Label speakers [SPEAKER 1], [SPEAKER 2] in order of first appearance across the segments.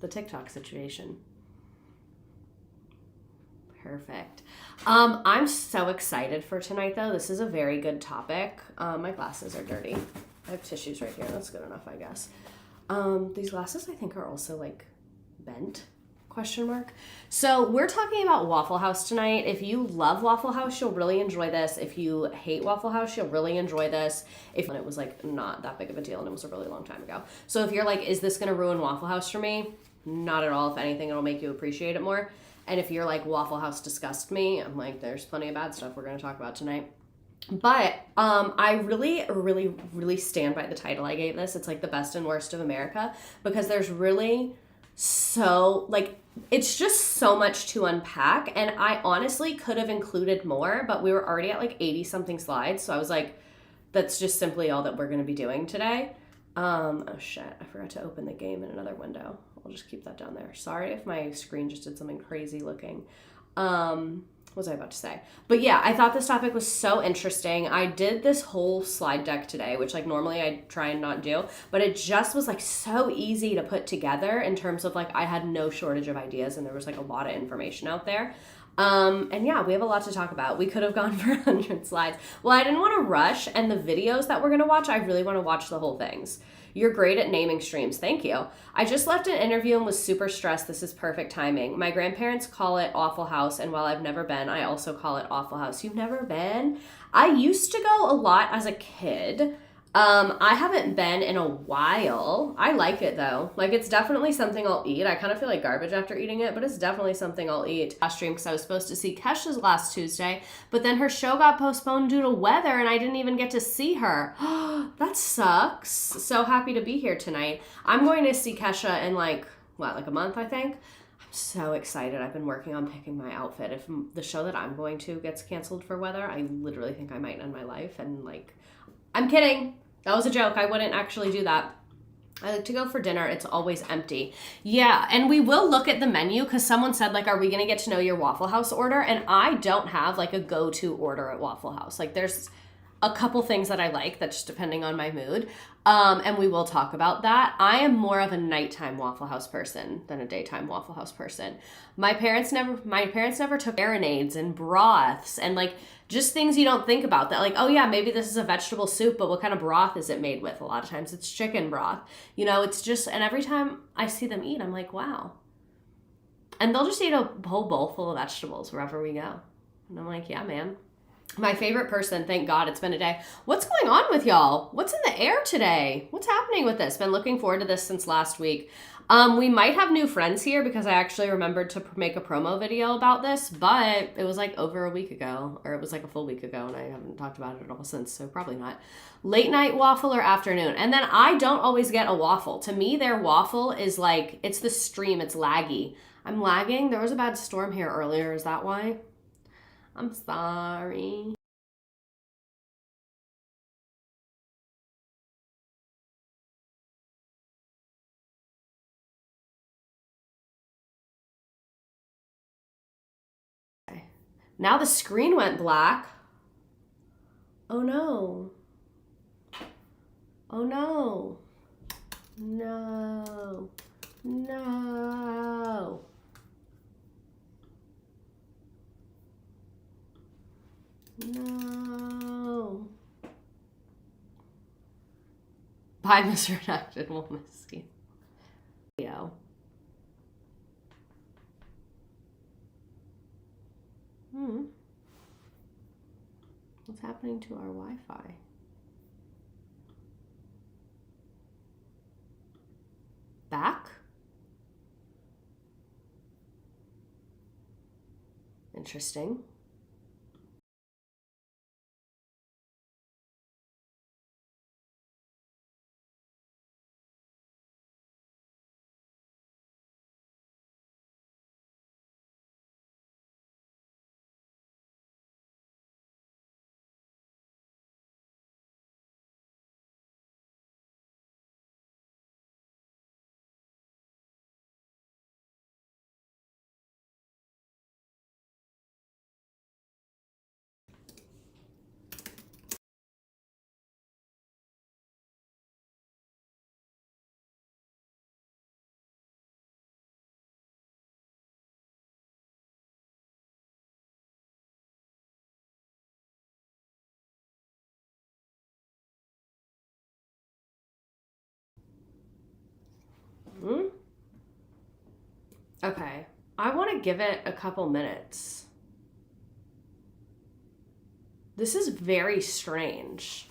[SPEAKER 1] the TikTok situation. Perfect. I'm so excited for tonight, though. This is a very good topic. My glasses are dirty. I have tissues right here. That's good enough, I guess. These glasses, I think, are also, like, bent, question mark. So we're talking about Waffle House tonight. If you love Waffle House, you'll really enjoy this. If you hate Waffle House, you'll really enjoy this. If it was, like, not that big of a deal, and it was a really long time ago. So if you're like, is this going to ruin Waffle House for me? Not at all. If anything, it'll make you appreciate it more. And if you're like, Waffle House disgusts me, I'm like, there's plenty of bad stuff we're going to talk about tonight. But I really stand by the title I gave this. It's like the best and worst of America, because there's really so, like, it's just so much to unpack. And I honestly could have included more, but we were already at like 80 something slides. So I was like, that's just simply all that we're going to be doing today. Oh shit, I forgot to open the game in another window. I'll just keep that down there. Sorry if my screen just did something crazy looking. What was I about to say? But yeah, I thought this topic was so interesting. I did this whole slide deck today, which like normally I try and not do, but it just was like so easy to put together in terms of like I had no shortage of ideas and there was like a lot of information out there. And yeah, we have a lot to talk about. We could have gone for 100 slides. Well, I didn't want to rush, and the videos that we're going to watch, I really want to watch the whole things. You're great at naming streams. Thank you. I just left an interview and was super stressed. This is perfect timing. My grandparents call it Waffle House, and while I've never been, I also call it Waffle House. You've never been? I used to go a lot as a kid. I haven't been in a while. I like it though. Like, it's definitely something I'll eat. I kind of feel like garbage after eating it, but it's definitely something I'll eat. Last stream, because I was supposed to see Kesha's last Tuesday, but then her show got postponed due to weather and I didn't even get to see her. That sucks. So happy to be here tonight. I'm going to see Kesha in like a month, I think. I'm so excited. I've been working on picking my outfit. If the show that I'm going to gets canceled for weather, I literally think I might end my life. And like, I'm kidding. That was a joke. I wouldn't actually do that. I like to go for dinner. It's always empty. Yeah, and we will look at the menu because someone said, like, are we going to get to know your Waffle House order? And I don't have, like, a go-to order at Waffle House. Like, there's a couple things that I like that's just depending on my mood. And we will talk about that. I am more of a nighttime Waffle House person than a daytime Waffle House person. My parents never took marinades and broths and like just things you don't think about that, like, oh yeah, maybe this is a vegetable soup, but what kind of broth is it made with? A lot of times it's chicken broth. You know, it's just, and every time I see them eat, I'm like, wow. And they'll just eat a whole bowl full of vegetables wherever we go. And I'm like, yeah, man. My favorite person, thank God it's been a day. What's going on with y'all? What's in the air today? What's happening with this? Been looking forward to this since last week. We might have new friends here because I actually remembered to make a promo video about this, but it was like over a week ago, or it was like a full week ago, and I haven't talked about it at all since, so probably not. Late night waffle or afternoon? And then I don't always get a waffle. To me, their waffle is like, it's the stream, it's laggy. I'm lagging. There was a bad storm here earlier. Is that why? I'm sorry. Now the screen went black. Oh no. Oh no. No. No. No. Bye, Mr. Redacted. We'll miss you. Yo. What's happening to our Wi-Fi? Back? Interesting. Okay. I want to give it a couple minutes. This is very strange.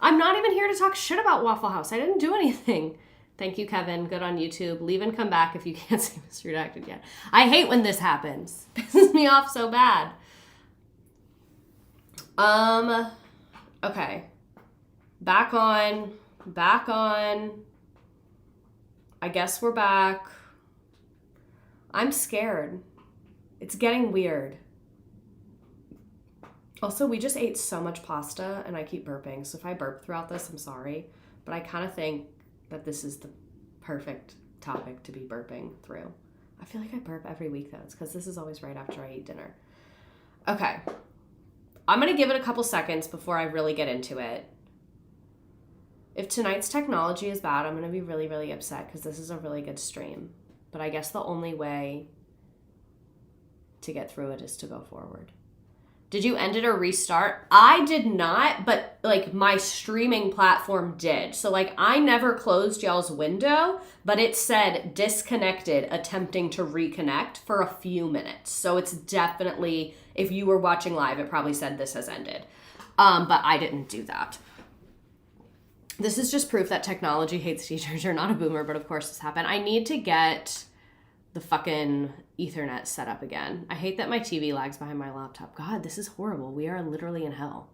[SPEAKER 1] I'm not even here to talk shit about Waffle House. I didn't do anything. Thank you, Kevin. Good on YouTube. Leave and come back if you can't see this redacted yet. I hate when this happens. Pisses me off so bad. Okay. Back on. I guess we're back. I'm scared. It's getting weird. Also, we just ate so much pasta and I keep burping. So if I burp throughout this, I'm sorry. But I kind of think that this is the perfect topic to be burping through. I feel like I burp every week though. It's because this is always right after I eat dinner. Okay. I'm going to give it a couple seconds before I really get into it. If tonight's technology is bad, I'm going to be really, really upset because this is a really good stream. But I guess the only way to get through it is to go forward. Did you end it or restart? I did not, but like my streaming platform did. So like I never closed y'all's window, but it said disconnected, attempting to reconnect for a few minutes. So it's definitely, if you were watching live, it probably said this has ended. But I didn't do that. This is just proof that technology hates teachers. You're not a boomer, but of course this happened. I need to get the fucking Ethernet set up again. I hate that my TV lags behind my laptop. God, this is horrible. We are literally in hell.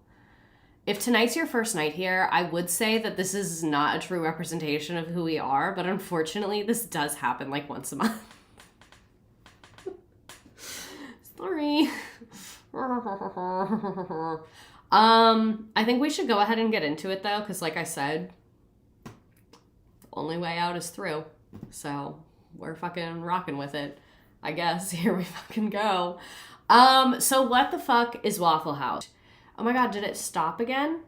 [SPEAKER 1] If tonight's your first night here, I would say that this is not a true representation of who we are, but unfortunately this does happen like once a month. Sorry. I think we should go ahead and get into it though, because like I said, the only way out is through. So we're fucking rocking with it, I guess. Here we fucking go. So what the fuck is Waffle House? Oh my God, did it stop again?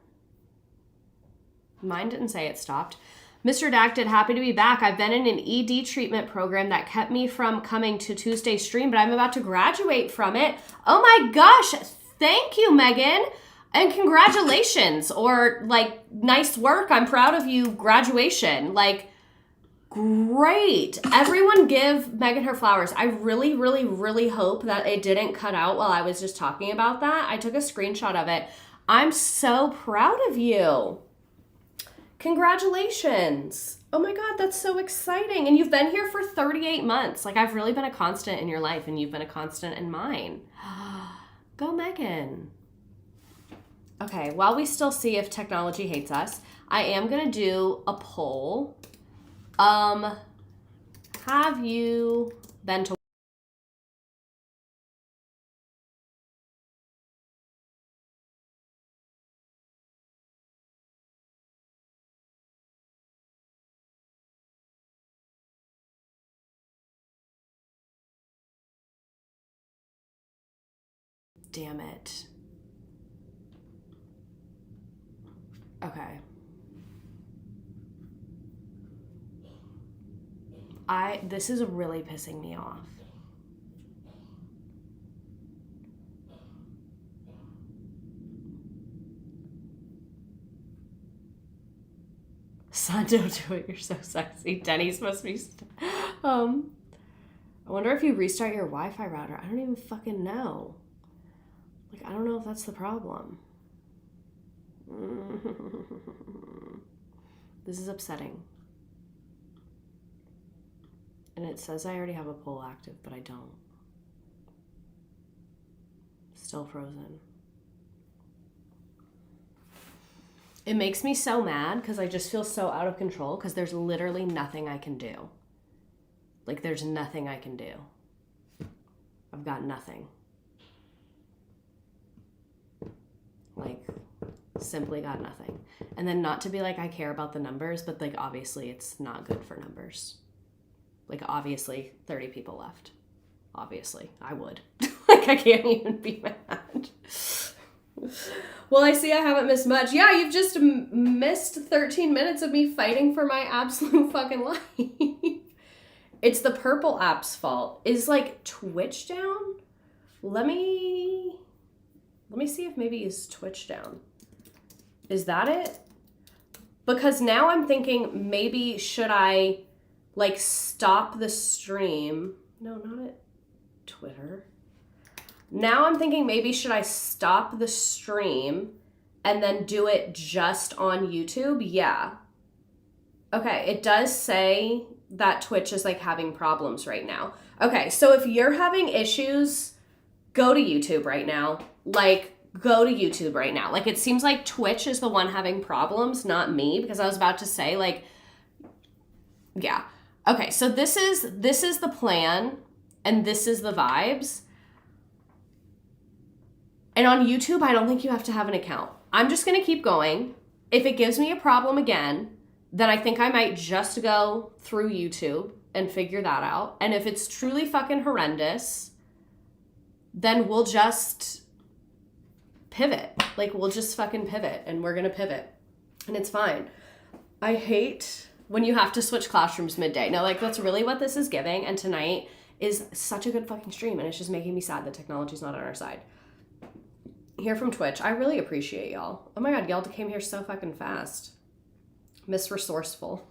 [SPEAKER 1] Mine didn't say it stopped. Mr. Redacted, happy to be back. I've been in an ED treatment program that kept me from coming to Tuesday's stream, but I'm about to graduate from it. Oh my gosh, thank you, Megan. And congratulations, or like, nice work. I'm proud of you, graduation. Like, great. Everyone give Megan her flowers. I really, really, really hope that it didn't cut out while I was just talking about that. I took a screenshot of it. I'm so proud of you. Congratulations. Oh my God, that's so exciting. And you've been here for 38 months. Like, I've really been a constant in your life, and you've been a constant in mine. Go, Megan. Okay, while we still see if technology hates us, I am going to do a poll. Have you been to... Damn it. Okay. This is really pissing me off. Son, don't do it. You're so sexy. Denny's must be... I wonder if you restart your Wi-Fi router. I don't even fucking know. Like, I don't know if that's the problem. This is upsetting. And it says I already have a poll active, but I don't. Still frozen. It makes me so mad because I just feel so out of control because there's literally nothing I can do. Like, there's nothing I can do. I've got nothing. Like, simply got nothing. And then not to be like I care about the numbers, but like obviously it's not good for numbers. Like, obviously 30 people left. Obviously I would. Like, I can't even be mad. Well, I see I haven't missed much. Yeah, you've just missed 13 minutes of me fighting for my absolute fucking life. It's the purple app's fault. Is like Twitch down? Let me see if maybe is Twitch down. Is that it? Because now I'm thinking maybe should I like stop the stream? No, not at Twitter. Now I'm thinking maybe should I stop the stream and then do it just on YouTube? Yeah. Okay, it does say that Twitch is like having problems right now. Okay, so if you're having issues, go to YouTube right now. Like, go to YouTube right now. Like, it seems like Twitch is the one having problems, not me, because I was about to say, like, yeah. Okay, so this is the plan, and this is the vibes. And on YouTube, I don't think you have to have an account. I'm just going to keep going. If it gives me a problem again, then I think I might just go through YouTube and figure that out. And if it's truly fucking horrendous, then we'll just pivot. Like, we'll just fucking pivot, and we're going to pivot. And it's fine. I hate when you have to switch classrooms midday. No, like, that's really what this is giving. And tonight is such a good fucking stream, and it's just making me sad that technology's not on our side. Here from Twitch, I really appreciate y'all. Oh my god, y'all came here so fucking fast. Miss Resourceful.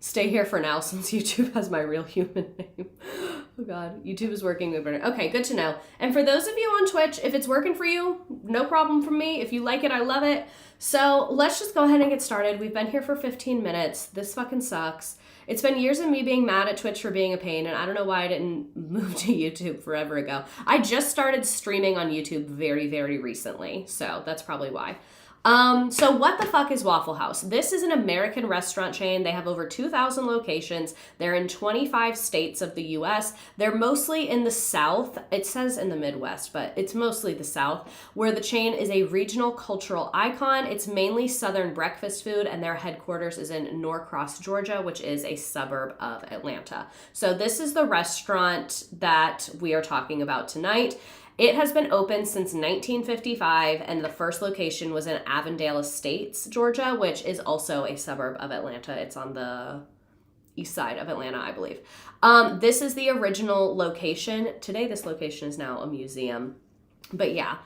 [SPEAKER 1] Stay here for now since YouTube has my real human name. Oh god, YouTube is working with it. Okay, good to know. And for those of you on Twitch, if it's working for you, no problem from me. If you like it, I love it. So let's just go ahead and get started. We've been here for 15 minutes. This fucking sucks. It's been years of me being mad at Twitch for being a pain, and I don't know why I didn't move to YouTube forever ago. I just started streaming on YouTube very, very recently, so that's probably why. So what the fuck is Waffle House? This is an American restaurant chain. They have over 2,000 locations. They're in 25 states of the US. They're mostly in the South. It says in the Midwest, but it's mostly the South, where the chain is a regional cultural icon. It's mainly Southern breakfast food, and their headquarters is in Norcross, Georgia, which is a suburb of Atlanta. So this is the restaurant that we are talking about tonight. It has been open since 1955, and the first location was in Avondale Estates, Georgia, which is also a suburb of Atlanta. It's on the east side of Atlanta, I believe. This is the original location. Today, this location is now a museum. But yeah,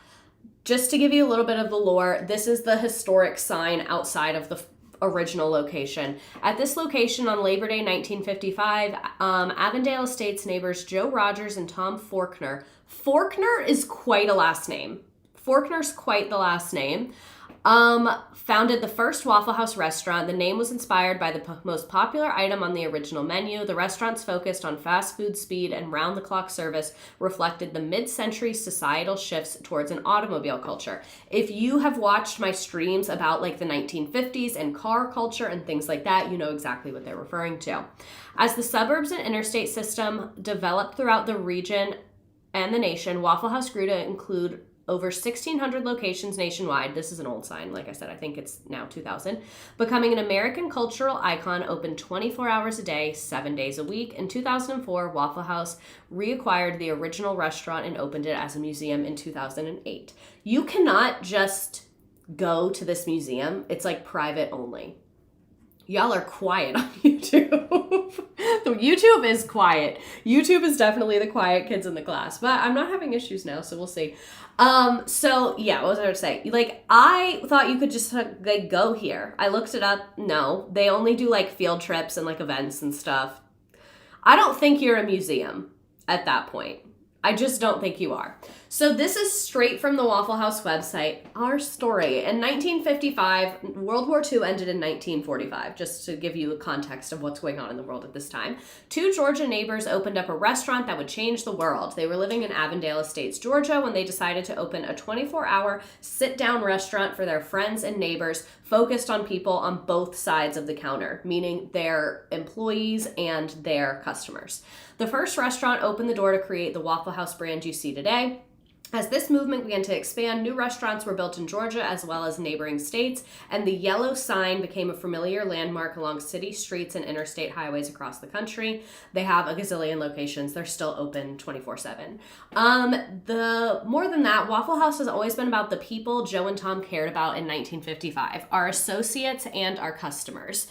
[SPEAKER 1] just to give you a little bit of the lore, this is the historic sign outside of the original location. At this location on Labor Day 1955, Avondale Estates neighbors Joe Rogers and Tom Faulkner. Faulkner is quite a last name. Faulkner's quite the last name. Founded the first Waffle House restaurant. The name was inspired by the most popular item on the original menu. The restaurant's focused on fast food speed and round-the-clock service reflected the mid-century societal shifts towards an automobile culture. If you have watched my streams about like the 1950s and car culture and things like that, you know exactly what they're referring to. As the suburbs and interstate system developed throughout the region and the nation, Waffle House grew to include over 1,600 locations nationwide. This is an old sign. Like I said, I think it's now 2,000. Becoming an American cultural icon, open 24 hours a day, 7 days a week. In 2004, Waffle House reacquired the original restaurant and opened it as a museum in 2008. You cannot just go to this museum. It's like private only. Y'all are quiet on YouTube. YouTube is quiet. YouTube is definitely the quiet kids in the class, but I'm not having issues now, so we'll see. So yeah, what was I going to say? Like, I thought you could just like go here. I looked it up. No, they only do like field trips and like events and stuff. I don't think you're a museum at that point. I just don't think you are. So this is straight from the Waffle House website, our story. In 1955, World War II ended in 1945, just to give you a context of what's going on in the world at this time. Two Georgia neighbors opened up a restaurant that would change the world. They were living in Avondale Estates, Georgia, when they decided to open a 24-hour sit-down restaurant for their friends and neighbors, focused on people on both sides of the counter, meaning their employees and their customers. The first restaurant opened the door to create the Waffle House brand you see today. As this movement began to expand, new restaurants were built in Georgia as well as neighboring states, and the yellow sign became a familiar landmark along city streets and interstate highways across the country. They have a gazillion locations. They're still open 24/7. More than that, Waffle House has always been about the people Joe and Tom cared about in 1955, our associates and our customers.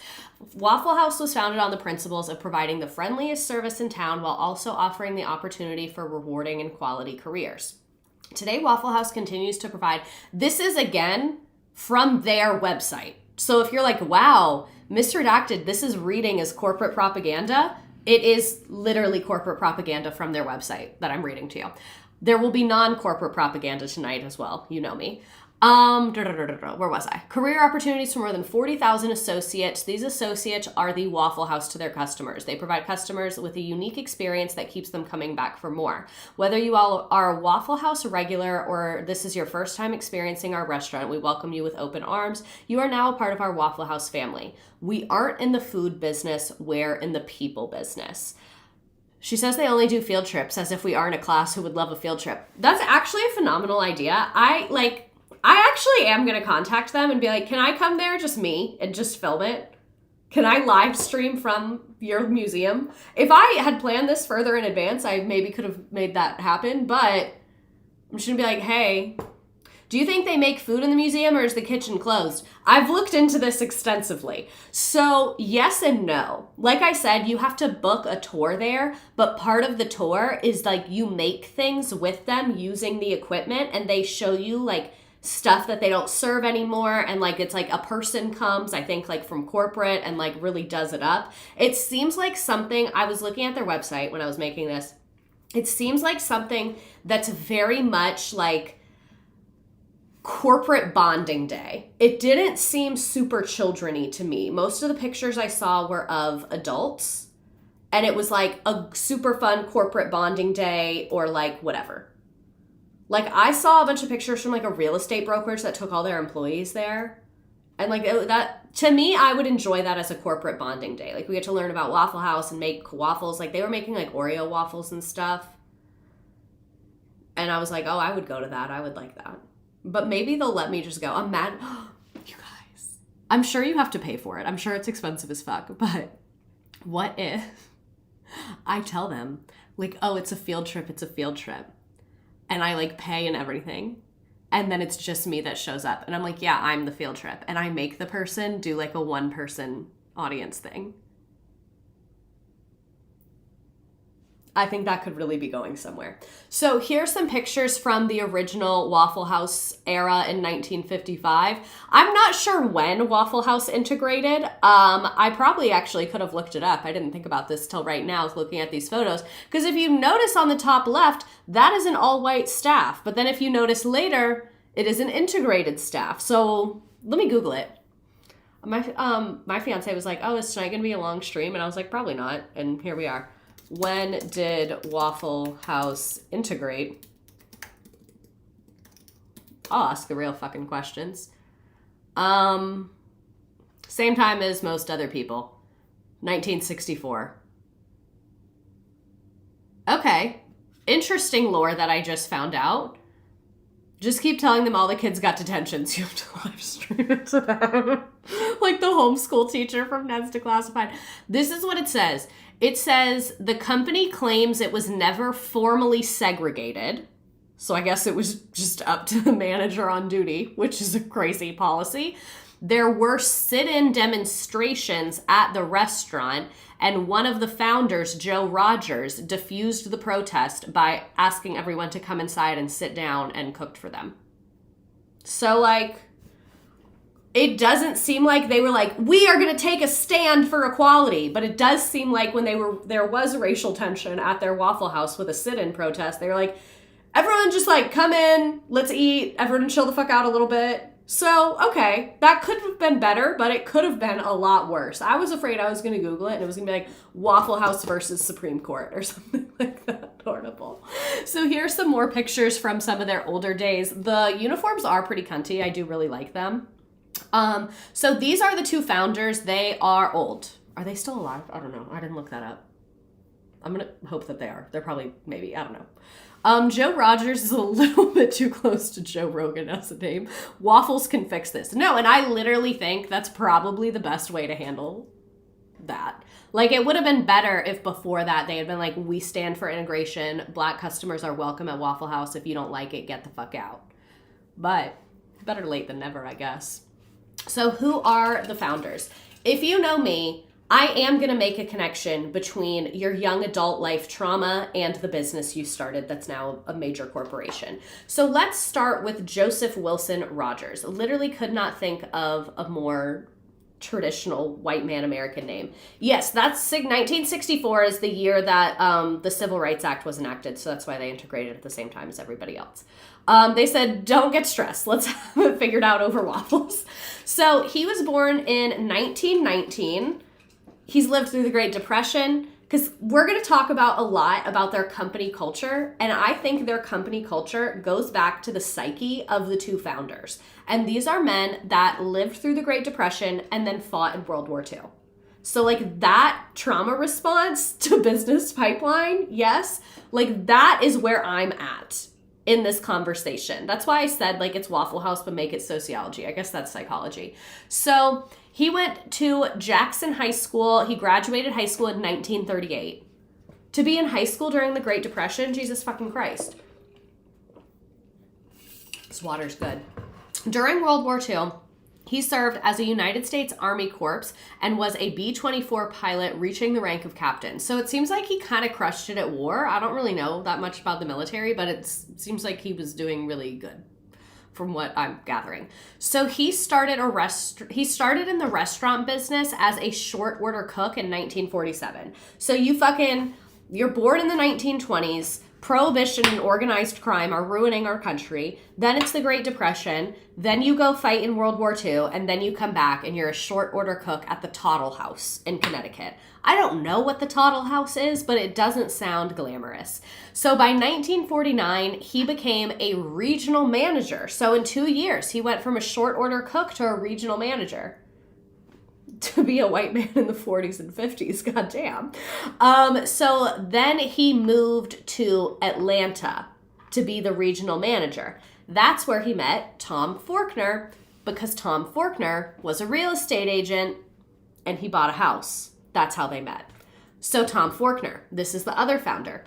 [SPEAKER 1] Waffle House was founded on the principles of providing the friendliest service in town while also offering the opportunity for rewarding and quality careers. Today, Waffle House continues to provide, this is again from their website. So if you're like, wow, misredacted, this is reading as corporate propaganda, it is literally corporate propaganda from their website that I'm reading to you. There will be non-corporate propaganda tonight as well. You know me. Where was I? Career opportunities for more than 40,000 associates. These associates are the Waffle House to their customers. They provide customers with a unique experience that keeps them coming back for more. Whether you all are a Waffle House regular or this is your first time experiencing our restaurant, we welcome you with open arms. You are now a part of our Waffle House family. We aren't in the food business, we're in the people business. She says they only do field trips, as if we aren't a class who would love a field trip. That's actually a phenomenal idea. I actually am going to contact them and be like, can I come there, just me, and just film it? Can I live stream from your museum? If I had planned this further in advance, I maybe could have made that happen, but I'm just going to be like, hey, do you think they make food in the museum or is the kitchen closed? I've looked into this extensively. So yes and no. Like I said, you have to book a tour there, but part of the tour is like you make things with them using the equipment and they show you like stuff that they don't serve anymore, and like it's like a person comes, I think like from corporate, and like really does it up. It seems like something, I was looking at their website when I was making this, it seems like something that's very much like corporate bonding day. It didn't seem super children-y to me. Most of the pictures I saw were of adults, and it was like a super fun corporate bonding day or like whatever. Like, I saw a bunch of pictures from, like, a real estate brokerage that took all their employees there. And, like, that, to me, I would enjoy that as a corporate bonding day. Like, we get to learn about Waffle House and make waffles. Like, they were making, like, Oreo waffles and stuff. And I was like, oh, I would go to that. I would like that. But maybe they'll let me just go. I'm mad. You guys. I'm sure you have to pay for it. I'm sure it's expensive as fuck. But what if I tell them, like, oh, it's a field trip. It's a field trip. And I like pay and everything. And then it's just me that shows up. And I'm like, yeah, I'm the field trip. And I make the person do like a one person audience thing. I think that could really be going somewhere. So here's some pictures from the original Waffle House era in 1955. I'm not sure when Waffle House integrated. I probably actually could have looked it up. I didn't think about this till right now looking at these photos. Because if you notice on the top left, that is an all-white staff. But then if you notice later, it is an integrated staff. So let me Google it. My fiance was like, oh, is tonight going to be a long stream? And I was like, probably not. And here we are. When did Waffle House integrate? I'll ask the real fucking questions. Same time as most other people. 1964. Okay. Interesting lore that I just found out. Just keep telling them all the kids got detention, so you have to live stream it to them. Like the homeschool teacher from Ned's Declassified. This is what it says. It says, the company claims it was never formally segregated. So I guess it was just up to the manager on duty, which is a crazy policy. There were sit-in demonstrations at the restaurant, and one of the founders, Joe Rogers, diffused the protest by asking everyone to come inside and sit down and cooked for them. So, like, it doesn't seem like they were like, we are going to take a stand for equality. But it does seem like when there was racial tension at their Waffle House with a sit-in protest, they were like, everyone just like, come in, let's eat, everyone chill the fuck out a little bit. So, okay, that could have been better, but it could have been a lot worse. I was afraid I was going to Google it and it was going to be like Waffle House versus Supreme Court or something like that. Horrible. So here's some more pictures from some of their older days. The uniforms are pretty cunty. I do really like them. So these are the two founders. They are old. Are they still alive? I don't know. I didn't look that up. I'm going to hope that they are. They're probably, maybe, I don't know. Joe Rogers is a little bit too close to Joe Rogan as a name. Waffles can fix this. No, and I literally think that's probably the best way to handle that. Like, it would have been better if before that they had been like, we stand for integration. Black customers are welcome at Waffle House. If you don't like it, get the fuck out. But better late than never, I guess. So who are the founders? If you know me, I am going to make a connection between your young adult life trauma and the business you started that's now a major corporation. So let's start with Joseph Wilson Rogers. Literally could not think of a more traditional white man American name. Yes, that's 1964 is the year that the Civil Rights Act was enacted, so that's why they integrated at the same time as everybody else. They said, don't get stressed. Let's have it figured out over waffles. So he was born in 1919. He's lived through the Great Depression, because we're going to talk about a lot about their company culture, and I think their company culture goes back to the psyche of the two founders. And these are men that lived through the Great Depression and then fought in World War II. So like that trauma response to business pipeline, yes, like that is where I'm at in this conversation. That's why I said like it's Waffle House, but make it sociology. I guess that's psychology. So he went to Jackson High School. He graduated high school in 1938. To be in high school during the Great Depression, Jesus fucking Christ. This water's good. During World War II, he served as a United States Army Corps and was a B-24 pilot reaching the rank of captain. So it seems like he kind of crushed it at war. I don't really know that much about the military, but it seems like he was doing really good from what I'm gathering. So he started in the restaurant business as a short order cook in 1947. So you're born in the 1920s. Prohibition and organized crime are ruining our country. Then it's the Great Depression. Then you go fight in World War II, and then you come back and you're a short order cook at the Toddle House in Connecticut. I don't know what the Toddle House is, but it doesn't sound glamorous. So by 1949, he became a regional manager. So in 2 years, he went from a short order cook to a regional manager. To be a white man in the 40s and 50s, goddamn. So then he moved to Atlanta to be the regional manager. That's where he met Tom Faulkner, because Tom Faulkner was a real estate agent and he bought a house. That's how they met. So Tom Faulkner, this is the other founder.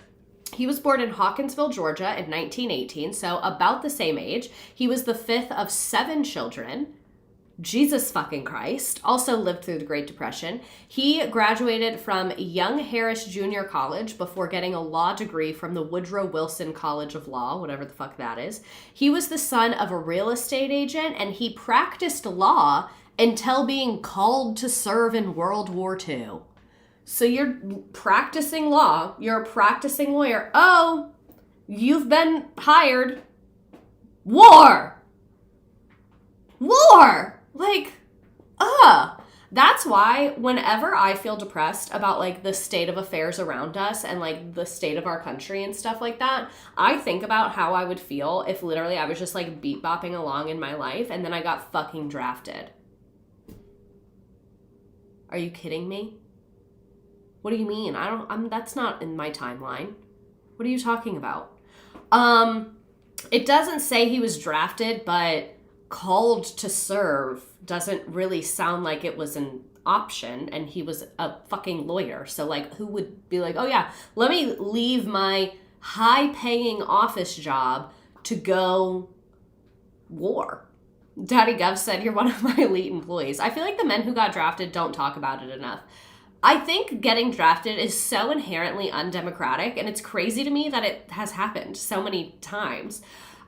[SPEAKER 1] He was born in Hawkinsville, Georgia in 1918, so about the same age. He was the fifth of 7 children. Jesus fucking Christ. Also lived through the Great Depression. He graduated from Young Harris Junior College before getting a law degree from the Woodrow Wilson College of Law, whatever the fuck that is. He was the son of a real estate agent, and he practiced law until being called to serve in World War II. So you're practicing law. You're a practicing lawyer. Oh, you've been hired. War! Like, that's why whenever I feel depressed about like the state of affairs around us and like the state of our country and stuff like that, I think about how I would feel if literally I was just like beat bopping along in my life and then I got fucking drafted. Are you kidding me? What do you mean? That's not in my timeline. What are you talking about? It doesn't say he was drafted, but called to serve doesn't really sound like it was an option, and he was a fucking lawyer. So like, who would be like, oh yeah, let me leave my high-paying office job to go war? Daddy Gov said, you're one of my elite employees. I feel like the men who got drafted don't talk about it enough. I think getting drafted is so inherently undemocratic, and it's crazy to me that it has happened so many times.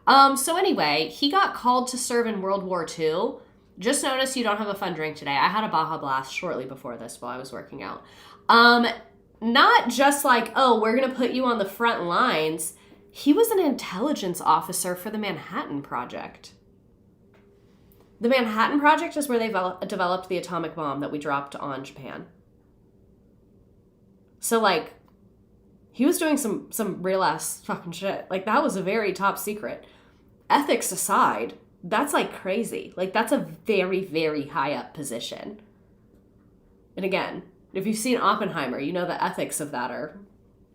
[SPEAKER 1] So anyway, he got called to serve in World War II. Just notice you don't have a fun drink today. I had a Baja Blast shortly before this while I was working out. Not just like, oh, we're going to put you on the front lines. He was an intelligence officer for the Manhattan Project. The Manhattan Project is where they developed the atomic bomb that we dropped on Japan. So like, he was doing some real ass fucking shit. Like, that was a very top secret. Ethics aside, that's like crazy. Like, that's a very, very high up position. And again, if you've seen Oppenheimer, you know the ethics of that are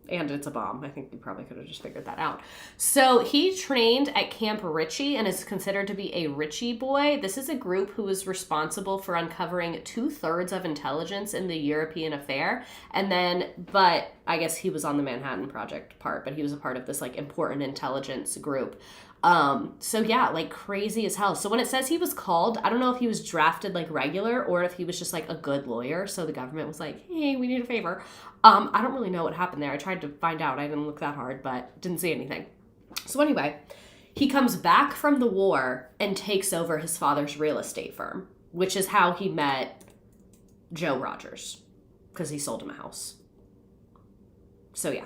[SPEAKER 1] And it's a bomb. I think you probably could have just figured that out. So he trained at Camp Ritchie and is considered to be a Ritchie boy. This is a group who was responsible for uncovering 2/3 of intelligence in the European affair. But I guess he was on the Manhattan Project part, but he was a part of this like important intelligence group. So yeah, like crazy as hell. So when it says he was called, I don't know if he was drafted like regular or if he was just like a good lawyer. So the government was like, hey, we need a favor. I don't really know what happened there. I tried to find out. I didn't look that hard, but didn't see anything. So anyway, he comes back from the war and takes over his father's real estate firm, which is how he met Joe Rogers, because he sold him a house. So yeah.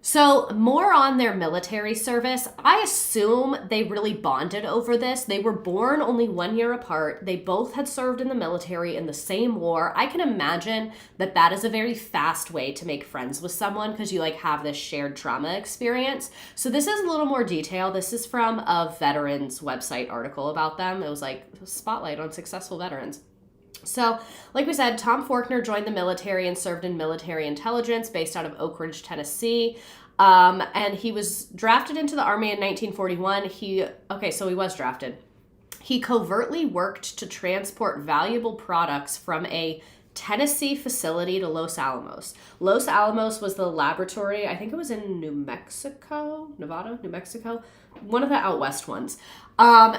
[SPEAKER 1] So more on their military service. I assume they really bonded over this. They were born only 1 year apart. They both had served in the military in the same war. I can imagine that is a very fast way to make friends with someone because you like have this shared trauma experience. So this is a little more detail. This is from a veterans website article about them. It was like a spotlight on successful veterans. So, like we said, Tom Faulkner joined the military and served in military intelligence based out of Oak Ridge, Tennessee. And he was drafted into the Army in 1941. He was drafted. He covertly worked to transport valuable products from a Tennessee facility to Los Alamos. Los Alamos was the laboratory, I think it was in New Mexico, one of the out west ones.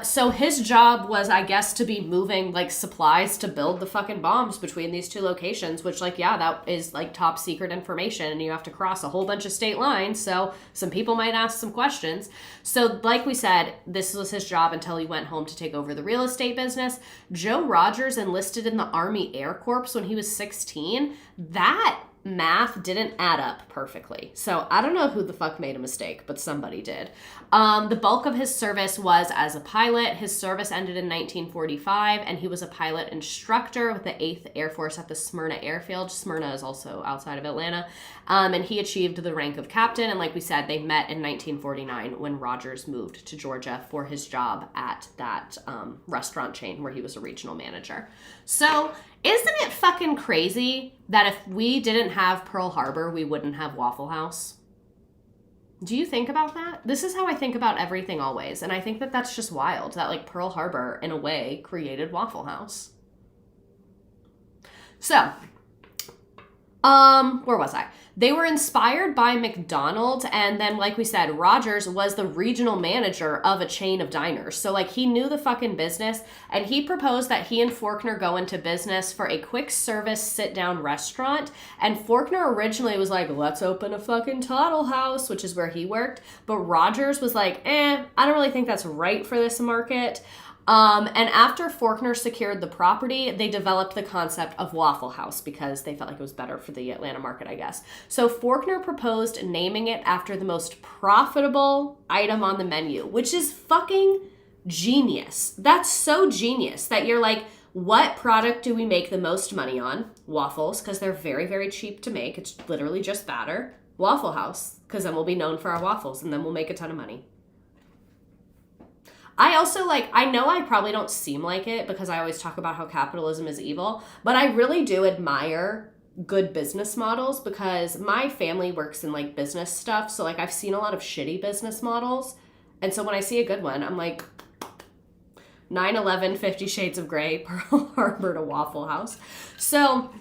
[SPEAKER 1] So his job was, I guess, to be moving like supplies to build the fucking bombs between these two locations, which like, yeah, that is like top secret information and you have to cross a whole bunch of state lines. So some people might ask some questions. So like we said, this was his job until he went home to take over the real estate business. Joe Rogers enlisted in the Army Air Corps when he was 16. That math didn't add up perfectly. So I don't know who the fuck made a mistake, but somebody did. The bulk of his service was as a pilot. His service ended in 1945, and he was a pilot instructor with the 8th Air Force at the Smyrna Airfield. Smyrna is also outside of Atlanta. And he achieved the rank of captain. And like we said, they met in 1949 when Rogers moved to Georgia for his job at that restaurant chain where he was a regional manager. So isn't it fucking crazy that if we didn't have Pearl Harbor, we wouldn't have Waffle House? Do you think about that? This is how I think about everything always. And I think that that's just wild that like Pearl Harbor in a way created Waffle House. So, where was I? They were inspired by McDonald's, and then, like we said, Rogers was the regional manager of a chain of diners. So, like, he knew the fucking business, and he proposed that he and Faulkner go into business for a quick service sit-down restaurant. And Faulkner originally was like, let's open a fucking Toddle House, which is where he worked. But Rogers was like, I don't really think that's right for this market. And after Faulkner secured the property, they developed the concept of Waffle House because they felt like it was better for the Atlanta market, I guess. So Faulkner proposed naming it after the most profitable item on the menu, which is fucking genius. That's so genius that you're like, what product do we make the most money on? Waffles, because they're very, very cheap to make. It's literally just batter. Waffle House, because then we'll be known for our waffles and then we'll make a ton of money. I also I know I probably don't seem like it because I always talk about how capitalism is evil, but I really do admire good business models because my family works in business stuff. So I've seen a lot of shitty business models. And so when I see a good one, I'm like 9/11, 50 Shades of Grey, Pearl Harbor to Waffle House. So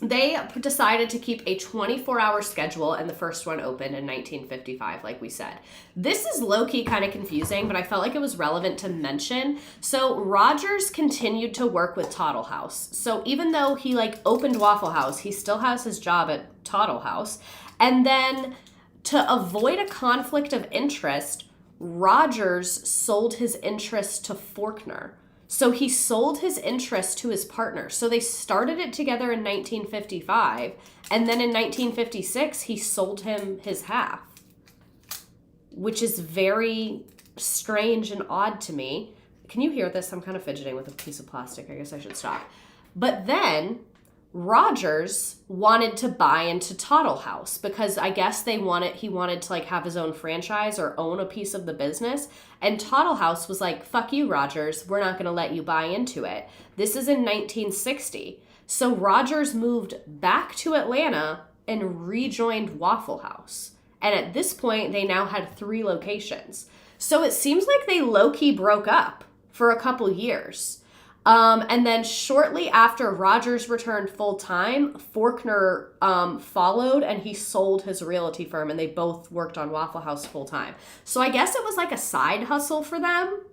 [SPEAKER 1] they decided to keep a 24-hour schedule, and the first one opened in 1955, like we said. This is low-key kind of confusing, but I felt like it was relevant to mention. So Rogers continued to work with Toddle House. So even though he opened Waffle House, he still has his job at Toddle House. And then to avoid a conflict of interest, Rogers sold his interest to Faulkner. So he sold his interest to his partner. So they started it together in 1955. And then in 1956, he sold him his half, which is very strange and odd to me. Can you hear this? I'm kind of fidgeting with a piece of plastic. I guess I should stop. But then Rogers wanted to buy into Toddle House because I guess he wanted to have his own franchise or own a piece of the business. And Toddle House was like, fuck you, Rogers. We're not going to let you buy into it. This is in 1960. So Rogers moved back to Atlanta and rejoined Waffle House. And at this point, they now had 3 locations. So it seems like they low-key broke up for a couple years. And then shortly after Rogers returned full-time, Faulkner followed, and he sold his realty firm, and they both worked on Waffle House full-time. So I guess it was like a side hustle for them.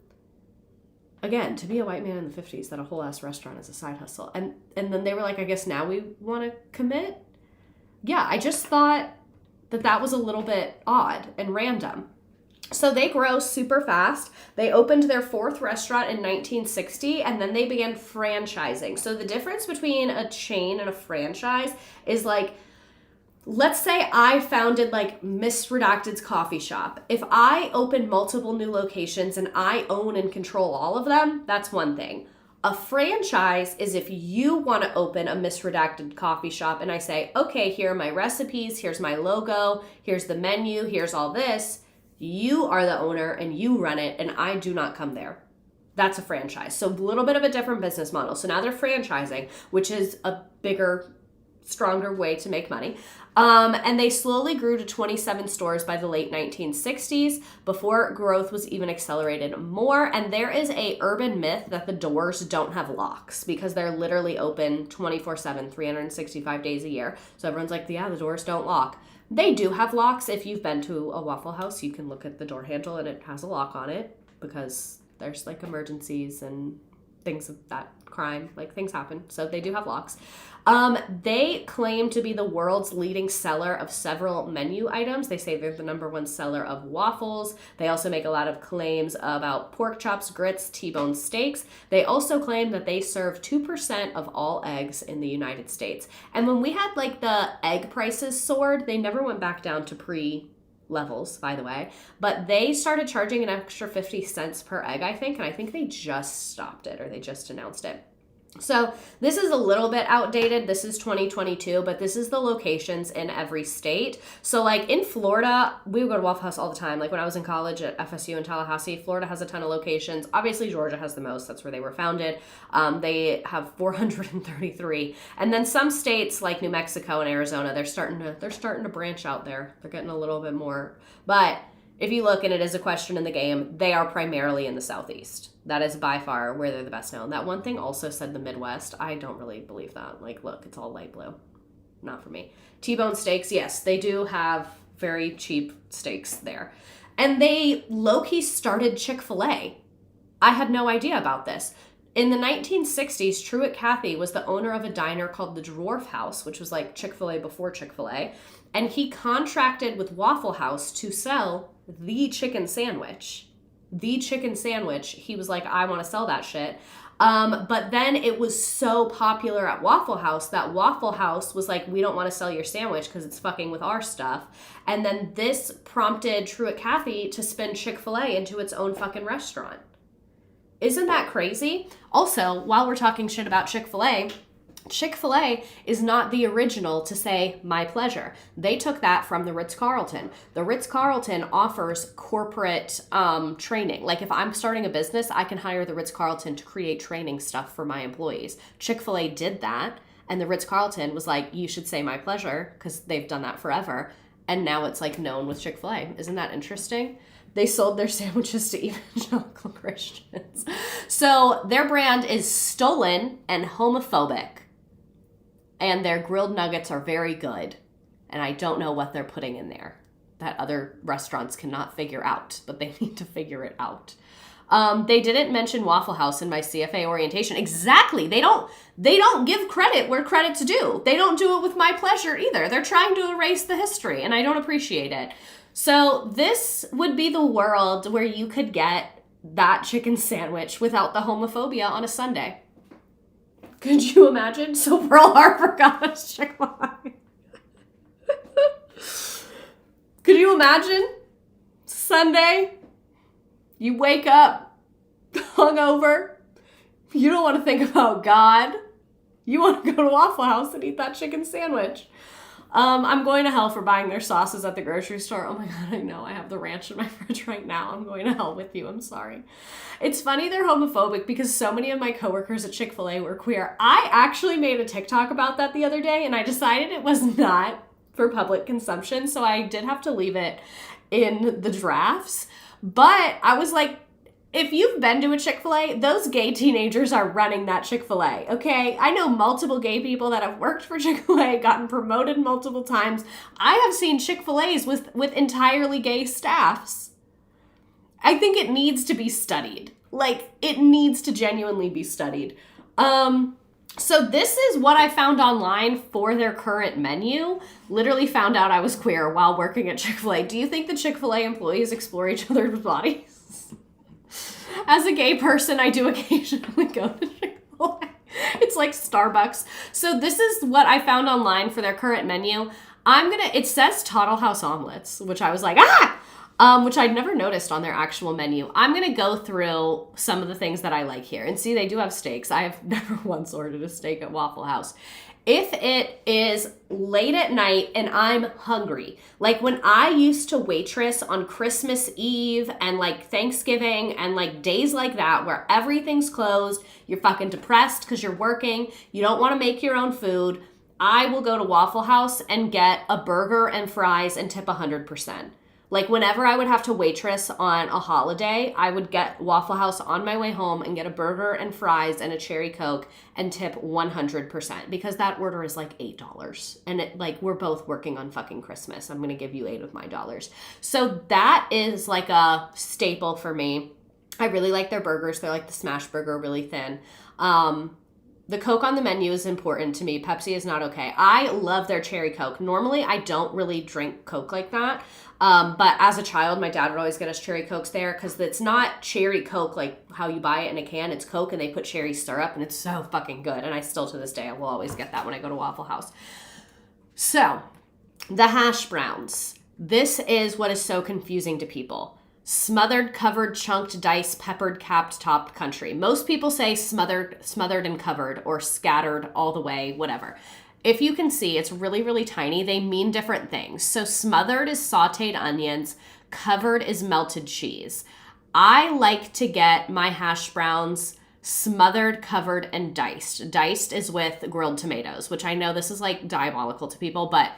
[SPEAKER 1] Again, to be a white man in the 50s, that a whole-ass restaurant is a side hustle. And then they were like, I guess now we want to commit? Yeah, I just thought that was a little bit odd and random. So they grow super fast. They opened their 4th restaurant in 1960, and then they began franchising. So the difference between a chain and a franchise is like, let's say I founded like Miss Redacted's coffee shop. If I open multiple new locations and I own and control all of them, that's one thing. A franchise is if you want to open a Miss Redacted coffee shop and I say, okay, here are my recipes, here's my logo, here's the menu, here's all this. You are the owner and you run it, and I do not come there. That's a franchise. So a little bit of a different business model. So now they're franchising, which is a bigger, stronger way to make money. And they slowly grew to 27 stores by the late 1960s before growth was even accelerated more. And there is a urban myth that the doors don't have locks because they're literally open 24/7, 365 days a year. So everyone's like, yeah, the doors don't lock. They do have locks. If you've been to a Waffle House, you can look at the door handle and it has a lock on it because there's like emergencies and things of that crime, like things happen. So they do have locks. They claim to be the world's leading seller of several menu items. They say they're the #1 seller of waffles. They also make a lot of claims about pork chops, grits, T-bone steaks. They also claim that they serve 2% of all eggs in the United States. And when we had like the egg prices soared, they never went back down to pre-levels, by the way, but they started charging an extra 50 cents per egg, I think, and I think they just stopped it or they just announced it. So this is a little bit outdated. This is 2022, but this is the locations in every state. So like in Florida, we would go to Waffle House all the time. Like when I was in college at FSU in Tallahassee, Florida has a ton of locations. Obviously Georgia has the most. That's where they were founded. They have 433. And then some states like New Mexico and Arizona, they're starting to branch out there. They're getting a little bit more. But if you look, and it is a question in the game, they are primarily in the Southeast. That is by far where they're the best known. That one thing also said the Midwest. I don't really believe that. Like, look, it's all light blue. Not for me. T-bone steaks, yes, they do have very cheap steaks there. And they low-key started Chick-fil-A. I had no idea about this. In the 1960s, Truett Cathy was the owner of a diner called the Dwarf House, which was like Chick-fil-A before Chick-fil-A. And he contracted with Waffle House to sell the chicken sandwich. The chicken sandwich. He was like, I want to sell that shit. But then it was so popular at Waffle House that Waffle House was like, we don't want to sell your sandwich because it's fucking with our stuff. And then this prompted Truett Cathy to spin Chick-fil-A into its own fucking restaurant. Isn't that crazy? Also, while we're talking shit about Chick-fil-A, Chick-fil-A is not the original to say my pleasure. They took that from the Ritz-Carlton. The Ritz-Carlton offers corporate training. Like if I'm starting a business, I can hire the Ritz-Carlton to create training stuff for my employees. Chick-fil-A did that, and the Ritz-Carlton was like, you should say my pleasure, because they've done that forever. And now it's like known with Chick-fil-A. Isn't that interesting? They sold their sandwiches to evangelical Christians. So their brand is stolen and homophobic. And their grilled nuggets are very good. And I don't know what they're putting in there that other restaurants cannot figure out, but they need to figure it out. They didn't mention Waffle House in my CFA orientation. Exactly. They don't give credit where credit's due. They don't do it with my pleasure either. They're trying to erase the history, and I don't appreciate it. So this would be the world where you could get that chicken sandwich without the homophobia on a Sunday. Could you imagine? So Pearl Harbor got us Chick-fil-A. Could you imagine? Sunday, you wake up hungover. You don't want to think about God. You want to go to Waffle House and eat that chicken sandwich. I'm going to hell for buying their sauces at the grocery store. Oh my God, I know. I have the ranch in my fridge right now. I'm going to hell with you. I'm sorry. It's funny they're homophobic because so many of my coworkers at Chick-fil-A were queer. I actually made a TikTok about that the other day, and I decided it was not for public consumption, so I did have to leave it in the drafts. But I was like, if you've been to a Chick-fil-A, those gay teenagers are running that Chick-fil-A, okay? I know multiple gay people that have worked for Chick-fil-A, gotten promoted multiple times. I have seen Chick-fil-A's with entirely gay staffs. I think it needs to be studied. Like, it needs to genuinely be studied. So this is what I found online for their current menu. Literally found out I was queer while working at Chick-fil-A. Do you think the Chick-fil-A employees explore each other's bodies? As a gay person, I do occasionally go to Chick-fil-A. It's like Starbucks. So this is what I found online for their current menu. It says Toddle House omelets, which I was like, which I'd never noticed on their actual menu. I'm going to go through some of the things that I like here. And see, they do have steaks. I have never once ordered a steak at Waffle House. If it is late at night and I'm hungry, like when I used to waitress on Christmas Eve and like Thanksgiving and like days like that where everything's closed, you're fucking depressed because you're working, you don't want to make your own food, I will go to Waffle House and get a burger and fries and tip 100%. Like whenever I would have to waitress on a holiday, I would get Waffle House on my way home and get a burger and fries and a cherry Coke and tip 100% because that order is like $8. And we're both working on fucking Christmas. I'm going to give you 8 of my dollars. So that is like a staple for me. I really like their burgers. They're like the smash burger, really thin. The Coke on the menu is important to me. Pepsi is not okay. I love their cherry Coke. Normally, I don't really drink Coke like that. But as a child, my dad would always get us cherry Cokes there because it's not cherry Coke like how you buy it in a can. It's Coke and they put cherry syrup and it's so fucking good. And I still to this day, I will always get that when I go to Waffle House. So, the hash browns. This is what is so confusing to people. Smothered, covered, chunked, diced, peppered, capped, topped country. Most people say smothered and covered or scattered all the way, whatever. If you can see, it's really, really tiny. They mean different things. So smothered is sauteed onions. Covered is melted cheese. I like to get my hash browns smothered, covered, and diced. Diced is with grilled tomatoes, which I know this is like diabolical to people, but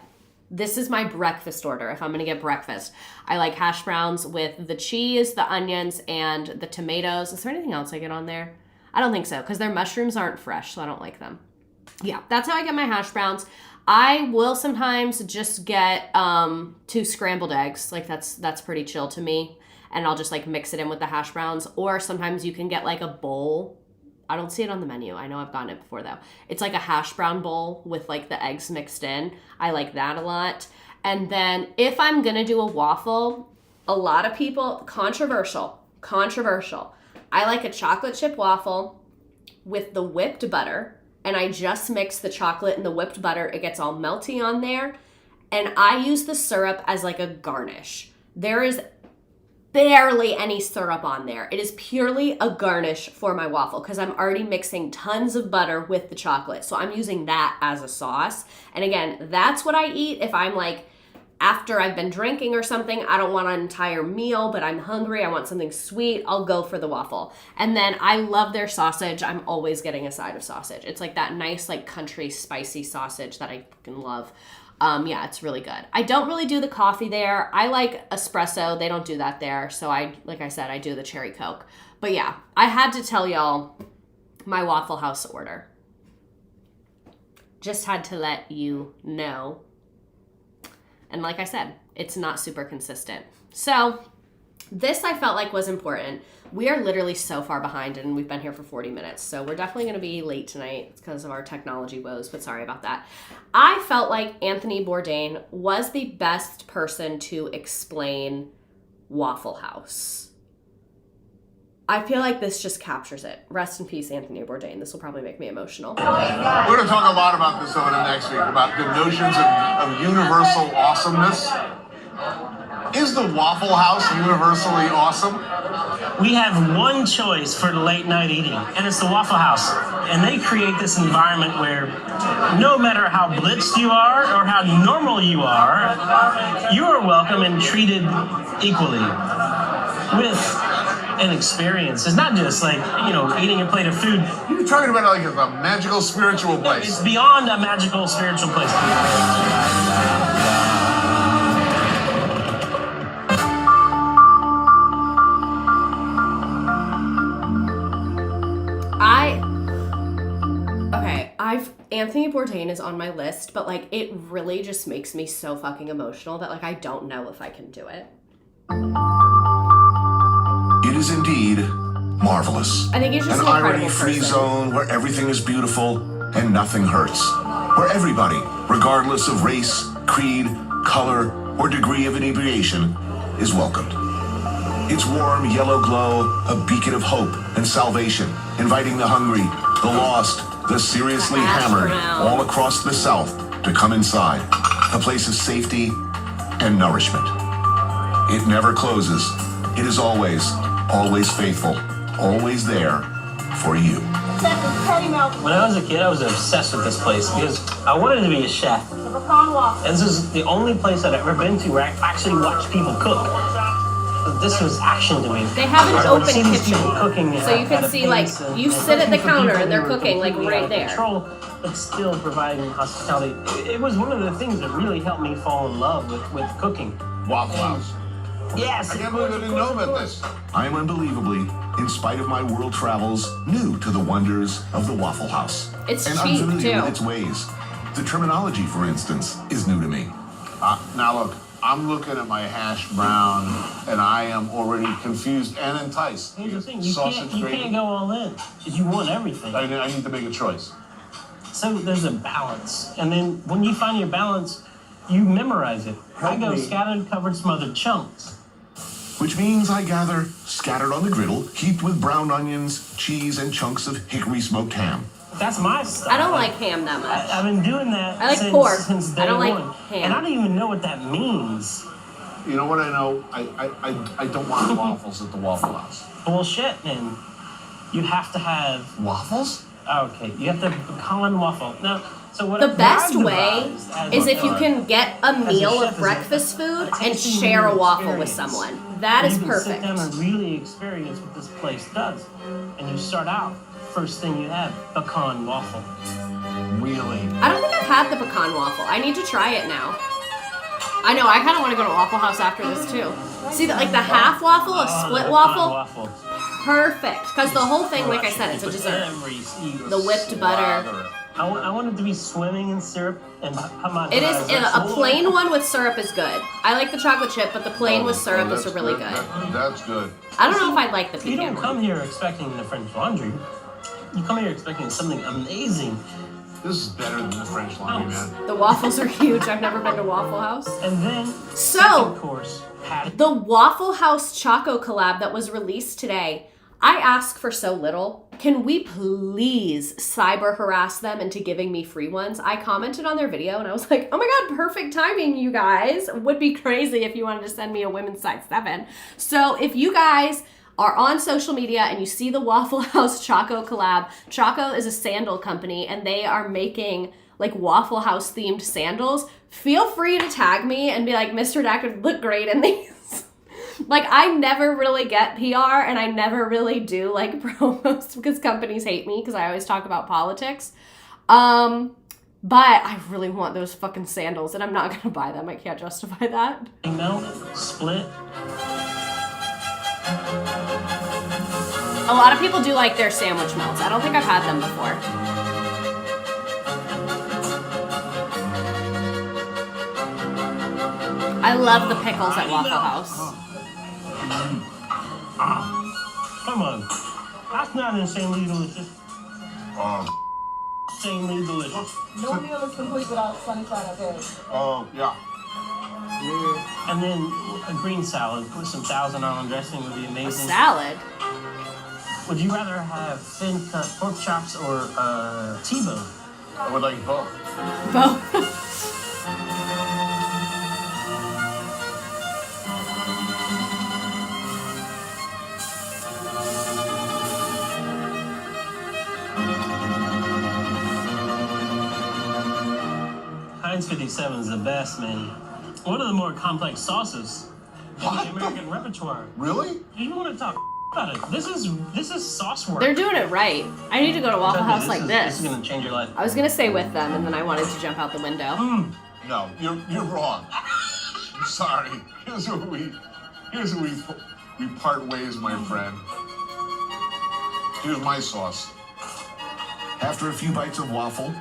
[SPEAKER 1] this is my breakfast order if I'm going to get breakfast. I like hash browns with the cheese, the onions, and the tomatoes. Is there anything else I get on there? I don't think so because their mushrooms aren't fresh, so I don't like them. Yeah, that's how I get my hash browns. I will sometimes just get 2 scrambled eggs. Like that's pretty chill to me. And I'll just like mix it in with the hash browns. Or sometimes you can get like a bowl. I don't see it on the menu. I know I've gotten it before though. It's like a hash brown bowl with like the eggs mixed in. I like that a lot. And then if I'm going to do a waffle, a lot of people, controversial. I like a chocolate chip waffle with the whipped butter. And I just mix the chocolate and the whipped butter. It gets all melty on there. And I use the syrup as like a garnish. There is barely any syrup on there. It is purely a garnish for my waffle because I'm already mixing tons of butter with the chocolate. So I'm using that as a sauce. And again, that's what I eat if I'm like, after I've been drinking or something, I don't want an entire meal, but I'm hungry, I want something sweet, I'll go for the waffle. And then I love their sausage. I'm always getting a side of sausage. It's like that nice like country spicy sausage that I fucking love. Yeah, it's really good. I don't really do the coffee there. I like espresso. They don't do that there. So like I said, I do the cherry Coke. But yeah, I had to tell y'all my Waffle House order. Just had to let you know. And like I said, it's not super consistent. So this I felt like was important. We are literally so far behind and we've been here for 40 minutes. So we're definitely going to be late tonight. It's because of our technology woes, but sorry about that. I felt like Anthony Bourdain was the best person to explain Waffle House. I feel like this just captures it. Rest in peace, Anthony Bourdain. This will probably make me emotional.
[SPEAKER 2] We're going to talk a lot about this over the next week, about the notions of universal awesomeness. Is the Waffle House universally awesome?
[SPEAKER 3] We have one choice for late night eating, and it's the Waffle House. And they create this environment where no matter how blitzed you are or how normal you are welcome and treated equally with an experience. It's not just like, eating a plate of food.
[SPEAKER 2] You're talking about like a magical spiritual place.
[SPEAKER 3] It's beyond a magical spiritual place.
[SPEAKER 1] Anthony Bourdain is on my list, but like it really just makes me so fucking emotional that like I don't know if I can do it.
[SPEAKER 4] It is indeed marvelous.
[SPEAKER 1] I think he's just
[SPEAKER 4] an
[SPEAKER 1] an incredible
[SPEAKER 4] irony-free
[SPEAKER 1] person.
[SPEAKER 4] zone where everything is beautiful and nothing hurts. Where everybody, regardless of race, creed, color, or degree of inebriation, is welcomed. Its warm yellow glow, a beacon of hope and salvation, inviting the hungry, the lost, the seriously hammered, all across the South to come inside. A place of safety and nourishment. It never closes. It is always faithful, always there for you.
[SPEAKER 3] When I was a kid, I was obsessed with this place because I wanted to be a chef. And this is the only place I'd ever been to where I actually watched people cook. This was action to me.
[SPEAKER 1] They have an
[SPEAKER 3] I would
[SPEAKER 1] open
[SPEAKER 3] see these
[SPEAKER 1] kitchen,
[SPEAKER 3] people cooking
[SPEAKER 1] so you can
[SPEAKER 3] at a
[SPEAKER 1] see like
[SPEAKER 3] pace
[SPEAKER 1] you sit at the
[SPEAKER 3] for
[SPEAKER 1] counter
[SPEAKER 3] people
[SPEAKER 1] and they're
[SPEAKER 3] who were
[SPEAKER 1] cooking like
[SPEAKER 3] completely
[SPEAKER 1] right
[SPEAKER 3] out of
[SPEAKER 1] there.
[SPEAKER 3] control, but still providing hospitality. It was one of the things that really helped me fall in love with cooking.
[SPEAKER 2] Waffle House.
[SPEAKER 3] Yes.
[SPEAKER 2] I can't believe I didn't know about this.
[SPEAKER 4] I am unbelievably, in spite of my world travels, new to the wonders of the Waffle House.
[SPEAKER 1] It's
[SPEAKER 4] and
[SPEAKER 1] cheap,
[SPEAKER 4] unfamiliar
[SPEAKER 1] too.
[SPEAKER 4] with its ways. The terminology, for instance, is new to me.
[SPEAKER 2] Now look, I'm looking at my hash brown, and I am already confused and enticed.
[SPEAKER 3] Here's the thing, you
[SPEAKER 2] Sausage
[SPEAKER 3] can't
[SPEAKER 2] gravy.
[SPEAKER 3] go all in because you want everything.
[SPEAKER 2] I need to make a choice.
[SPEAKER 3] So there's a balance, and then when you find your balance, you memorize it. I go
[SPEAKER 2] me.
[SPEAKER 3] scattered, covered, smothered chunks.
[SPEAKER 4] Which means I gather, scattered on the griddle, heaped with brown onions, cheese, and chunks of hickory smoked ham.
[SPEAKER 3] That's my style.
[SPEAKER 1] I don't like ham that much.
[SPEAKER 3] I've been doing that
[SPEAKER 1] I like
[SPEAKER 3] since,
[SPEAKER 1] pork.
[SPEAKER 3] since day
[SPEAKER 1] I don't like
[SPEAKER 3] one.
[SPEAKER 1] ham.
[SPEAKER 3] And I don't even know what that means.
[SPEAKER 2] You know what I know? I don't want waffles at the Waffle House.
[SPEAKER 3] Bullshit, man. You have to have...
[SPEAKER 2] Waffles?
[SPEAKER 3] Okay, you have the pecan waffle. Now, so what
[SPEAKER 1] The
[SPEAKER 3] what
[SPEAKER 1] best
[SPEAKER 3] I've
[SPEAKER 1] way
[SPEAKER 3] devised
[SPEAKER 1] is
[SPEAKER 3] as
[SPEAKER 1] if you can get a meal
[SPEAKER 3] chef,
[SPEAKER 1] of
[SPEAKER 3] is
[SPEAKER 1] breakfast food and
[SPEAKER 3] tasting
[SPEAKER 1] share a
[SPEAKER 3] new
[SPEAKER 1] waffle with
[SPEAKER 3] experience.
[SPEAKER 1] someone. That is
[SPEAKER 3] you can
[SPEAKER 1] perfect.
[SPEAKER 3] sit down and really experience what this place does. And you start out, first thing you have, pecan waffle.
[SPEAKER 2] Really?
[SPEAKER 1] I don't think I've had the pecan waffle. I need to try it now. I know, I kind of want to go to Waffle House after this too. See, like the half waffle, a split
[SPEAKER 3] the
[SPEAKER 1] waffle,
[SPEAKER 3] pecan waffle.
[SPEAKER 1] perfect. Because the whole thing, like I said, it's a dessert. The whipped butter.
[SPEAKER 3] I want it to be swimming in syrup and
[SPEAKER 1] It is, a plain one with syrup is good. I like the chocolate chip, but the plain with syrup is
[SPEAKER 2] that's
[SPEAKER 1] really good.
[SPEAKER 2] That's good.
[SPEAKER 1] I don't know if I'd like the
[SPEAKER 3] You
[SPEAKER 1] pecan
[SPEAKER 3] don't come
[SPEAKER 1] one.
[SPEAKER 3] here expecting the French Laundry. You come here expecting something amazing.
[SPEAKER 2] This is better than the French Laundry, man.
[SPEAKER 1] The waffles are huge. I've never been to Waffle House.
[SPEAKER 3] And then,
[SPEAKER 1] So-
[SPEAKER 3] second course, patty.
[SPEAKER 1] The Waffle House Choco collab that was released today, I ask for so little. Can we please cyber harass them into giving me free ones? I commented on their video and I was like, oh my God, perfect timing, you guys. Would be crazy if you wanted to send me a women's size 7. So if you guys are on social media and you see the Waffle House Choco collab, Choco is a sandal company and they are making like Waffle House themed sandals. Feel free to tag me and be like, Mr. Dak would look great in these. Like, I never really get PR and I never really do like promos because companies hate me because I always talk about politics. But I really want those fucking sandals and I'm not gonna buy them. I can't justify that.
[SPEAKER 3] Milk, split.
[SPEAKER 1] A lot of people do like their sandwich melts. I don't think I've had them before. I love the pickles at Waffle House.
[SPEAKER 3] Come on. That's not insanely delicious. Insanely delicious.
[SPEAKER 5] No meal is complete without sunny side up eggs.
[SPEAKER 2] Oh, yeah.
[SPEAKER 3] And then a green salad with some Thousand Island dressing would be amazing.
[SPEAKER 1] Salad?
[SPEAKER 3] Would you rather have thin cut pork chops or T-bone?
[SPEAKER 2] I would like both.
[SPEAKER 1] Both.
[SPEAKER 3] Heinz 57 is the best, man. One of the more complex sauces in
[SPEAKER 2] What?
[SPEAKER 3] the American repertoire.
[SPEAKER 2] Really?
[SPEAKER 3] You want to talk about it? This is sauce work.
[SPEAKER 1] They're doing it right. I need to go to Waffle House like
[SPEAKER 3] This
[SPEAKER 1] this.
[SPEAKER 3] is gonna change your life.
[SPEAKER 1] I was gonna stay with them and then I wanted to jump out the window.
[SPEAKER 2] No, you're wrong. I'm sorry. Here's where we part ways, my friend. Here's my sauce.
[SPEAKER 4] After a few bites of waffle,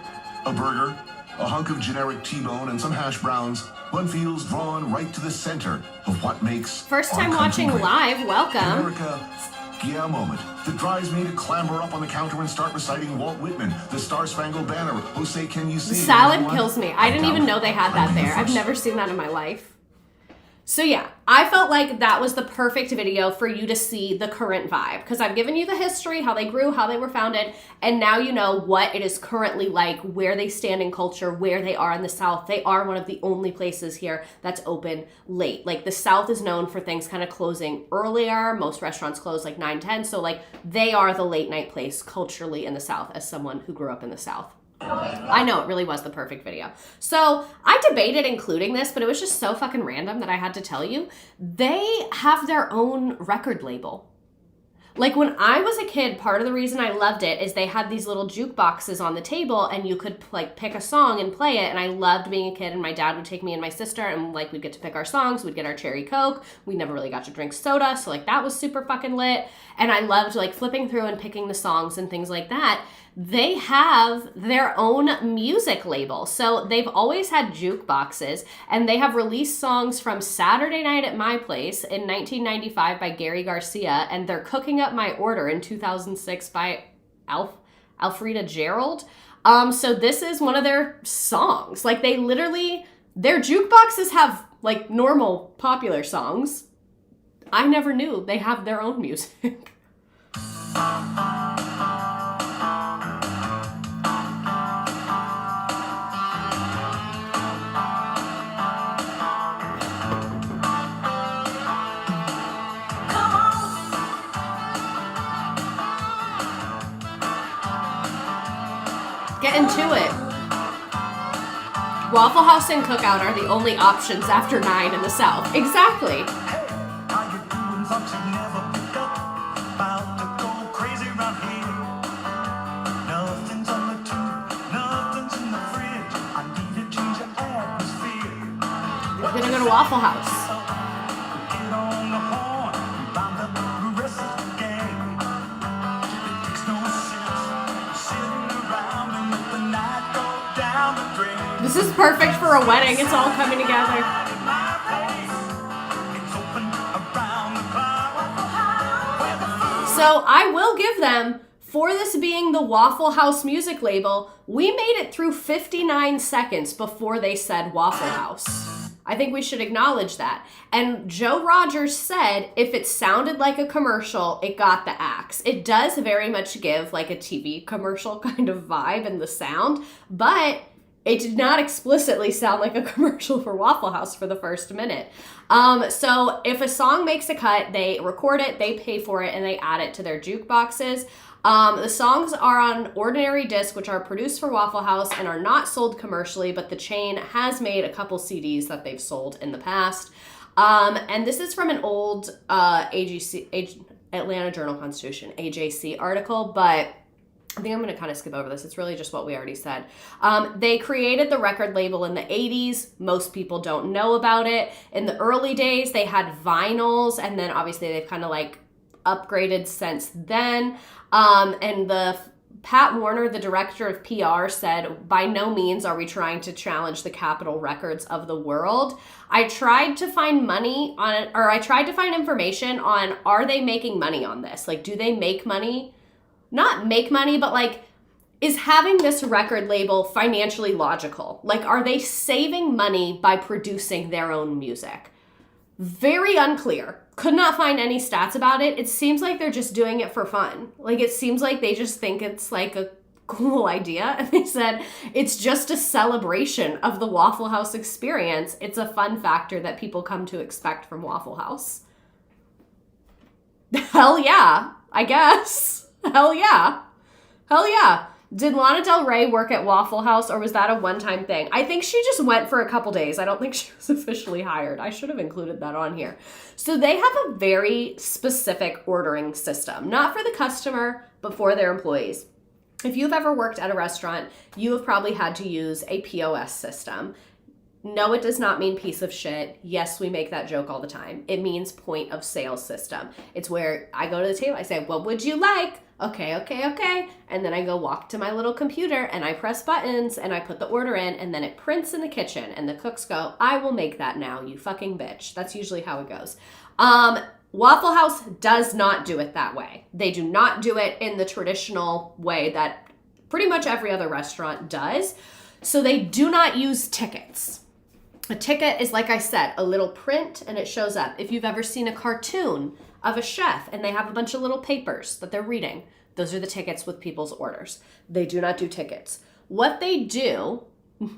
[SPEAKER 4] A burger, a hunk of generic T-bone, and some hash browns, one feels drawn right to the center of what makes
[SPEAKER 1] First
[SPEAKER 4] our
[SPEAKER 1] time
[SPEAKER 4] country
[SPEAKER 1] watching
[SPEAKER 4] great.
[SPEAKER 1] live, welcome.
[SPEAKER 4] America, yeah moment that drives me to clamber up on the counter and start reciting Walt Whitman, the Star-Spangled Banner. Oh, say, can you see?
[SPEAKER 1] The salad
[SPEAKER 4] everyone?
[SPEAKER 1] kills me. I didn't even know they had that there. I've never seen that in my life. So yeah, I felt like that was the perfect video for you to see the current vibe, because I've given you the history, how they grew, how they were founded, and now you know what it is currently like, where they stand in culture, where they are in the South. They are one of the only places here that's open late. Like the South is known for things kind of closing earlier. Most restaurants close like 9, 10. So like they are the late night place culturally in the South, as someone who grew up in the South. I know, it really was the perfect video. So I debated including this, but it was just so fucking random that I had to tell you. They have their own record label. Like when I was a kid, part of the reason I loved it is they had these little jukeboxes on the table and you could like pick a song and play it. And I loved being a kid, and my dad would take me and my sister and like we'd get to pick our songs. We'd get our cherry Coke. We never really got to drink soda. So like that was super fucking lit. And I loved like flipping through and picking the songs and things like that. They have their own music label. So they've always had jukeboxes, and they have released songs from Saturday Night at My Place in 1995 by Gary Garcia, and They're Cooking Up My Order in 2006 by Alfreda Gerald. So this is one of their songs. Like they literally, their jukeboxes have like normal popular songs. I never knew they have their own music. Get into it. Waffle House and Cookout are the only options after 9 in the South. Exactly. We're gonna go to Waffle House. This is perfect for a wedding. It's all coming together. So I will give them, for this being the Waffle House music label, we made it through 59 seconds before they said Waffle House. I think we should acknowledge that. And Joe Rogers said if it sounded like a commercial, it got the axe. It does very much give like a TV commercial kind of vibe in the sound, but it did not explicitly sound like a commercial for Waffle House for the first minute. So if a song makes a cut, they record it, they pay for it, and they add it to their jukeboxes. The songs are on ordinary disc, which are produced for Waffle House and are not sold commercially, but the chain has made a couple CDs that they've sold in the past. And this is from an old Atlanta Journal-Constitution, AJC article, but I think I'm going to kind of skip over this. It's really just what we already said. They created the record label in the 80s. Most people don't know about it. In the early days, they had vinyls, and then obviously they've kind of like upgraded since then. And the Pat Warner, the director of PR, said, "By no means are we trying to challenge the Capitol records of the world." I tried to find money on it, or I tried to find information on, are they making money on this? Like, do they make money? Not make money, but like, is having this record label financially logical? Like, are they saving money by producing their own music? Very unclear. Could not find any stats about it. It seems like they're just doing it for fun. Like, it seems like they just think it's like a cool idea. And they said, it's just a celebration of the Waffle House experience. It's a fun factor that people come to expect from Waffle House. Hell yeah, I guess. Hell yeah. Hell yeah. Did Lana Del Rey work at Waffle House, or was that a one-time thing? I think she just went for a couple days. I don't think she was officially hired. I should have included that on here. So they have a very specific ordering system, not for the customer, but for their employees. If you've ever worked at a restaurant, you have probably had to use a POS system. No, it does not mean piece of shit. Yes, we make that joke all the time. It means point of sale system. It's where I go to the table, I say, what would you like? Okay. And then I go walk to my little computer and I press buttons and I put the order in and then it prints in the kitchen and the cooks go, I will make that now, you fucking bitch. That's usually how it goes. Waffle House does not do it that way. They do not do it in the traditional way that pretty much every other restaurant does. So they do not use tickets. A ticket is, like I said, a little print and it shows up. If you've ever seen a cartoon of a chef and they have a bunch of little papers that they're reading, those are the tickets with people's orders. They do not do tickets. What they do,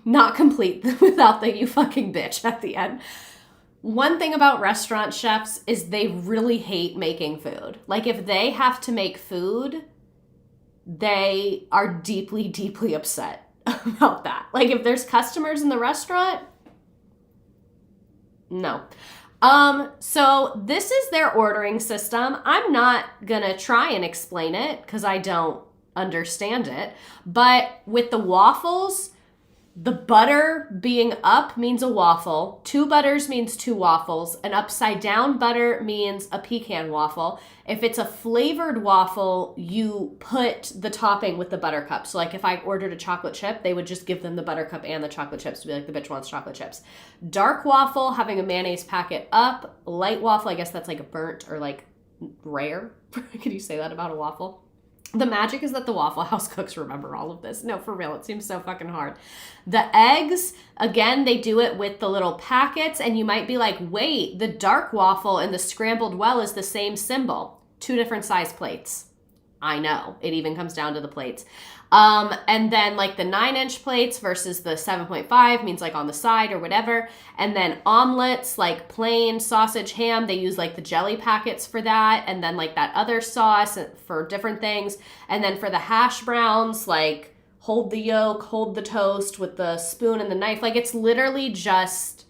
[SPEAKER 1] not complete without the you fucking bitch at the end. One thing about restaurant chefs is they really hate making food. Like if they have to make food, they are deeply, deeply upset about that. Like if there's customers in the restaurant, no. So this is their ordering system. I'm not gonna try and explain it because I don't understand it. But with the waffles, the butter being up means a waffle. 2 butters means 2 waffles. An upside down butter means a pecan waffle. If it's a flavored waffle, you put the topping with the buttercup. So like if I ordered a chocolate chip, they would just give them the buttercup and the chocolate chips to be like, the bitch wants chocolate chips. Dark waffle, having a mayonnaise packet up. Light waffle, I guess that's like a burnt or like rare. Could you say that about a waffle? The magic is that the Waffle House cooks remember all of this. No, for real, it seems so fucking hard. The eggs, again, they do it with the little packets, and you might be like, wait, the dark waffle and the scrambled well is the same symbol. 2 different size plates. I know, it even comes down to the plates. And then like the 9-inch plates versus the 7.5 means like on the side or whatever. And then omelets, like plain sausage, ham, they use like the jelly packets for that. And then like that other sauce for different things. And then for the hash browns, like hold the yolk, hold the toast with the spoon and the knife. Like it's literally just,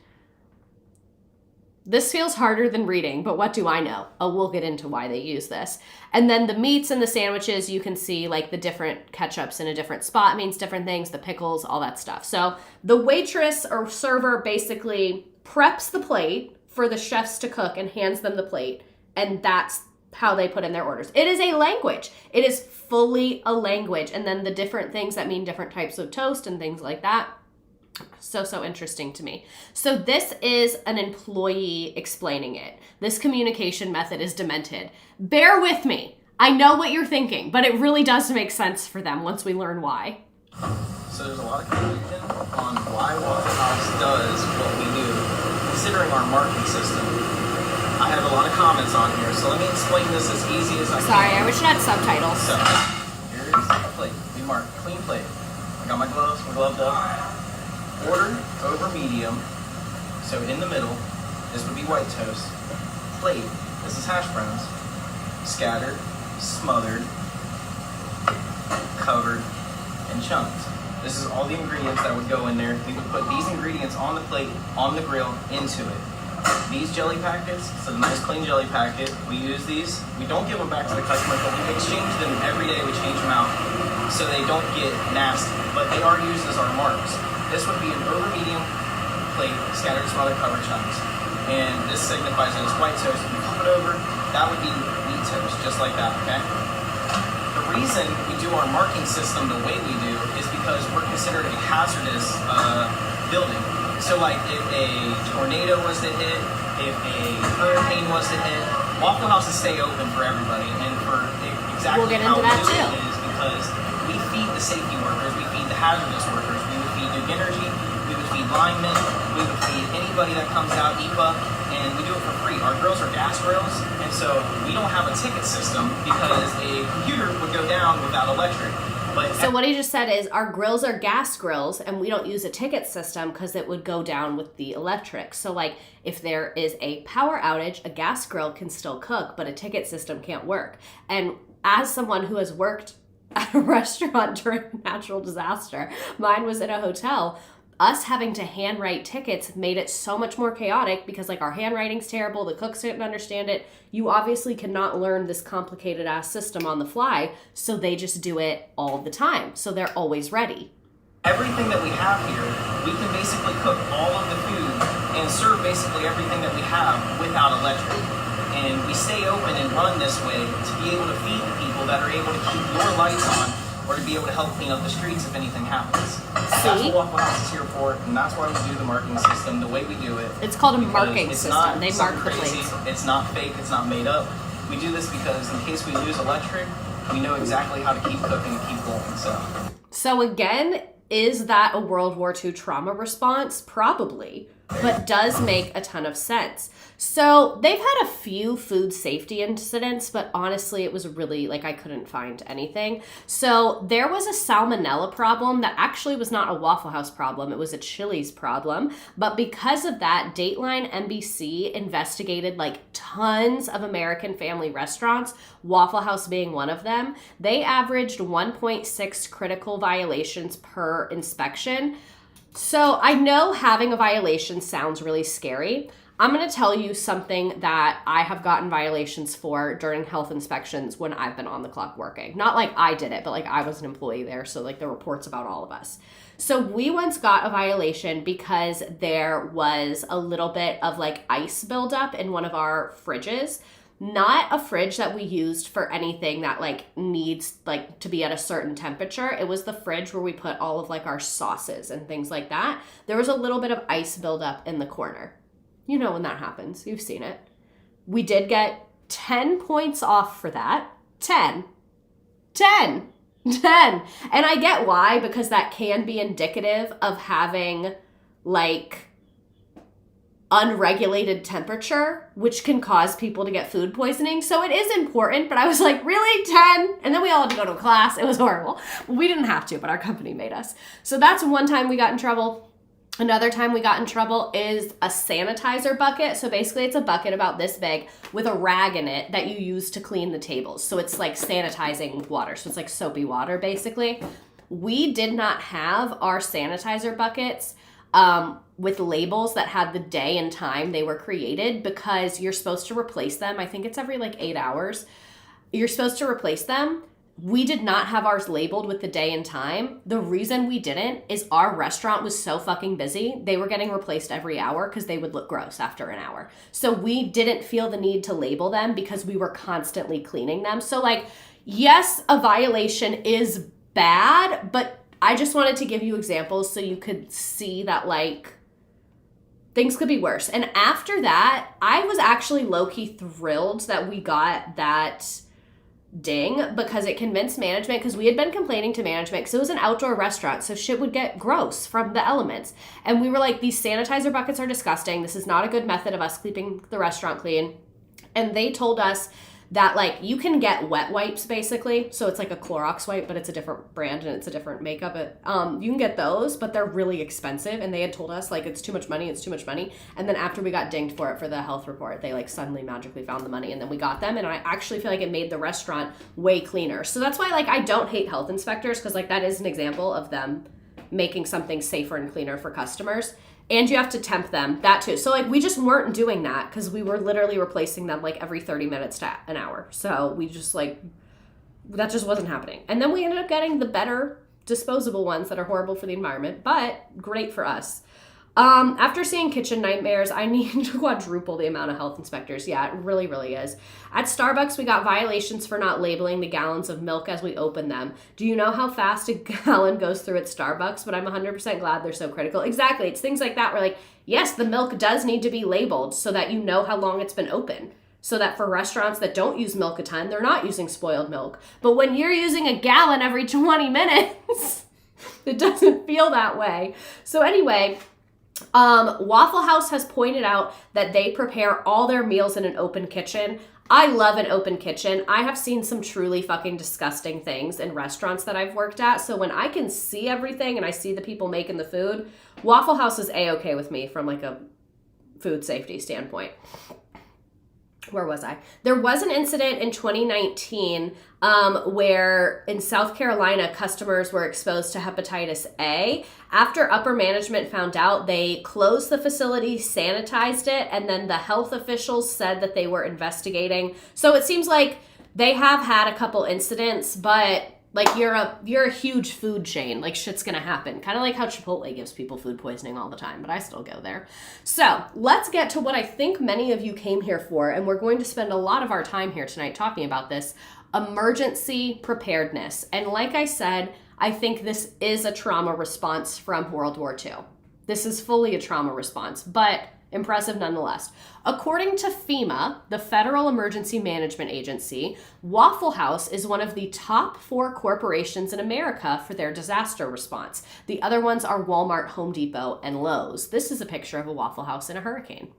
[SPEAKER 1] this feels harder than reading, but what do I know? Oh, we'll get into why they use this. And then the meats and the sandwiches, you can see like the different ketchups in a different spot means different things, the pickles, all that stuff. So the waitress or server basically preps the plate for the chefs to cook and hands them the plate. And that's how they put in their orders. It is a language. It is fully a language. And then the different things that mean different types of toast and things like that. So interesting to me. So this is an employee explaining it. This communication method is demented. Bear with me. I know what you're thinking, but it really does make sense for them once we learn why.
[SPEAKER 6] So there's a lot of confusion on why Waffle House does what we do, considering our marketing system. I have a lot of comments on here, so let me explain this as easy as I can.
[SPEAKER 1] Sorry, I wish it had subtitles.
[SPEAKER 6] So, here is the plate. We mark clean plate. I got my gloves, we're gloved up. Order over medium, so in the middle, this would be white toast. Plate, this is hash browns. Scattered, smothered, covered, and chunked. This is all the ingredients that would go in there. We would put these ingredients on the plate, on the grill, into it. These jelly packets, so the nice clean jelly packet, we use these. We don't give them back to the customer, but we exchange them every day. We change them out so they don't get nasty, but they are used as our marks. This would be an over medium plate, scattered, smothered, covered chunks. And this signifies that it's white toast. If you flip it over, that would be wheat toast, just like that, okay? The reason we do our marking system the way we do is because we're considered a hazardous building. So like if a tornado was to hit, if a hurricane was to hit, Waffle Houses stay open for everybody. And for exactly
[SPEAKER 1] we'll get
[SPEAKER 6] how
[SPEAKER 1] into
[SPEAKER 6] we
[SPEAKER 1] that
[SPEAKER 6] do
[SPEAKER 1] too.
[SPEAKER 6] it is because we feed the safety workers, we feed the hazardous workers, we would feed Duke Energy, we would feed linemen, we would feed anybody that comes out, EPA, and we do it for free. Our grills are gas grills, and so we don't have a ticket system because a computer would go down without electric.
[SPEAKER 1] So what he just said is our grills are gas grills and we don't use a ticket system because it would go down with the electric. So like if there is a power outage, a gas grill can still cook, but a ticket system can't work. And as someone who has worked at a restaurant during a natural disaster, mine was in a hotel, us having to handwrite tickets made it so much more chaotic because like our handwriting's terrible, the cooks didn't understand it. You obviously cannot learn this complicated ass system on the fly, so they just do it all the time. So they're always ready.
[SPEAKER 6] Everything that we have here, we can basically cook all of the food and serve basically everything that we have without electric. And we stay open and run this way to be able to feed the people that are able to keep your lights on or to be able to help clean up the streets if anything happens. That's what Waffle House is here for, and that's why we do the marking system the way we do it.
[SPEAKER 1] It's called a marking
[SPEAKER 6] It's
[SPEAKER 1] system.
[SPEAKER 6] not
[SPEAKER 1] They
[SPEAKER 6] something
[SPEAKER 1] mark the
[SPEAKER 6] crazy.
[SPEAKER 1] plates.
[SPEAKER 6] It's not fake. It's not made up. We do this because in case we lose electric, we know exactly how to keep cooking and keep going.
[SPEAKER 1] So again, is that a World War II trauma response? Probably, but does make a ton of sense. So they've had a few food safety incidents, but honestly, it was really like I couldn't find anything. So there was a salmonella problem that actually was not a Waffle House problem. It was a Chili's problem. But because of that, Dateline NBC investigated like tons of American family restaurants, Waffle House being one of them. They averaged 1.6 critical violations per inspection. So I know having a violation sounds really scary. I'm going to tell you something that I have gotten violations for during health inspections when I've been on the clock working. Not like I did it, but like I was an employee there, so like the reports about all of us. So we once got a violation because there was a little bit of like ice buildup in one of our fridges. Not a fridge that we used for anything that like needs like to be at a certain temperature. It was the fridge where we put all of like our sauces and things like that. There was a little bit of ice buildup in the corner. You know when that happens. You've seen it. We did get 10 points off for that. 10. And I get why, because that can be indicative of having like unregulated temperature, which can cause people to get food poisoning. So it is important, but I was like, really, 10? And then we all had to go to a class. It was horrible. We didn't have to, but our company made us. So that's one time we got in trouble. Another time we got in trouble is a sanitizer bucket. So basically it's a bucket about this big with a rag in it that you use to clean the tables. So it's like sanitizing water. So it's like soapy water basically. We did not have our sanitizer buckets with labels that had the day and time they were created, because you're supposed to replace them. I think it's every like 8 hours. You're supposed to replace them. We did not have ours labeled with the day and time. The reason we didn't is our restaurant was so fucking busy. They were getting replaced every hour because they would look gross after an hour. So we didn't feel the need to label them because we were constantly cleaning them. So like, yes, a violation is bad, but I just wanted to give you examples so you could see that like things could be worse. And after that, I was actually low-key thrilled that we got that ding, because it convinced management, because we had been complaining to management because it was an outdoor restaurant, so shit would get gross from the elements. And we were like, these sanitizer buckets are disgusting. This is not a good method of us keeping the restaurant clean. And they told us that like you can get wet wipes basically. So it's like a Clorox wipe, but it's a different brand and it's a different makeup. You can get those, but they're really expensive. And they had told us like, it's too much money. And then after we got dinged for it for the health report, they like suddenly magically found the money and then we got them. And I actually feel like it made the restaurant way cleaner. So that's why like I don't hate health inspectors, because like that is an example of them making something safer and cleaner for customers. And you have to temp them, that too. So like we just weren't doing that because we were literally replacing them like every 30 minutes to an hour. So we just like, that just wasn't happening. And then we ended up getting the better disposable ones that are horrible for the environment, but great for us. After seeing kitchen nightmares, I need to quadruple the amount of health inspectors. Yeah, it really, really is. At Starbucks, we got violations for not labeling the gallons of milk as we open them. Do you know how fast a gallon goes through at Starbucks? But I'm 100% glad they're so critical. Exactly. It's things like that where like, yes, the milk does need to be labeled so that you know how long it's been open. So that for restaurants that don't use milk a ton, they're not using spoiled milk. But when you're using a gallon every 20 minutes, it doesn't feel that way. So anyway, Waffle House has pointed out that they prepare all their meals in an open kitchen. I love an open kitchen. I have seen some truly fucking disgusting things in restaurants that I've worked at. So when I can see everything and I see the people making the food, Waffle House is A-okay with me from like a food safety standpoint. Where was I? There was an incident in 2019 where in South Carolina, customers were exposed to hepatitis A. After upper management found out, they closed the facility, sanitized it, and then the health officials said that they were investigating. So it seems like they have had a couple incidents, but Like you're a huge food chain. Like shit's gonna happen. Kind of like how Chipotle gives people food poisoning all the time, but I still go there. So let's get to what I think many of you came here for, and we're going to spend a lot of our time here tonight talking about this: emergency preparedness. And like I said, I think this is a trauma response from World War II. This is fully a trauma response, but impressive nonetheless. According to FEMA, the Federal Emergency Management Agency, Waffle House is one of the top 4 corporations in America for their disaster response. The other ones are Walmart, Home Depot, and Lowe's. This is a picture of a Waffle House in a hurricane.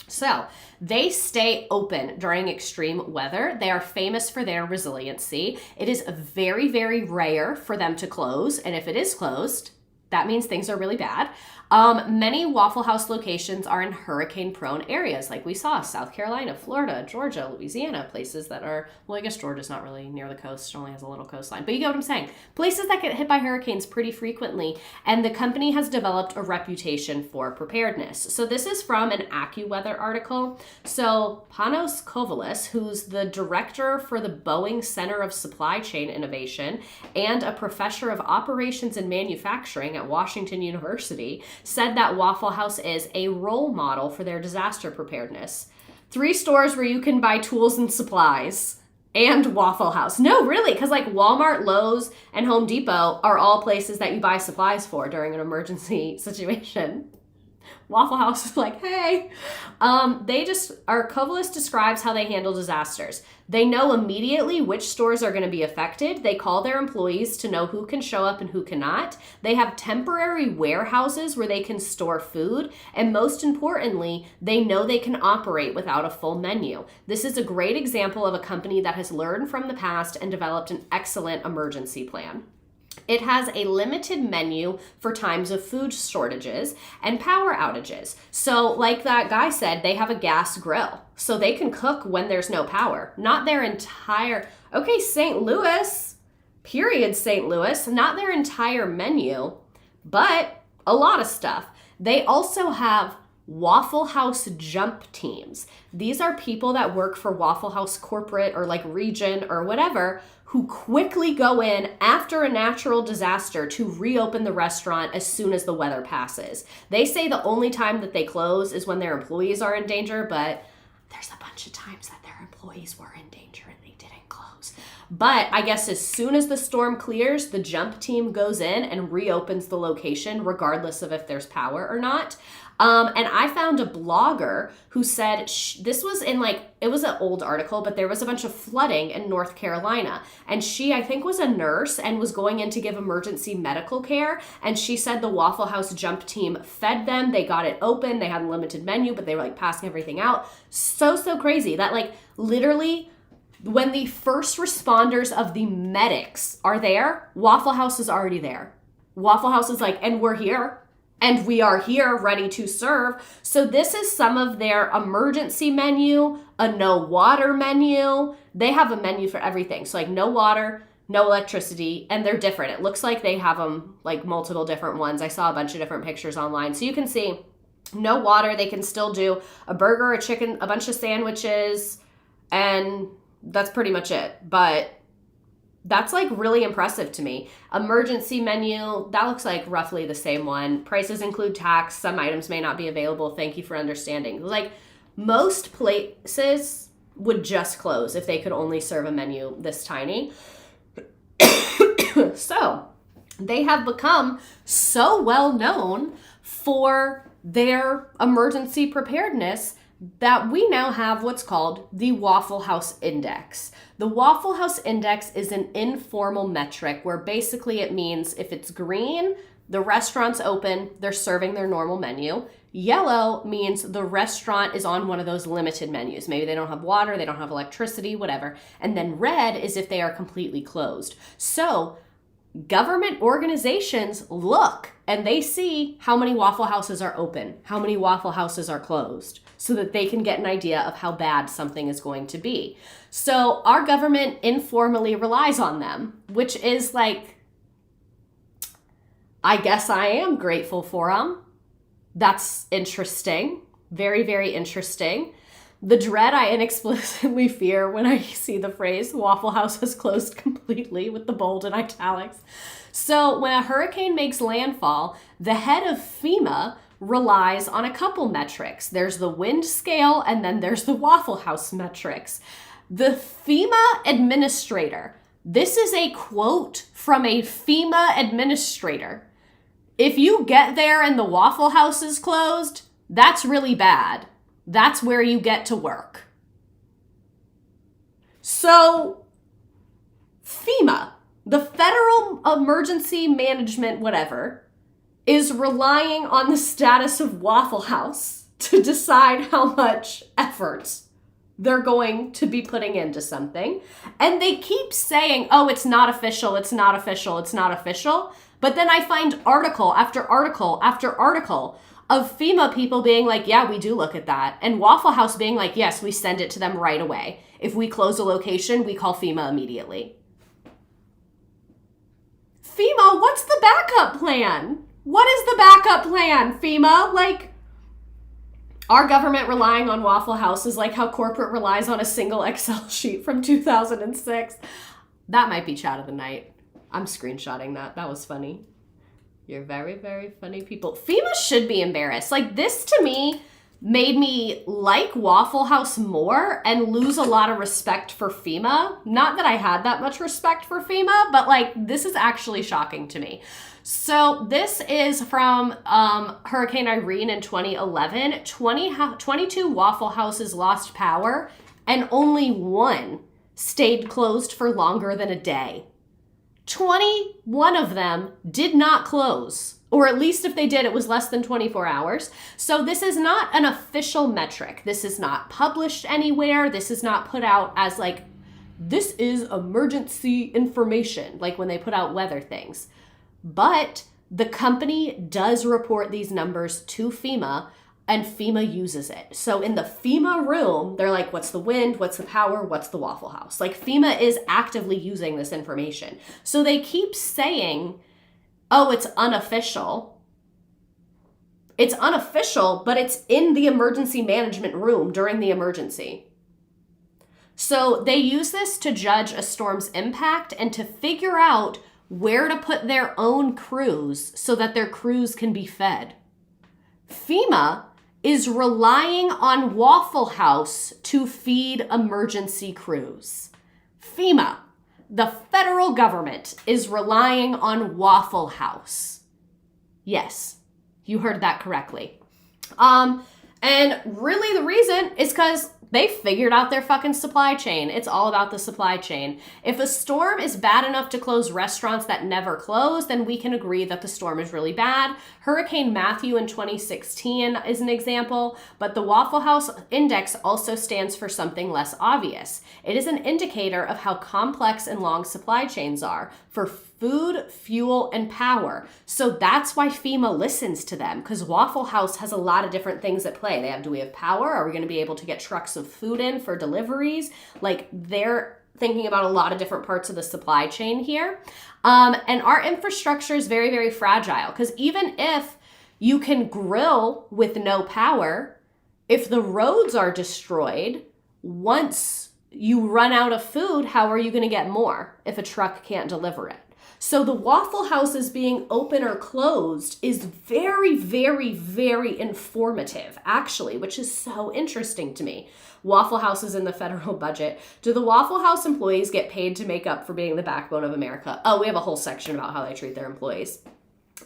[SPEAKER 1] So they stay open during extreme weather. They are famous for their resiliency. It is very, very rare for them to close. And if it is closed, that means things are really bad. Many Waffle House locations are in hurricane-prone areas, like we saw, South Carolina, Florida, Georgia, Louisiana, places that are, well, I guess Georgia's not really near the coast, it only has a little coastline, but you get what I'm saying. Places that get hit by hurricanes pretty frequently, and the company has developed a reputation for preparedness. So this is from an AccuWeather article. So Panos Kovalis, who's the director for the Boeing Center of Supply Chain Innovation and a professor of operations and manufacturing at Washington University, said that Waffle House is a role model for their disaster preparedness. 3 stores where you can buy tools and supplies, and Waffle House. No, really, because like Walmart, Lowe's, and Home Depot are all places that you buy supplies for during an emergency situation. Waffle House is like, hey. Kovalis describes how they handle disasters. They know immediately which stores are going to be affected. They call their employees to know who can show up and who cannot. They have temporary warehouses where they can store food. And most importantly, they know they can operate without a full menu. This is a great example of a company that has learned from the past and developed an excellent emergency plan. It has a limited menu for times of food shortages and power outages. So like that guy said, they have a gas grill. So they can cook when there's no power. Not their entire, okay, St. Louis, period, St. Louis, not their entire menu, but a lot of stuff. They also have Waffle House jump teams. These are people that work for Waffle House corporate or like region or whatever, who quickly go in after a natural disaster to reopen the restaurant as soon as the weather passes. They say the only time that they close is when their employees are in danger, but there's a bunch of times that their employees were in danger and they didn't close. But I guess as soon as the storm clears, the jump team goes in and reopens the location regardless of if there's power or not. And I found a blogger who said this was in it was an old article, but there was a bunch of flooding in North Carolina. And she, I think, was a nurse and was going in to give emergency medical care. And she said the Waffle House jump team fed them. They got it open. They had a limited menu, but they were passing everything out. So crazy that literally when the first responders of the medics are there, Waffle House is already there. Waffle House is and we're here. And we are here ready to serve. So this is some of their emergency menu, a no water menu. They have a menu for everything. So no water, no electricity, and they're different. It looks like they have them multiple different ones. I saw a bunch of different pictures online. So you can see no water. They can still do a burger, a chicken, a bunch of sandwiches, and that's pretty much it. But that's really impressive to me. Emergency menu, that looks like roughly the same one. Prices include tax. Some items may not be available. Thank you for understanding. Most places would just close if they could only serve a menu this tiny. So they have become so well known for their emergency preparedness that we now have what's called the Waffle House Index. The Waffle House Index is an informal metric where basically it means if it's green, the restaurant's open, they're serving their normal menu. Yellow means the restaurant is on one of those limited menus. Maybe they don't have water, they don't have electricity, whatever. And then red is if they are completely closed. So government organizations look and they see how many Waffle Houses are open, how many Waffle Houses are closed, so that they can get an idea of how bad something is going to be. So our government informally relies on them, which is I guess I am grateful for them. That's interesting. Very, very interesting. The dread I inexplicably fear when I see the phrase Waffle House has closed completely with the bold and italics. So when a hurricane makes landfall, the head of FEMA relies on a couple metrics. There's the wind scale and then there's the Waffle House metrics. The FEMA administrator, this is a quote from a FEMA administrator. If you get there and the Waffle House is closed, that's really bad. That's where you get to work. So, FEMA, the Federal Emergency Management whatever, is relying on the status of Waffle House to decide how much effort they're going to be putting into something. And they keep saying, oh, it's not official, it's not official, it's not official. But then I find article after article after article of FEMA people being like, yeah, we do look at that. And Waffle House being like, yes, we send it to them right away. If we close a location, we call FEMA immediately. FEMA, what's the backup plan? What is the backup plan, FEMA? Like, our government relying on Waffle House is like how corporate relies on a single Excel sheet from 2006. That might be chat of the night. I'm screenshotting that. That was funny. You're very, very funny people. FEMA should be embarrassed. Like, this to me made me like Waffle House more and lose a lot of respect for FEMA. Not that I had that much respect for FEMA, but like, this is actually shocking to me. So this is from Hurricane Irene in 2011. 22 Waffle Houses lost power and only one stayed closed for longer than a day. 21 of them did not close, or at least if they did, it was less than 24 hours. So this is not an official metric. This is not published anywhere. This is not put out as like, this is emergency information, like when they put out weather things. But the company does report these numbers to FEMA, and FEMA uses it. So in the FEMA room, they're like, what's the wind? What's the power? What's the Waffle House? Like, FEMA is actively using this information. So they keep saying, oh, it's unofficial. It's unofficial, but it's in the emergency management room during the emergency. So they use this to judge a storm's impact and to figure out where to put their own crews so that their crews can be fed. FEMA is relying on Waffle House to feed emergency crews. FEMA, the federal government, is relying on Waffle House. Yes, you heard that correctly. And really the reason is because they figured out their fucking supply chain. It's all about the supply chain. If a storm is bad enough to close restaurants that never close, then we can agree that the storm is really bad. Hurricane Matthew in 2016 is an example, but the Waffle House Index also stands for something less obvious. It is an indicator of how complex and long supply chains are for food, fuel, and power. So that's why FEMA listens to them, because Waffle House has a lot of different things at play. They have, do we have power? Are we going to be able to get trucks of food in for deliveries? Like, they're thinking about a lot of different parts of the supply chain here. And our infrastructure is very, very fragile, because even if you can grill with no power, if the roads are destroyed, once you run out of food, how are you going to get more if a truck can't deliver it? So the Waffle Houses being open or closed is very, very, very informative, actually, which is so interesting to me. Waffle Houses in the federal budget. Do the Waffle House employees get paid to make up for being the backbone of America? Oh, we have a whole section about how they treat their employees.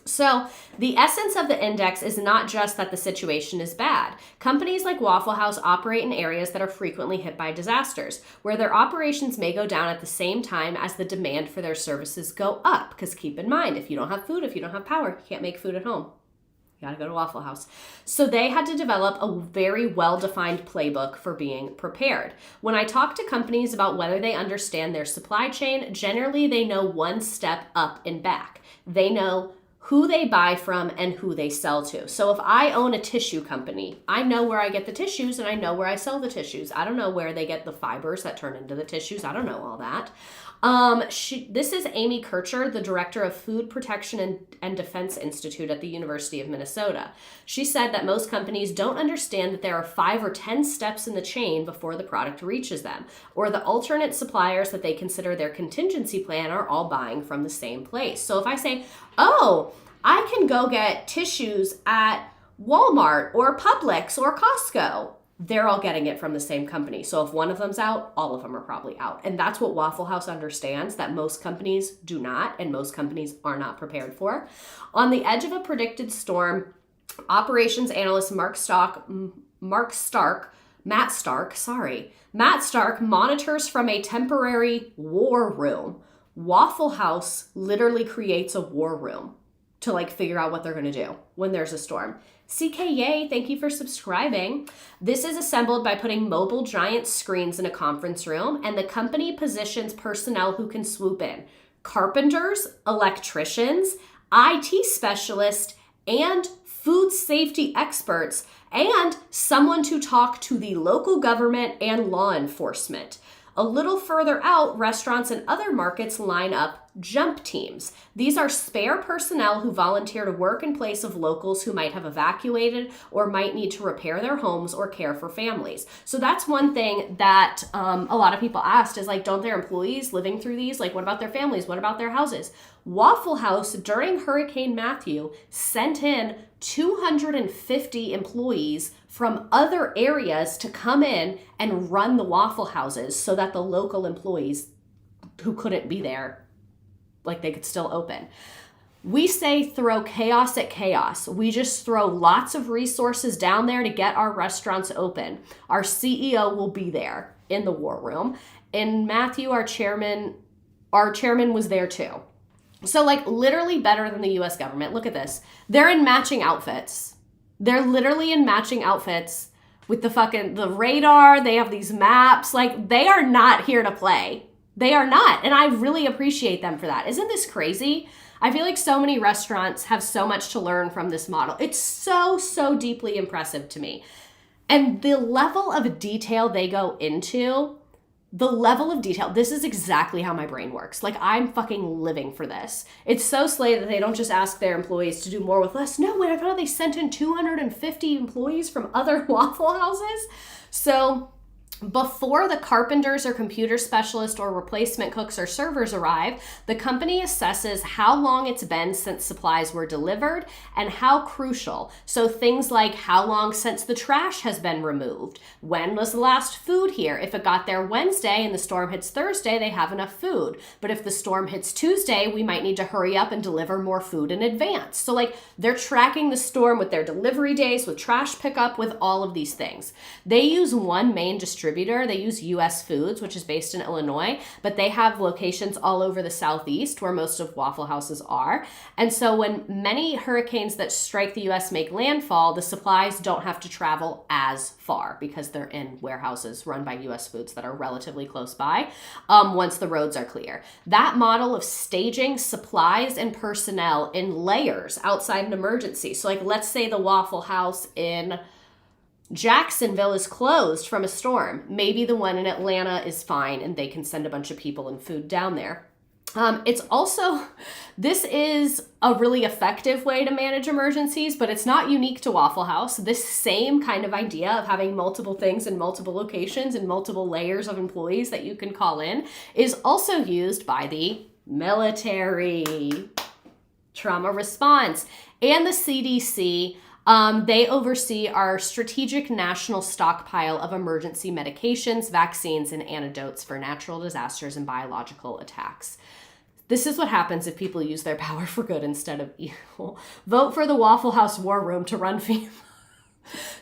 [SPEAKER 1] So the essence of the index is not just that the situation is bad. Companies like Waffle House operate in areas that are frequently hit by disasters, where their operations may go down at the same time as the demand for their services go up. Because keep in mind, if you don't have food, if you don't have power, you can't make food at home. You gotta go to Waffle House. So they had to develop a very well-defined playbook for being prepared. When I talk to companies about whether they understand their supply chain, generally they know one step up and back. They know who they buy from and who they sell to. So if I own a tissue company, I know where I get the tissues and I know where I sell the tissues. I don't know where they get the fibers that turn into the tissues. I don't know all that. This is Amy Kircher, the director of Food Protection and Defense Institute at the University of Minnesota. She said that most companies don't understand that there are 5 or 10 steps in the chain before the product reaches them, or the alternate suppliers that they consider their contingency plan are all buying from the same place. So if I say, oh, I can go get tissues at Walmart or Publix or Costco, they're all getting it from the same company. So if one of them's out, all of them are probably out. And that's what Waffle House understands, that most companies do not, and most companies are not prepared for. On the edge of a predicted storm, operations analyst Matt Stark monitors from a temporary war room. Waffle House literally creates a war room to figure out what they're going to do when there's a storm. CKA, thank you for subscribing. This is assembled by putting mobile giant screens in a conference room, and the company positions personnel who can swoop in. Carpenters, electricians, IT specialists, and food safety experts, and someone to talk to the local government and law enforcement. A little further out, restaurants and other markets line up jump teams. These are spare personnel who volunteer to work in place of locals who might have evacuated or might need to repair their homes or care for families. So that's one thing that a lot of people asked is don't their employees living through these, what about their families? What about their houses? Waffle House during Hurricane Matthew sent in 250 employees from other areas to come in and run the Waffle Houses so that the local employees who couldn't be there, they could still open. We say throw chaos at chaos. We just throw lots of resources down there to get our restaurants open. Our CEO will be there in the war room. And Matthew, our chairman was there too. So literally better than the US government. Look at this. They're in matching outfits. They're literally in matching outfits with the radar. They have these maps. They are not here to play. They are not. And I really appreciate them for that. Isn't this crazy? I feel so many restaurants have so much to learn from this model. It's so deeply impressive to me. And the level of detail they go into, this is exactly how my brain works. I'm fucking living for this. It's so slay that they don't just ask their employees to do more with less. No, when I found out they sent in 250 employees from other Waffle Houses. So before the carpenters or computer specialists or replacement cooks or servers arrive, the company assesses how long it's been since supplies were delivered and how crucial. So things like how long since the trash has been removed, when was the last food here? If it got there Wednesday and the storm hits Thursday, they have enough food. But if the storm hits Tuesday, we might need to hurry up and deliver more food in advance. So they're tracking the storm with their delivery days, with trash pickup, with all of these things. They use one main distributor. They use US Foods, which is based in Illinois, but they have locations all over the Southeast where most of Waffle Houses are. And so when many hurricanes that strike the US make landfall, the supplies don't have to travel as far because they're in warehouses run by US Foods that are relatively close by once the roads are clear. That model of staging supplies and personnel in layers outside an emergency. So let's say the Waffle House in Jacksonville is closed from a storm. Maybe the one in Atlanta is fine and they can send a bunch of people and food down there. This is a really effective way to manage emergencies, but it's not unique to Waffle House. This same kind of idea of having multiple things in multiple locations and multiple layers of employees that you can call in is also used by the military, trauma response, and the CDC. They oversee our strategic national stockpile of emergency medications, vaccines, and antidotes for natural disasters and biological attacks. This is what happens if people use their power for good instead of evil. Vote for the Waffle House War Room to run FEMA.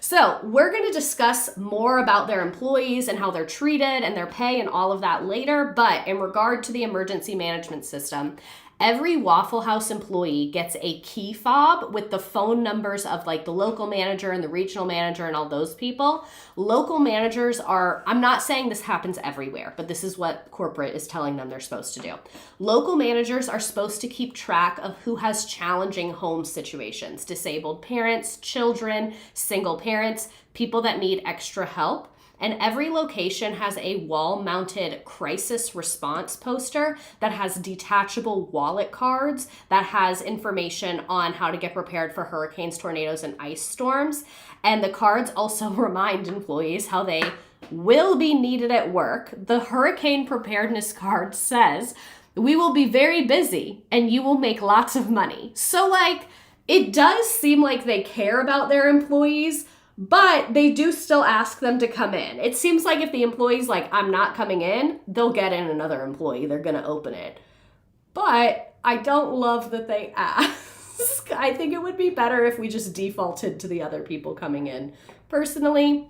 [SPEAKER 1] So we're going to discuss more about their employees and how they're treated and their pay and all of that later. But in regard to the emergency management system, every Waffle House employee gets a key fob with the phone numbers of the local manager and the regional manager and all those people. Local managers I'm not saying this happens everywhere, but this is what corporate is telling them they're supposed to do. Local managers are supposed to keep track of who has challenging home situations, disabled parents, children, single parents, people that need extra help. and every location has a wall-mounted crisis response poster that has detachable wallet cards that has information on how to get prepared for hurricanes, tornadoes, and ice storms. And the cards also remind employees how they will be needed at work. The hurricane preparedness card says, "We will be very busy and you will make lots of money." So like, it does seem like they care about their employees, but they do still ask them to come in. It seems like if the employee's like, "I'm not coming in," they'll get in another employee. They're going to open it. But I don't love that they ask. I think it would be better if we just defaulted to the other people coming in, personally.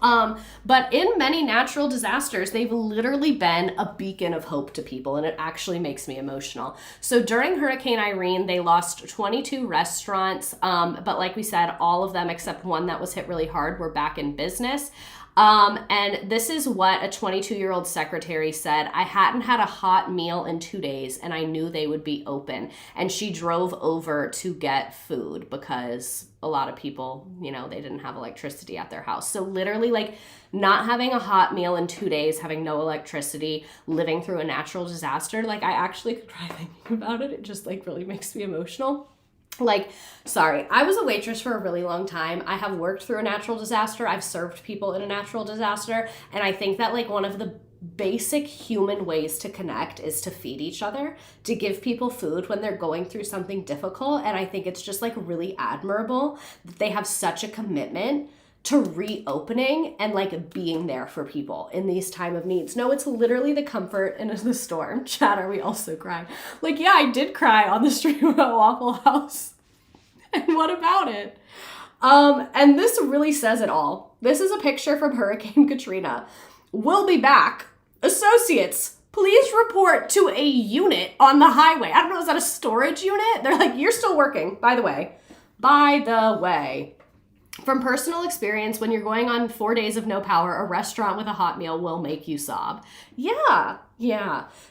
[SPEAKER 1] But in many natural disasters, they've literally been a beacon of hope to people, and it actually makes me emotional. So during Hurricane Irene, they lost 22 restaurants, but like we said, all of them except one that was hit really hard were back in business. And this is what a 22-year-old secretary said: "I hadn't had a hot meal in 2 days and I knew they would be open." And she drove over to get food because a lot of people, you know, they didn't have electricity at their house. So literally, like, not having a hot meal in 2 days, having no electricity, living through a natural disaster, like, I actually could cry thinking about it. It just like really makes me emotional. Like, sorry, I was a waitress for a really long time. I have worked through a natural disaster. I've served people in a natural disaster. And I think that like one of the basic human ways to connect is to feed each other, to give people food when they're going through something difficult. And I think it's just like really admirable that they have such a commitment to reopening and like being there for people in these time of needs. No, it's literally the comfort in the storm. Chatter, we also cried. Like, yeah, I did cry on the stream at Waffle House. And what about it? And this really says it all. This is a picture from Hurricane Katrina. "We'll be back. Associates, please report to a unit on the highway." I don't know, is that a storage unit? They're like, "You're still working, by the way." By the way. From personal experience, when you're going on 4 days of no power, a restaurant with a hot meal will make you sob. Yeah.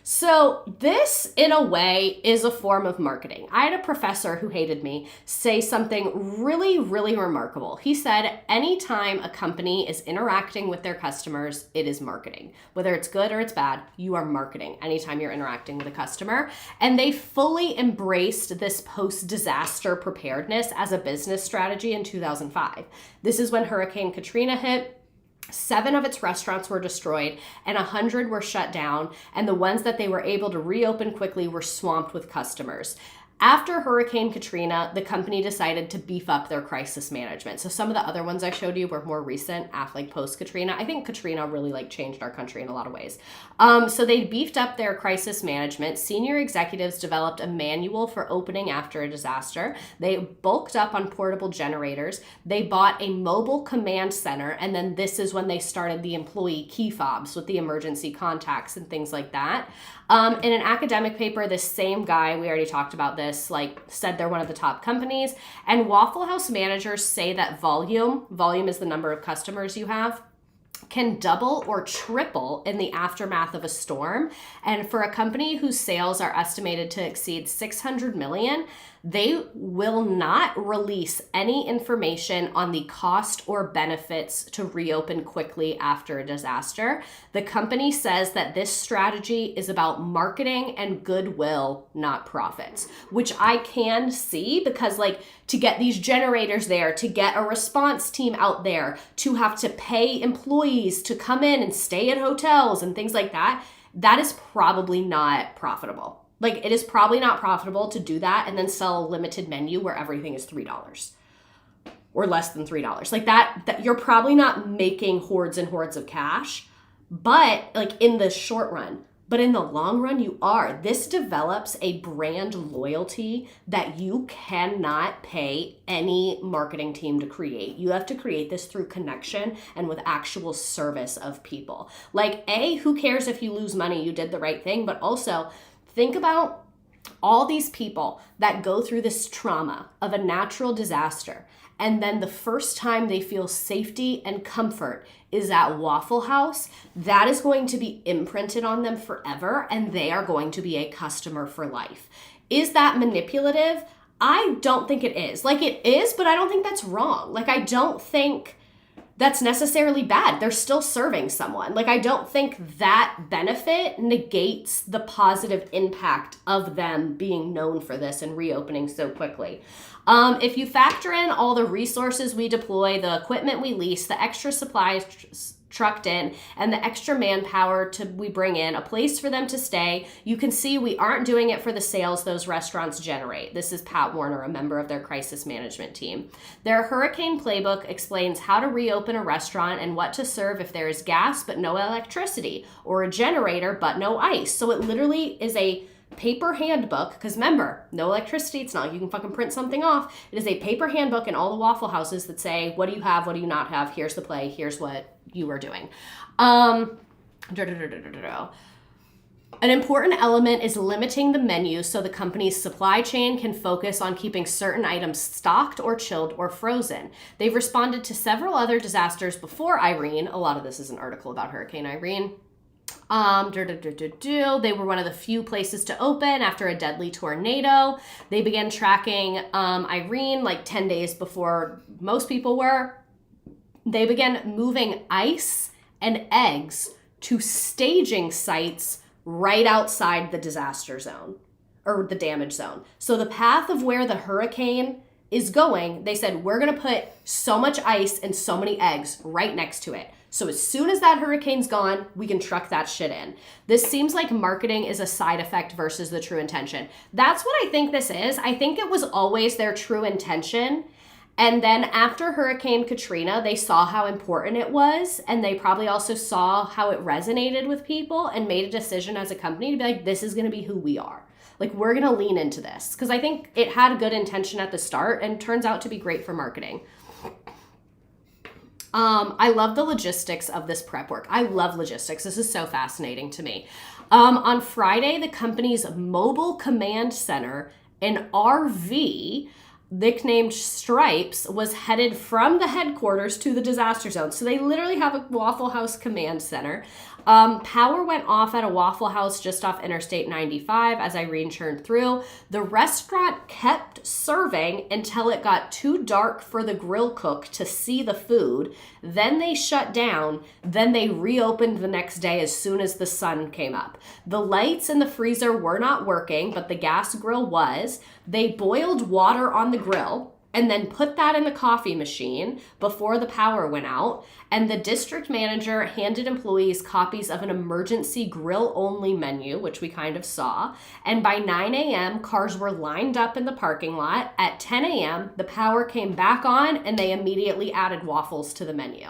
[SPEAKER 1] So this, in a way, is a form of marketing. I had a professor who hated me say something really, really remarkable. He said, anytime a company is interacting with their customers, it is marketing. Whether it's good or it's bad, you are marketing anytime you're interacting with a customer. And they fully embraced this post-disaster preparedness as a business strategy in 2005. This is when Hurricane Katrina hit. 7 of its restaurants were destroyed and 100 were shut down, and the ones that they were able to reopen quickly were swamped with customers. After Hurricane Katrina, the company decided to beef up their crisis management. So some of the other ones I showed you were more recent, after like post-Katrina. I think Katrina really like changed our country in a lot of ways. So they beefed up their crisis management. Senior executives developed a manual for opening after a disaster. They bulked up on portable generators. They bought a mobile command center, and then this is when they started the employee key fobs with the emergency contacts and things like that. In an academic paper, this same guy, we already talked about this, like said they're one of the top companies. And Waffle House managers say that volume is the number of customers you have, can double or triple in the aftermath of a storm. And for a company whose sales are estimated to exceed 600 million, they will not release any information on the cost or benefits to reopen quickly after a disaster. The company says that this strategy is about marketing and goodwill, not profits, which I can see because like to get these generators there, to get a response team out there, to have to pay employees to come in and stay at hotels and things like that, that is probably not profitable. Like, it is probably not profitable to do that and then sell a limited menu where everything is $3 or less than $3. Like that you're probably not making hordes and hordes of cash, but like in the short run, but in the long run, you are. This develops a brand loyalty that you cannot pay any marketing team to create. You have to create this through connection and with actual service of people. Like, who cares if you lose money? You did the right thing, but also think about all these people that go through this trauma of a natural disaster, and then the first time they feel safety and comfort is at Waffle House. That is going to be imprinted on them forever, and they are going to be a customer for life. Is that manipulative? I don't think it is. Like, it is, but I don't think that's wrong. Like, I don't think that's necessarily bad. They're still serving someone. Like, I don't think that benefit negates the positive impact of them being known for this and reopening so quickly. If you factor in all the resources we deploy, the equipment we lease, the extra supplies trucked in, and the extra manpower we bring in, a place for them to stay, you can see we aren't doing it for the sales those restaurants generate. This is Pat Warner, a member of their crisis management team. Their hurricane playbook explains how to reopen a restaurant and what to serve if there is gas but no electricity, or a generator but no ice. So it literally is a paper handbook, because remember, no electricity. It's not like you can fucking print something off. It is a paper handbook in all the Waffle Houses that say, what do you have, what do you not have, here's the play, here's what you are doing. An important element is limiting the menu so the company's supply chain can focus on keeping certain items stocked or chilled or frozen. They've responded to several other disasters before Irene. A lot of this is an article about Hurricane Irene. They were one of the few places to open after a deadly tornado. They began tracking Irene like 10 days before most people were. They began moving ice and eggs to staging sites right outside the disaster zone or the damage zone. So the path of where the hurricane is going, they said, we're going to put so much ice and so many eggs right next to it. So as soon as that hurricane's gone, we can truck that shit in. This seems like marketing is a side effect versus the true intention. That's what I think this is. I think it was always their true intention. And then after Hurricane Katrina, they saw how important it was. And they probably also saw how it resonated with people and made a decision as a company to be like, this is going to be who we are. Like, we're going to lean into this. Because I think it had good intention at the start and turns out to be great for marketing. I love the logistics of this prep work. I love logistics. This is so fascinating to me. On Friday, the company's mobile command center, an RV, nicknamed Stripes, was headed from the headquarters to the disaster zone. So they literally have a Waffle House command center. Power went off at a Waffle House just off Interstate 95 as Irene churned through. The restaurant kept serving until it got too dark for the grill cook to see the food. Then they shut down. Then they reopened the next day as soon as the sun came up. The lights in the freezer were not working, but the gas grill was. They boiled water on the grill and then put that in the coffee machine before the power went out. And the district manager handed employees copies of an emergency grill-only menu, which we kind of saw. And by 9 a.m., cars were lined up in the parking lot. At 10 a.m., the power came back on, and they immediately added waffles to the menu.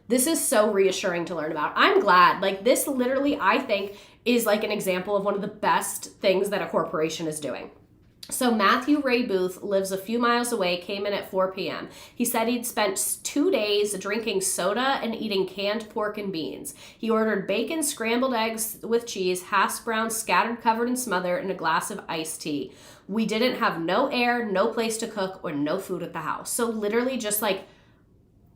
[SPEAKER 1] This is so reassuring to learn about. I'm glad. Like, this literally, I think, is like an example of one of the best things that a corporation is doing. So Matthew Ray Booth lives a few miles away, came in at 4 p.m. He said he'd spent 2 days drinking soda and eating canned pork and beans. He ordered bacon, scrambled eggs with cheese, hash browns scattered, covered, and smothered, and a glass of iced tea. We didn't have no air, no place to cook, or no food at the house. So literally just like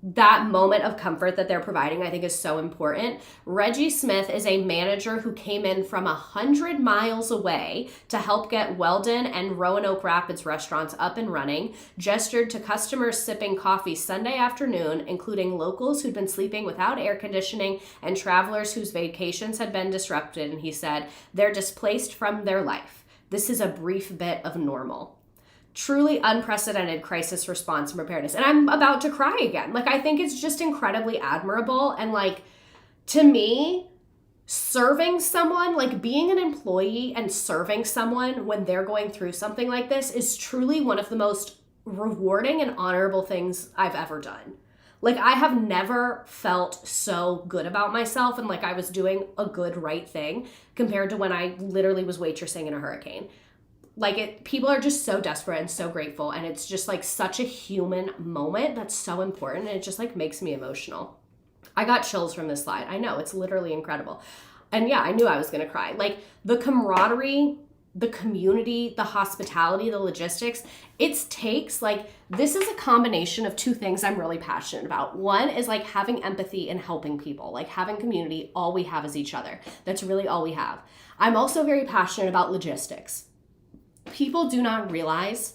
[SPEAKER 1] that moment of comfort that they're providing, I think, is so important. Reggie Smith is a manager who came in from 100 miles away to help get Weldon and Roanoke Rapids restaurants up and running, gestured to customers sipping coffee Sunday afternoon, including locals who'd been sleeping without air conditioning and travelers whose vacations had been disrupted. And he said, they're displaced from their life. This is a brief bit of normal. Truly unprecedented crisis response and preparedness. And I'm about to cry again. Like, I think it's just incredibly admirable. And like, to me, serving someone, like being an employee and serving someone when they're going through something like this is truly one of the most rewarding and honorable things I've ever done. Like, I have never felt so good about myself and like I was doing a good, right thing compared to when I literally was waitressing in a hurricane. Like, people are just so desperate and so grateful, and it's just like such a human moment that's so important, and it just like makes me emotional. I got chills from this slide. I know, it's literally incredible. And yeah, I knew I was gonna cry. Like, the camaraderie, the community, the hospitality, the logistics, it takes like, this is a combination of two things I'm really passionate about. One is like having empathy and helping people, like having community. All we have is each other. That's really all we have. I'm also very passionate about logistics. People do not realize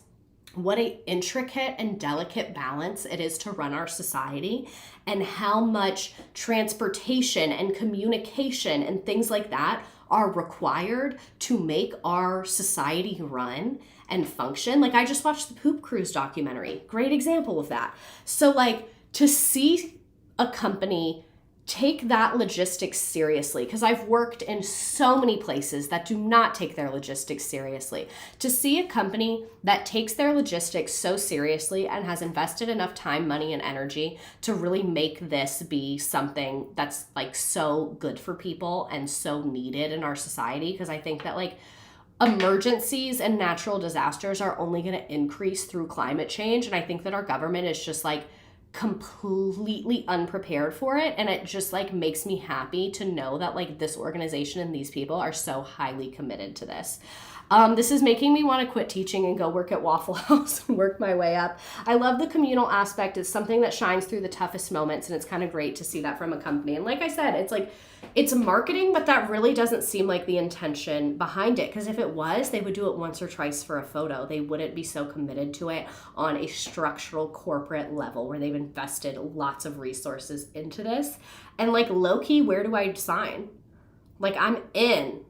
[SPEAKER 1] what a intricate and delicate balance it is to run our society, and how much transportation and communication and things like that are required to make our society run and function. Like, I just watched the Poop Cruise documentary. Great example of that. So like, to see a company take that logistics seriously, because I've worked in so many places that do not take their logistics seriously. To see a company that takes their logistics so seriously and has invested enough time, money, and energy to really make this be something that's like so good for people and so needed in our society, because I think that like emergencies and natural disasters are only going to increase through climate change, and I think that our government is just like completely unprepared for it, and it just like makes me happy to know that like this organization and these people are so highly committed to this. This is making me want to quit teaching and go work at Waffle House and work my way up. I love the communal aspect. It's something that shines through the toughest moments, and it's kind of great to see that from a company. And like I said, it's like, it's marketing, but that really doesn't seem like the intention behind it. Because if it was, they would do it once or twice for a photo. They wouldn't be so committed to it on a structural corporate level where they've invested lots of resources into this. And like, low-key, where do I sign? Like, I'm in.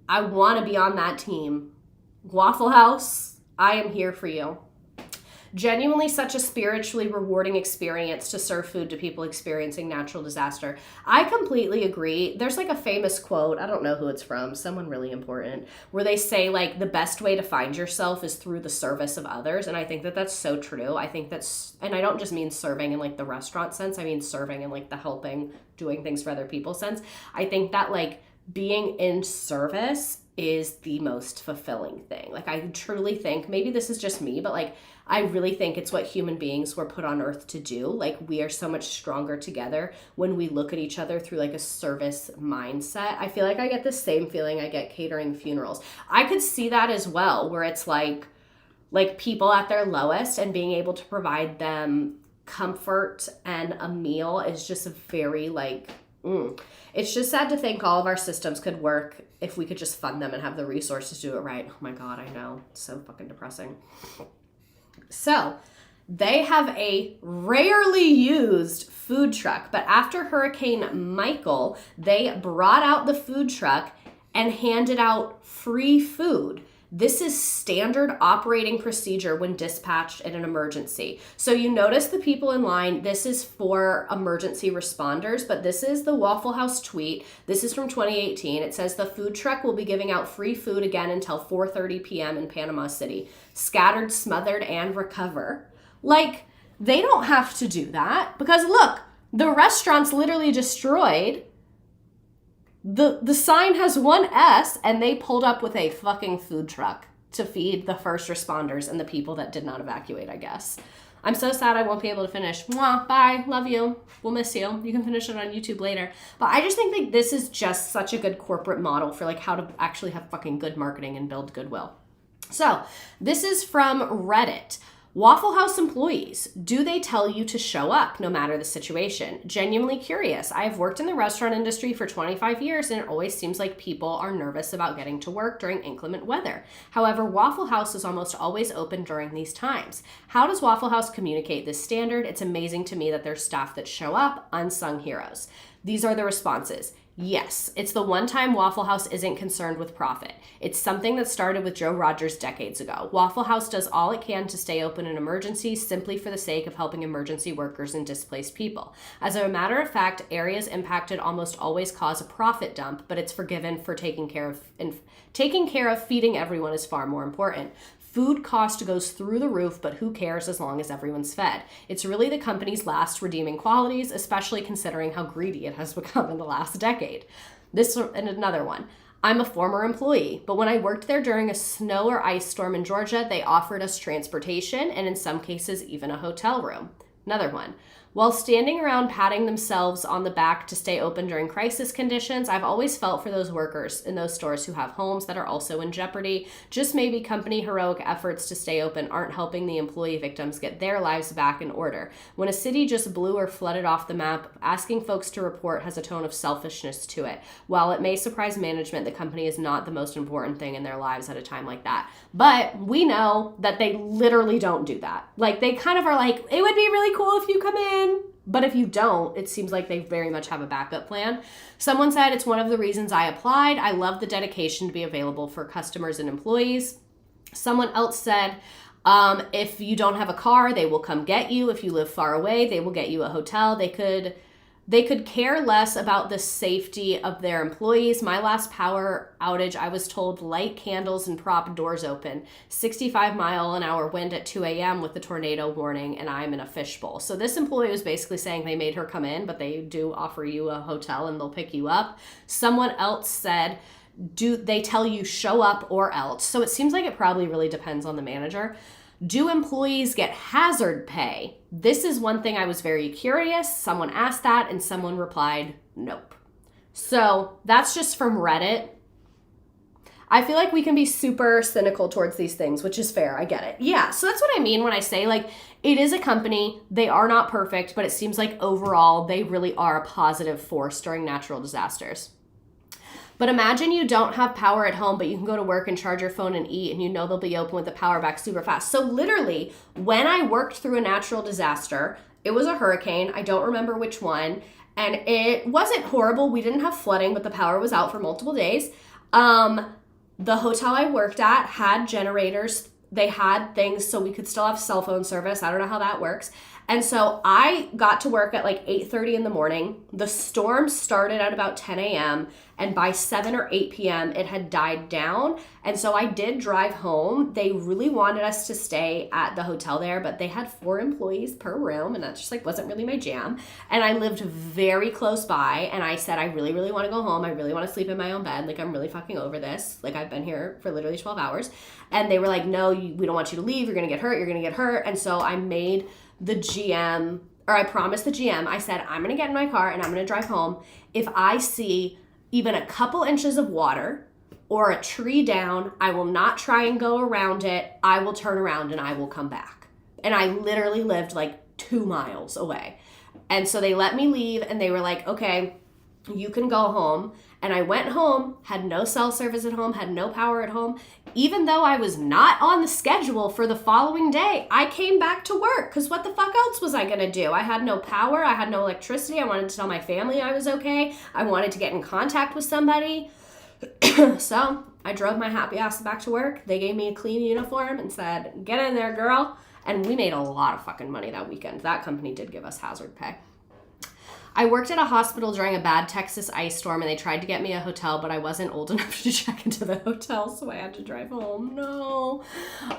[SPEAKER 1] I want to be on that team. Waffle House, I am here for you. Genuinely such a spiritually rewarding experience to serve food to people experiencing natural disaster. I completely agree. There's like a famous quote, I don't know who it's from, someone really important, where they say like the best way to find yourself is through the service of others. And I think that that's so true. I think that's, and I don't just mean serving in like the restaurant sense, I mean serving in like the helping, doing things for other people sense. I think that like being in service is the most fulfilling thing. Like, I truly think, maybe this is just me, but like, I really think it's what human beings were put on earth to do. Like, we are so much stronger together when we look at each other through like a service mindset. I feel like I get the same feeling I get catering funerals. I could see that as well, where it's like people at their lowest and being able to provide them comfort and a meal is just a very like, It's just sad to think all of our systems could work if we could just fund them and have the resources to do it right. Oh my God, I know. It's so fucking depressing. So they have a rarely used food truck, but after Hurricane Michael, they brought out the food truck and handed out free food. This is standard operating procedure when dispatched in an emergency. So you notice the people in line, this is for emergency responders, but this is the Waffle House tweet. This is from 2018. It says the food truck will be giving out free food again until 4:30 p.m. in Panama City. Scattered, smothered, and recover. Like, they don't have to do that because look, the restaurant's literally destroyed. The sign has one S, and they pulled up with a fucking food truck to feed the first responders and the people that did not evacuate, I guess. I'm so sad I won't be able to finish. Mwah, bye, love you, we'll miss you. You can finish it on YouTube later. But I just think like this is just such a good corporate model for like how to actually have fucking good marketing and build goodwill. So this is from Reddit. Waffle House employees, do they tell you to show up no matter the situation? Genuinely curious. I've worked in the restaurant industry for 25 years and it always seems like people are nervous about getting to work during inclement weather. However, Waffle House is almost always open during these times. How does Waffle House communicate this standard? It's amazing to me that there's staff that show up, unsung heroes. These are the responses. Yes, it's the one time Waffle House isn't concerned with profit. It's something that started with Joe Rogers decades ago. Waffle House does all it can to stay open in emergencies simply for the sake of helping emergency workers and displaced people. As a matter of fact, areas impacted almost always cause a profit dump, but it's forgiven for taking care of feeding everyone is far more important. Food cost goes through the roof, but who cares as long as everyone's fed? It's really the company's last redeeming qualities, especially considering how greedy it has become in the last decade. This and another one. I'm a former employee, but when I worked there during a snow or ice storm in Georgia, they offered us transportation and in some cases even a hotel room. Another one. While standing around patting themselves on the back to stay open during crisis conditions, I've always felt for those workers in those stores who have homes that are also in jeopardy. Just maybe company heroic efforts to stay open aren't helping the employee victims get their lives back in order. When a city just blew or flooded off the map, asking folks to report has a tone of selfishness to it. While it may surprise management, the company is not the most important thing in their lives at a time like that. But we know that they literally don't do that. Like, they kind of are like, it would be really cool if you come in. But if you don't, it seems like they very much have a backup plan. Someone said, it's one of the reasons I applied. I love the dedication to be available for customers and employees. Someone else said, if you don't have a car, they will come get you. If you live far away, they will get you a hotel. They could care less about the safety of their employees. My last power outage, I was told, light candles and prop doors open. 65-mile-an-hour wind at 2 a.m. with the tornado warning, and I'm in a fishbowl. So this employee was basically saying they made her come in, but they do offer you a hotel and they'll pick you up. Someone else said, do they tell you show up or else? So it seems like it probably really depends on the manager. Do employees get hazard pay? This is one thing I was very curious. Someone asked that and someone replied, nope. So that's just from Reddit. I feel like we can be super cynical towards these things, which is fair. I get it. Yeah, so that's what I mean when I say, like, it is a company. They are not perfect, but it seems like overall they really are a positive force during natural disasters. But imagine you don't have power at home, but you can go to work and charge your phone and eat, and you know they'll be open with the power back super fast. So literally, when I worked through a natural disaster, it was a hurricane. I don't remember which one. And it wasn't horrible. We didn't have flooding, but the power was out for multiple days. The hotel I worked at had generators. They had things so we could still have cell phone service. I don't know how that works. And so I got to work at like 8:30 in the morning. The storm started at about 10 a.m. and by 7 or 8 p.m. it had died down. And so I did drive home. They really wanted us to stay at the hotel there, but they had 4 employees per room, and that just like wasn't really my jam. And I lived very close by, and I said, I really, really want to go home. I really want to sleep in my own bed. Like, I'm really fucking over this. Like, I've been here for literally 12 hours. And they were like, no, we don't want you to leave. You're going to get hurt. You're going to get hurt. And so I made the GM, or I promised the GM, I said, I'm going to get in my car and I'm going to drive home. If I see even a couple inches of water or a tree down, I will not try and go around it. I will turn around and I will come back. And I literally lived like 2 miles away. And so they let me leave and they were like, okay, you can go home. And I went home, had no cell service at home, had no power at home. Even though I was not on the schedule for the following day, I came back to work because what the fuck else was I going to do? I had no power. I had no electricity. I wanted to tell my family I was okay. I wanted to get in contact with somebody. So I drove my happy ass back to work. They gave me a clean uniform and said, get in there, girl. And we made a lot of fucking money that weekend. That company did give us hazard pay. I worked at a hospital during a bad Texas ice storm, and they tried to get me a hotel, but I wasn't old enough to check into the hotel, so I had to drive home. No.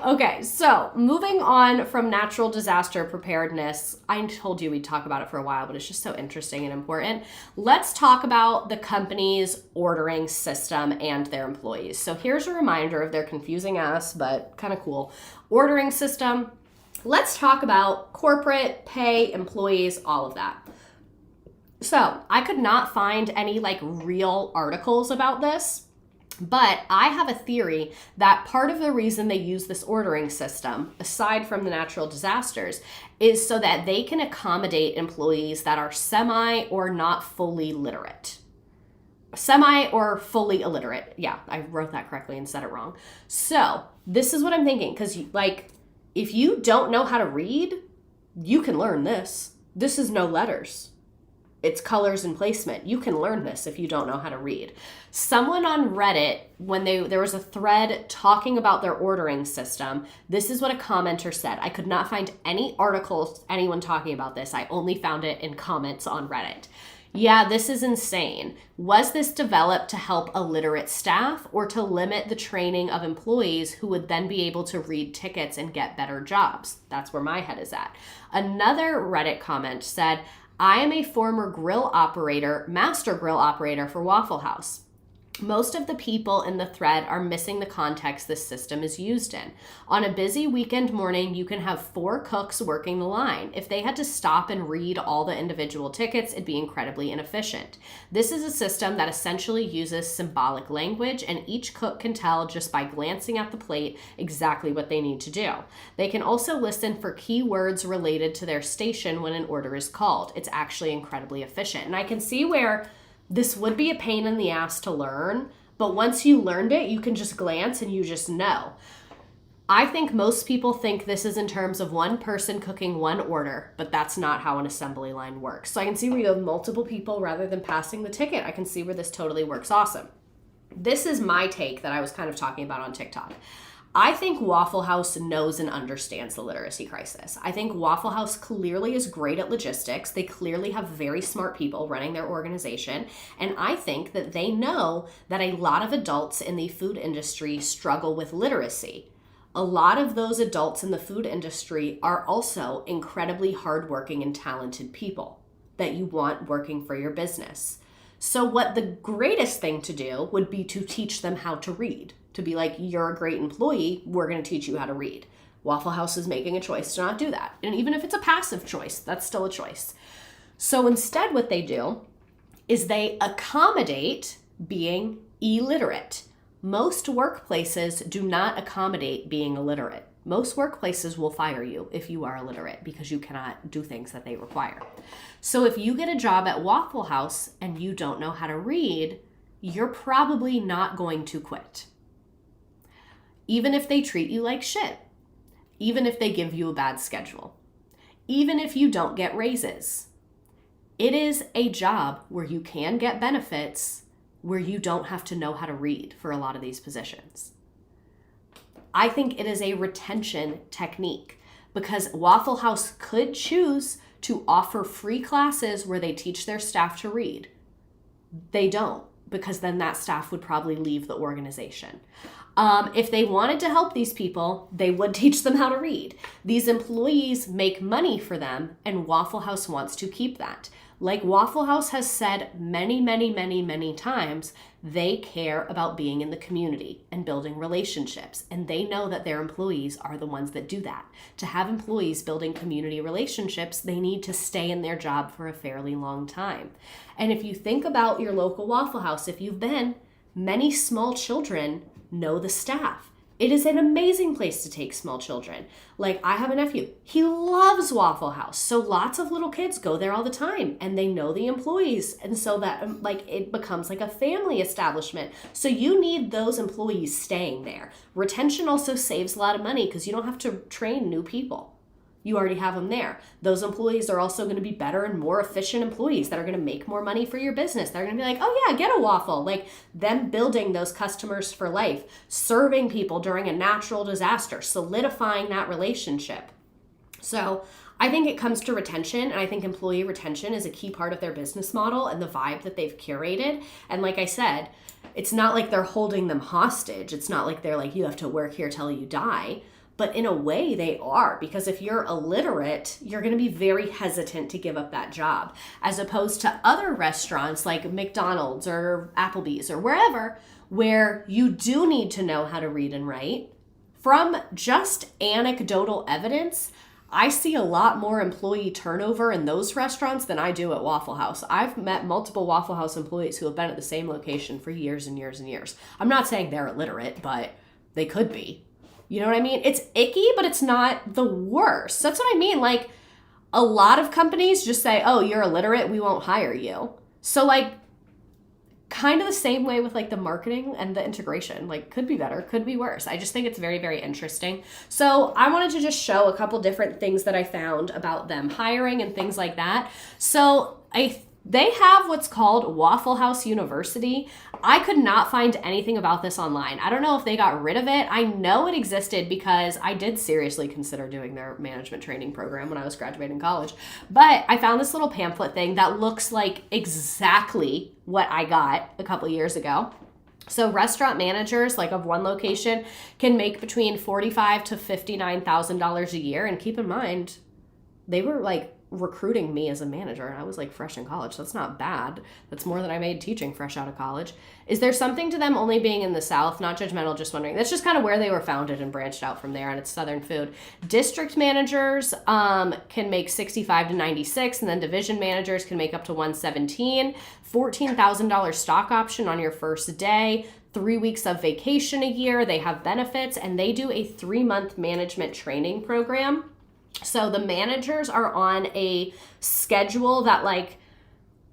[SPEAKER 1] Okay, so moving on from natural disaster preparedness. I told you we'd talk about it for a while, but it's just so interesting and important. Let's talk about the company's ordering system and their employees. So here's a reminder of their confusing ass, but kind of cool, ordering system. Let's talk about corporate pay, employees, all of that. So I could not find any like real articles about this, but I have a theory that part of the reason they use this ordering system, aside from the natural disasters, is so that they can accommodate employees that are semi or not fully literate. Semi or fully illiterate. Yeah, I wrote that correctly and said it wrong. So this is what I'm thinking, because like if you don't know how to read, you can learn this. This is no letters. It's colors and placement. You can learn this if you don't know how to read. Someone on Reddit, when there was a thread talking about their ordering system, this is what a commenter said. I could not find any articles, anyone talking about this. I only found it in comments on Reddit. Yeah, this is insane. Was this developed to help illiterate staff or to limit the training of employees who would then be able to read tickets and get better jobs? That's where my head is at. Another Reddit comment said, I am a former grill operator, master grill operator for Waffle House. Most of the people in the thread are missing the context this system is used in. On a busy weekend morning, you can have 4 cooks working the line. If they had to stop and read all the individual tickets, it'd be incredibly inefficient. This is a system that essentially uses symbolic language, and each cook can tell just by glancing at the plate exactly what they need to do. They can also listen for keywords related to their station when an order is called. It's actually incredibly efficient. And I can see where this would be a pain in the ass to learn, but once you learned it, you can just glance and you just know. I think most people think this is in terms of one person cooking one order, but that's not how an assembly line works. So I can see where you have multiple people rather than passing the ticket. I can see where this totally works awesome. This is my take that I was kind of talking about on TikTok. I think Waffle House knows and understands the literacy crisis. I think Waffle House clearly is great at logistics. They clearly have very smart people running their organization. And I think that they know that a lot of adults in the food industry struggle with literacy. A lot of those adults in the food industry are also incredibly hardworking and talented people that you want working for your business. So what the greatest thing to do would be to teach them how to read. To be like, you're a great employee, we're going to teach you how to read. Waffle House is making a choice to not do that. And even if it's a passive choice, that's still a choice. So instead what they do is they accommodate being illiterate. Most workplaces do not accommodate being illiterate. Most workplaces will fire you if you are illiterate because you cannot do things that they require. So if you get a job at Waffle House and you don't know how to read, you're probably not going to quit. Even if they treat you like shit. Even if they give you a bad schedule. Even if you don't get raises. It is a job where you can get benefits where you don't have to know how to read for a lot of these positions. I think it is a retention technique because Waffle House could choose to offer free classes where they teach their staff to read. They don't, because then that staff would probably leave the organization. If they wanted to help these people, they would teach them how to read. These employees make money for them, and Waffle House wants to keep that. Like Waffle House has said many, many, many, many times, they care about being in the community and building relationships. And they know that their employees are the ones that do that. To have employees building community relationships, they need to stay in their job for a fairly long time. And if you think about your local Waffle House, if you've been, many small children know the staff. It is an amazing place to take small children. Like, I have a nephew. He loves Waffle House. So lots of little kids go there all the time and they know the employees. And so that it becomes like a family establishment. So you need those employees staying there. Retention also saves a lot of money because you don't have to train new people. You already have them there. Those employees are also going to be better and more efficient employees that are going to make more money for your business. They're going to be like, oh yeah, get a waffle. Like them building those customers for life, serving people during a natural disaster, solidifying that relationship. So I think it comes to retention, and I think employee retention is a key part of their business model and the vibe that they've curated. And like I said, it's not like they're holding them hostage. It's not like they're like, you have to work here till you die. But in a way they are, because if you're illiterate, you're going to be very hesitant to give up that job, as opposed to other restaurants like McDonald's or Applebee's or wherever, where you do need to know how to read and write. From just anecdotal evidence, I see a lot more employee turnover in those restaurants than I do at Waffle House. I've met multiple Waffle House employees who have been at the same location for years and years and years. I'm not saying they're illiterate, but they could be. You know what I mean? It's icky, but it's not the worst. That's what I mean. Like, a lot of companies just say, oh, you're illiterate, we won't hire you. So, like, kind of the same way with, like, the marketing and the integration. Like, could be better, could be worse. I just think it's very, very interesting. So, I wanted to just show a couple different things that I found about them hiring and things like that. So, they have what's called Waffle House University. I could not find anything about this online. I don't know if they got rid of it. I know it existed because I did seriously consider doing their management training program when I was graduating college. But I found this little pamphlet thing that looks like exactly what I got a couple years ago. So restaurant managers, like of one location, can make between $45,000 to $59,000 a year. And keep in mind, they were like recruiting me as a manager, and I was like fresh in college. That's not bad. That's more than I made teaching fresh out of college. Is there something to them only being in the South? Not judgmental, just wondering. That's just kind of where they were founded and branched out from there, and it's Southern food. District managers can make 65 to 96, and then division managers can make up to 117. $14,000 stock option on your first day. 3 weeks of vacation a year. They have benefits, and they do a 3-month management training program. So the managers are on a schedule that, like,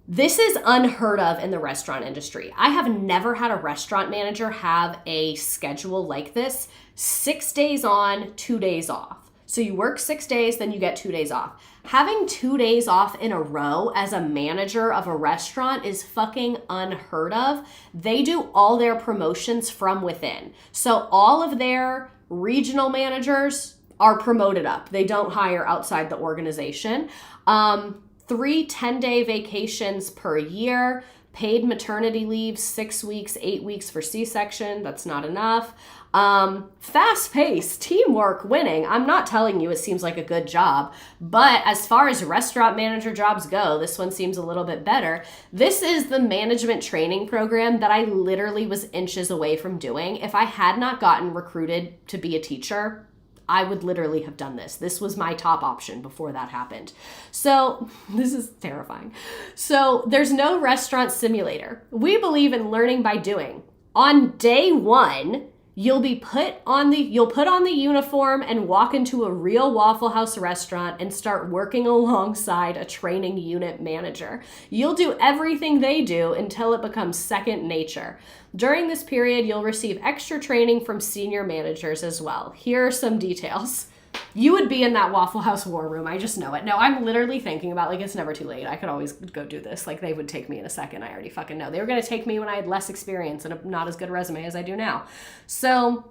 [SPEAKER 1] this is unheard of in the restaurant industry. I have never had a restaurant manager have a schedule like this. 6 days on, 2 days off. So you work 6 days, then you get 2 days off. Having 2 days off in a row as a manager of a restaurant is fucking unheard of. They do all their promotions from within. So all of their regional managers are promoted up. They don't hire outside the organization. 3 10-day vacations per year, paid maternity leave, 6 weeks, 8 weeks for C-section. That's not enough. Fast paced, teamwork, winning. I'm not telling you it seems like a good job, but as far as restaurant manager jobs go, this one seems a little bit better. This is the management training program that I literally was inches away from doing. If I had not gotten recruited to be a teacher, I would literally have done this. This was my top option before that happened. So this is terrifying. So there's no restaurant simulator. We believe in learning by doing. On day 1, you'll put on the uniform and walk into a real Waffle House restaurant and start working alongside a training unit manager. You'll do everything they do until it becomes second nature. During this period, you'll receive extra training from senior managers as well. Here are some details. You would be in that Waffle House war room. I just know it. No, I'm literally thinking about, like, it's never too late. I could always go do this. Like, they would take me in a second. I already fucking know. They were going to take me when I had less experience and a not as good resume as I do now. So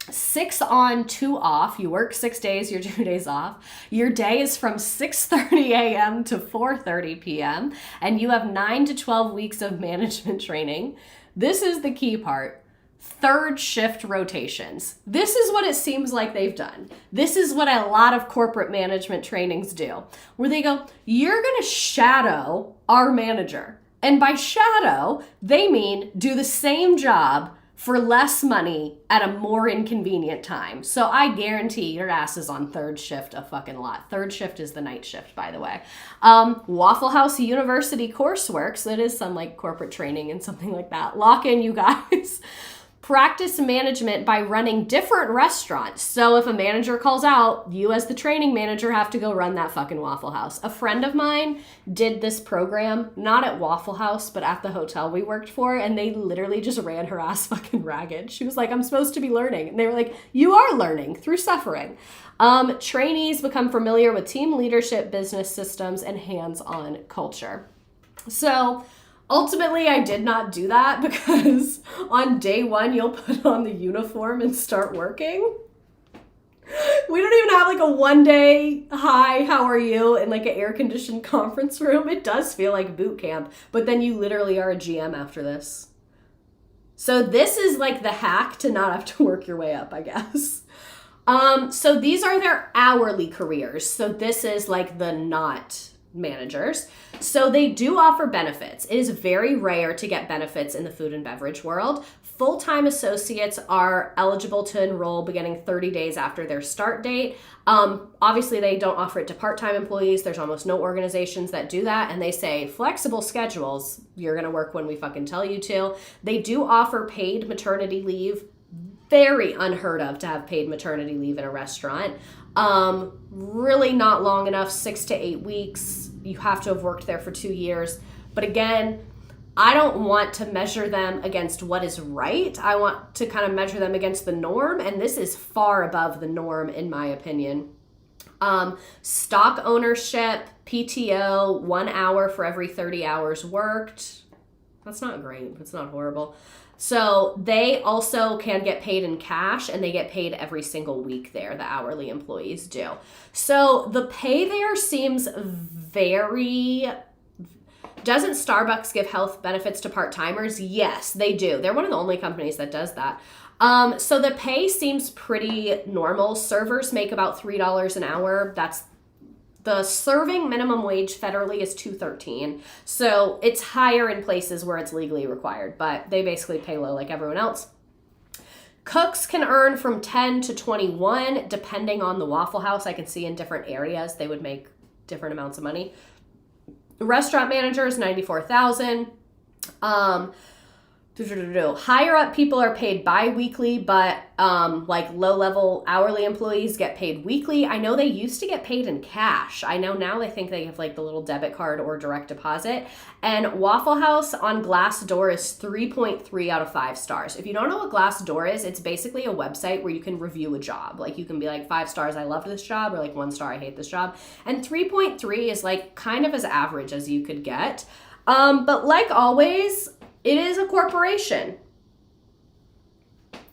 [SPEAKER 1] 6 on, 2 off. You work 6 days, your 2 days off. Your day is from 6:30 a.m. to 4:30 p.m. And you have 9 to 12 weeks of management training. This is the key part. 3rd shift rotations. This is what it seems like they've done. This is what a lot of corporate management trainings do, where they go, you're going to shadow our manager. And by shadow, they mean do the same job for less money at a more inconvenient time. So I guarantee your ass is on 3rd shift a fucking lot. 3rd shift is the night shift, by the way. Waffle House University coursework, so it is some like corporate training and something like that. Lock in, you guys. Practice management by running different restaurants. So if a manager calls out, you as the training manager have to go run that fucking Waffle House. A friend of mine did this program, not at Waffle House, but at the hotel we worked for, and they literally just ran her ass fucking ragged. She was like, I'm supposed to be learning. And they were like, you are learning through suffering. Trainees become familiar with team leadership, business systems, and hands-on culture. So ultimately, I did not do that because on day 1, you'll put on the uniform and start working. We don't even have like a 1-day, hi, how are you, in like an air-conditioned conference room. It does feel like boot camp, but then you literally are a GM after this. So this is like the hack to not have to work your way up, I guess. So these are their hourly careers. So this is like the not managers. So they do offer benefits. It is very rare to get benefits in the food and beverage world. Full-time associates are eligible to enroll beginning 30 days after their start date. Obviously, they don't offer it to part-time employees. There's almost no organizations that do that. And they say flexible schedules. You're going to work when we fucking tell you to. They do offer paid maternity leave. Very unheard of to have paid maternity leave in a restaurant. Really not long enough, 6 to 8 weeks. You have to have worked there for 2 years. But again, I don't want to measure them against what is right. I want to kind of measure them against the norm, and this is far above the norm in my opinion. Stock ownership, PTO, 1 hour for every 30 hours worked. That's not great. It's not horrible. So they also can get paid in cash, and they get paid every single week there, the hourly employees do. So the pay there seems very... Doesn't Starbucks give health benefits to part-timers? Yes, they do. They're one of the only companies that does that. So the pay seems pretty normal. Servers make about $3 an hour. That's The serving minimum wage federally is $2.13. So it's higher in places where it's legally required, but they basically pay low like everyone else. Cooks can earn from 10 to 21, depending on the Waffle House. I can see in different areas they would make different amounts of money. Restaurant managers, $94,000. Higher up people are paid bi-weekly, but like low-level hourly employees get paid weekly. I know they used to get paid in cash. I know now they think they have like the little debit card or direct deposit. And Waffle House on Glassdoor is 3.3 out of 5 stars. If you don't know what Glassdoor is, it's basically a website where you can review a job. Like you can be like 5 stars, I loved this job, or like 1 star, I hate this job. And 3.3 is like kind of as average as you could get. But like always, it is a corporation.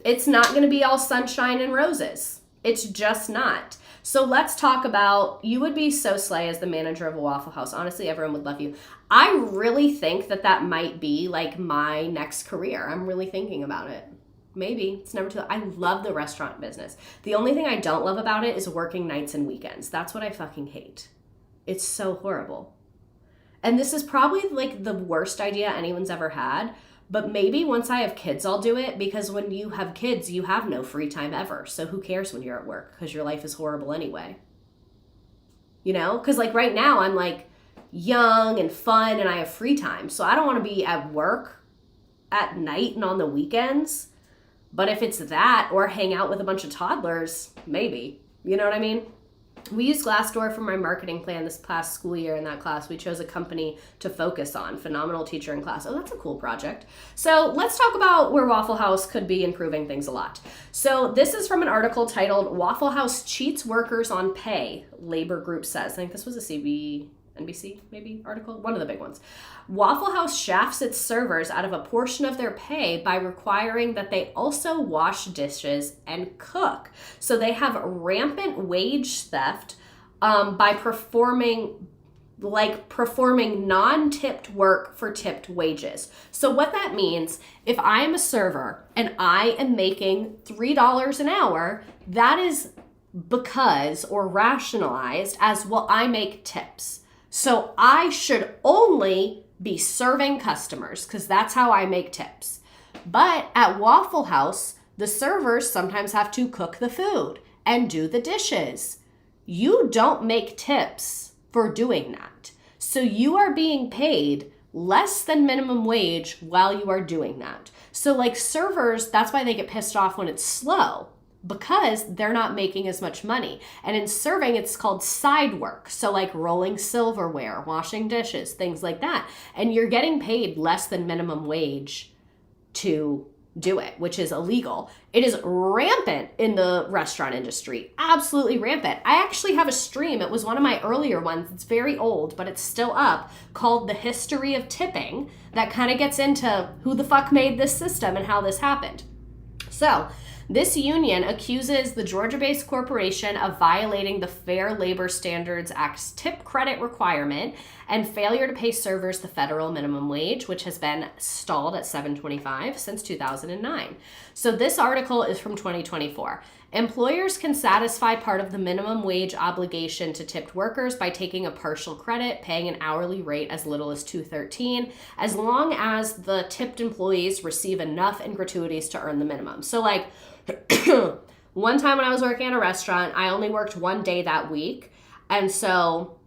[SPEAKER 1] It's not going to be all sunshine and roses. It's just not. So let's talk about, you would be so slay as the manager of a Waffle House. Honestly, everyone would love you. I really think that might be like my next career. I'm really thinking about it. Maybe. It's never too late. I love the restaurant business. The only thing I don't love about it is working nights and weekends. That's what I fucking hate. It's so horrible. And this is probably like the worst idea anyone's ever had, but maybe once I have kids, I'll do it, because when you have kids, you have no free time ever. So who cares when you're at work? Because your life is horrible anyway. You know? Because like right now I'm like young and fun and I have free time. So I don't want to be at work at night and on the weekends. But if it's that or hang out with a bunch of toddlers, maybe. You know what I mean? We used Glassdoor for my marketing plan this past school year. In that class, we chose a company to focus on. Phenomenal teacher in class. Oh, that's a cool project. So let's talk about where Waffle House could be improving things a lot. So this is from an article titled Waffle House Cheats Workers on Pay, Labor Group Says. I think this was a NBC maybe article, one of the big ones. Waffle House shafts its servers out of a portion of their pay by requiring that they also wash dishes and cook. So they have rampant wage theft by performing non-tipped work for tipped wages. So what that means, if I am a server and I am making $3 an hour, that is because, or rationalized as, well, I make tips. So I should only be serving customers because that's how I make tips. But at Waffle House, the servers sometimes have to cook the food and do the dishes. You don't make tips for doing that. So you are being paid less than minimum wage while you are doing that. So like servers, that's why they get pissed off when it's slow, because they're not making as much money. And in serving, it's called side work. So like rolling silverware, washing dishes, things like that. And you're getting paid less than minimum wage to do it, which is illegal. It is rampant in the restaurant industry. Absolutely rampant. I actually have a stream. It was one of my earlier ones. It's very old, but it's still up, called The History of Tipping, that kind of gets into who the fuck made this system and how this happened. So this union accuses the Georgia-based corporation of violating the Fair Labor Standards Act's tip credit requirement and failure to pay servers the federal minimum wage, which has been stalled at $7.25 since 2009. So this article is from 2024. Employers can satisfy part of the minimum wage obligation to tipped workers by taking a partial credit, paying an hourly rate as little as $2.13, as long as the tipped employees receive enough in gratuities to earn the minimum. So like, one time when I was working at a restaurant, I only worked one day that week. And so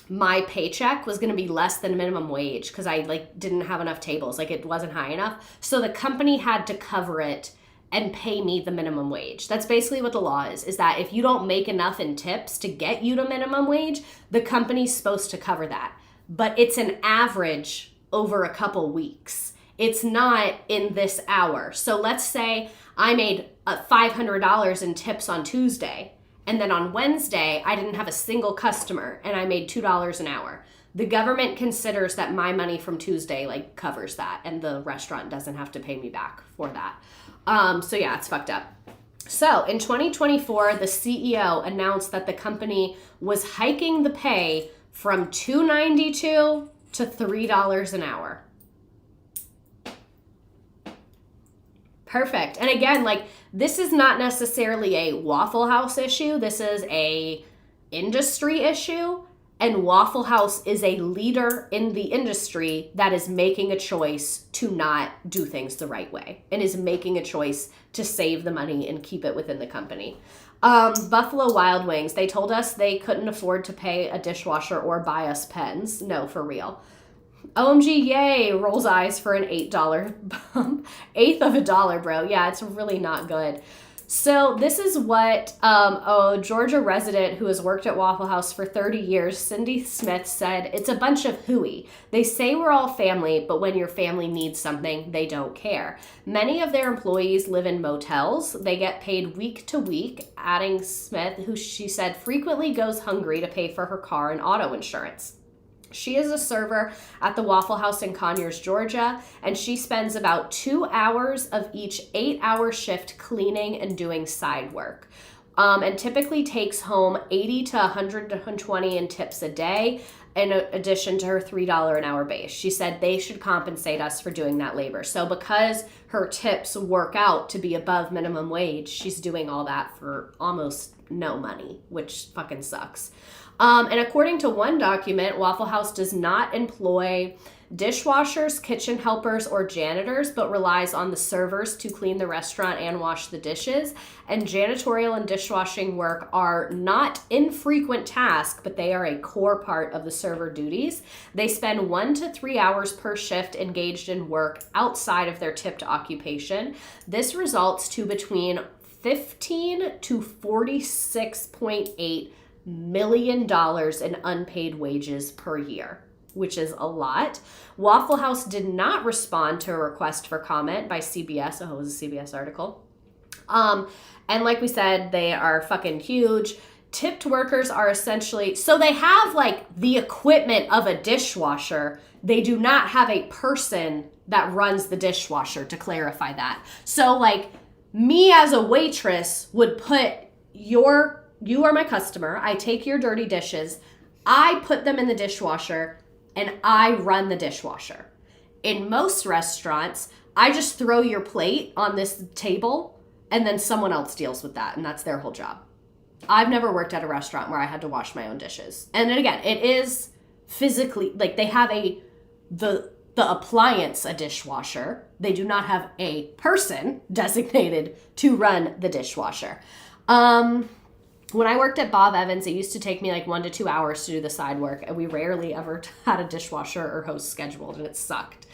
[SPEAKER 1] my paycheck was going to be less than minimum wage because I like didn't have enough tables. Like it wasn't high enough. So the company had to cover it and pay me the minimum wage. That's basically what the law is that if you don't make enough in tips to get you to minimum wage, the company's supposed to cover that. But it's an average over a couple weeks. It's not in this hour. So let's say I made $500 in tips on Tuesday, and then on Wednesday, I didn't have a single customer, and I made $2 an hour. The government considers that my money from Tuesday like covers that, and the restaurant doesn't have to pay me back for that. So yeah, it's fucked up. So in 2024, the CEO announced that the company was hiking the pay from $2.92 to $3 an hour. Perfect. And again, like this is not necessarily a Waffle House issue. This is a industry issue, and Waffle House is a leader in the industry that is making a choice to not do things the right way and is making a choice to save the money and keep it within the company. Buffalo Wild Wings, they told us they couldn't afford to pay a dishwasher or buy us pens. No, for real. OMG, yay, rolls eyes for an $8 bump. Eighth of a dollar, bro. Yeah, it's really not good. So this is what a Georgia resident who has worked at Waffle House for 30 years, Cindy Smith, said. It's a bunch of hooey. They say we're all family, but when your family needs something, they don't care. Many of their employees live in motels. They get paid week to week, adding Smith, who she said frequently goes hungry to pay for her car and auto insurance. She is a server at the Waffle House in Conyers, Georgia, and she spends about 2 hours of each 8-hour shift cleaning and doing side work. And typically takes home $80 to $100 to $120 in tips a day, in addition to her $3 an hour base. She said they should compensate us for doing that labor. So because her tips work out to be above minimum wage, she's doing all that for almost no money, which fucking sucks. And according to one document, Waffle House does not employ dishwashers, kitchen helpers, or janitors, but relies on the servers to clean the restaurant and wash the dishes. And janitorial and dishwashing work are not infrequent tasks, but they are a core part of the server duties. They spend 1 to 3 hours per shift engaged in work outside of their tipped occupation. This results to between $15 to $46.8 million in unpaid wages per year, which is a lot. Waffle House did not respond to a request for comment by CBS. Oh, it was a CBS article. And like we said, they are fucking huge. Tipped workers are essentially, so they have like the equipment of a dishwasher. They do not have a person that runs the dishwasher, to clarify that. So like me as a waitress would put you are my customer. I take your dirty dishes. I put them in the dishwasher and I run the dishwasher. In most restaurants, I just throw your plate on this table and then someone else deals with that, and that's their whole job. I've never worked at a restaurant where I had to wash my own dishes. And then again, it is physically, like they have the appliance, a dishwasher. They do not have a person designated to run the dishwasher. When I worked at Bob Evans, it used to take me like 1 to 2 hours to do the side work, and we rarely ever had a dishwasher or host scheduled, and it sucked.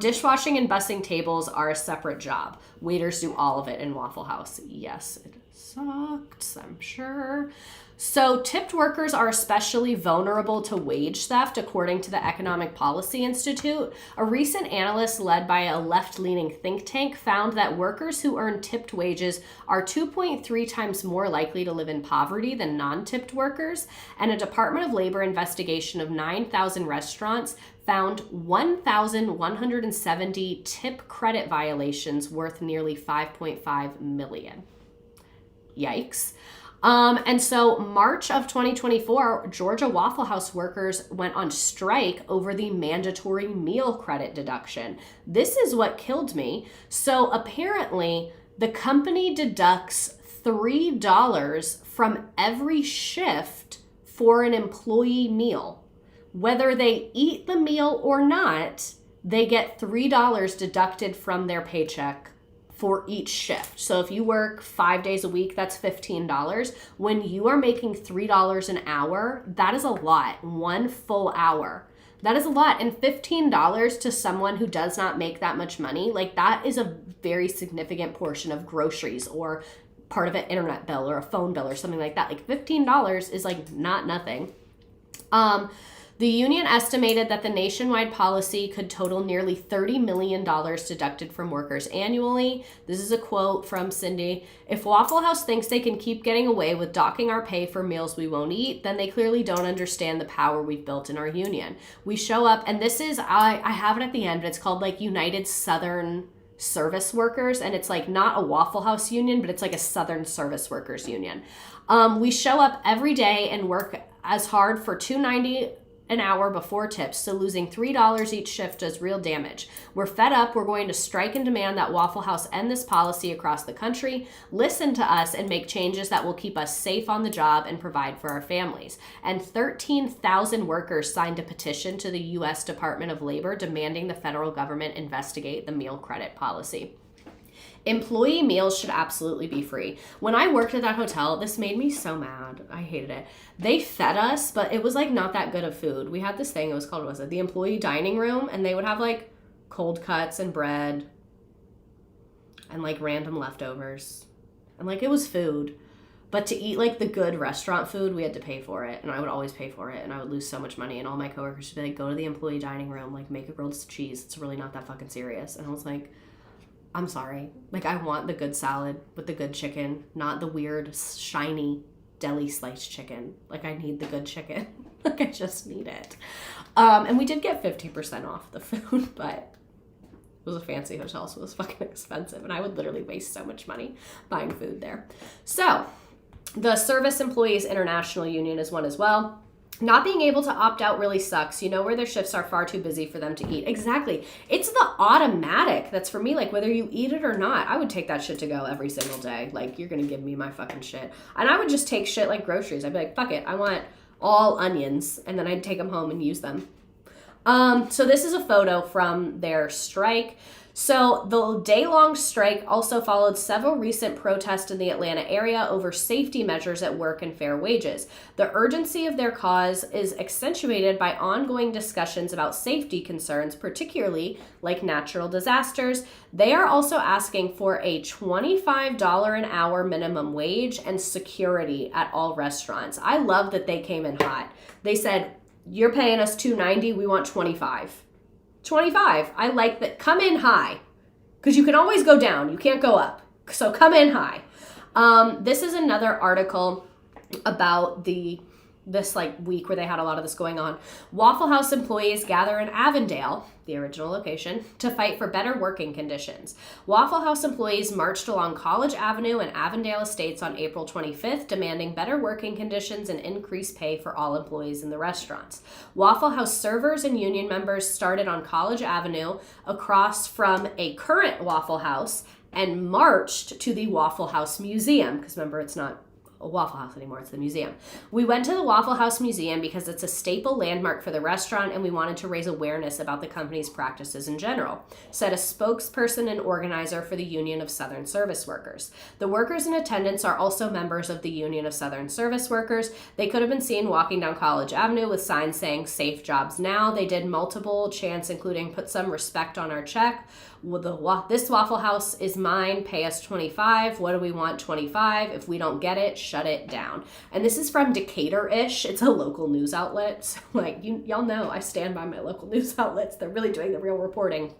[SPEAKER 1] Dishwashing and bussing tables are a separate job. Waiters do all of it in Waffle House. Yes, it sucked, I'm sure. So tipped workers are especially vulnerable to wage theft, according to the Economic Policy Institute. A recent analyst led by a left-leaning think tank found that workers who earn tipped wages are 2.3 times more likely to live in poverty than non-tipped workers, and a Department of Labor investigation of 9,000 restaurants found 1,170 tip credit violations worth nearly $5.5 million. Yikes. And so March of 2024, Georgia Waffle House workers went on strike over the mandatory meal credit deduction. This is what killed me. So apparently the company deducts $3 from every shift for an employee meal. Whether they eat the meal or not, they get $3 deducted from their paycheck for each shift. So if you work 5 days a week, that's $15. When you are making $3 an hour, that is a lot. 1 full hour. That is a lot. And $15 to someone who does not make that much money, like that is a very significant portion of groceries or part of an internet bill or a phone bill or something like that. Like $15 is like not nothing. The union estimated that the nationwide policy could total nearly $30 million deducted from workers annually. This is a quote from Cindy. If Waffle House thinks they can keep getting away with docking our pay for meals we won't eat, then they clearly don't understand the power we've built in our union. We show up, and this is, I have it at the end, but it's called like United Southern Service Workers, and it's like not a Waffle House union, but it's like a Southern Service Workers union. We show up every day and work as hard for $2.90 an hour before tips, so losing $3 each shift does real damage. We're fed up. We're going to strike and demand that Waffle House end this policy across the country, listen to us, and make changes that will keep us safe on the job and provide for our families. And 13,000 workers signed a petition to the U.S. Department of Labor demanding the federal government investigate the meal credit policy. Employee meals should absolutely be free. When I worked at that hotel, this made me so mad. I hated it. They fed us, but it was like not that good of food. We had this thing, it was called, what was it? The employee dining room, and they would have like cold cuts and bread and like random leftovers. And like it was food. But to eat like the good restaurant food, we had to pay for it. And I would always pay for it. And I would lose so much money. And all my coworkers would be like, go to the employee dining room, like make a grilled cheese. It's really not that fucking serious. And I was like, I'm sorry. Like, I want the good salad with the good chicken, not the weird, shiny deli sliced chicken. Like, I need the good chicken. Like, I just need it. And we did get 50% off the food, but it was a fancy hotel, so it was fucking expensive. And I would literally waste so much money buying food there. So, the Service Employees International Union is one as well. Not being able to opt out really sucks. You know where their shifts are far too busy for them to eat. Exactly. It's the automatic that's for me, like whether you eat it or not. I would take that shit to go every single day. Like, you're going to give me my fucking shit. And I would just take shit like groceries. I'd be like, fuck it. I want all onions. And then I'd take them home and use them. So this is a photo from their strike. So the day-long strike also followed several recent protests in the Atlanta area over safety measures at work and fair wages. The urgency of their cause is accentuated by ongoing discussions about safety concerns, particularly like natural disasters. They are also asking for a $25 an hour minimum wage and security at all restaurants. I love that they came in hot. They said, you're paying us $2.90, we want $25. 25. I like that. Come in high, because you can always go down. You can't go up. So come in high. This is another article about this like week where they had a lot of this going on. Waffle House employees gather in Avondale, the original location, to fight for better working conditions. Waffle House employees marched along College Avenue and Avondale Estates on April 25th, demanding better working conditions and increased pay for all employees in the restaurants. Waffle House servers and union members started on College Avenue across from a current Waffle House and marched to the Waffle House Museum, because remember, it's not a Waffle House anymore, it's the museum. We went to the Waffle House Museum because it's a staple landmark for the restaurant and we wanted to raise awareness about the company's practices in general, said a spokesperson and organizer for the Union of Southern Service Workers. The workers in attendance are also members of the Union of Southern Service Workers. They could have been seen walking down College Avenue with signs saying "Safe Jobs Now." They did multiple chants, including "Put some respect on our check." This Waffle House is mine, pay us $25. What do we want? $25. If we don't get it, shut it down. And this is from Decatur-ish. It's a local news outlet. So like y'all know I stand by my local news outlets. They're really doing the real reporting.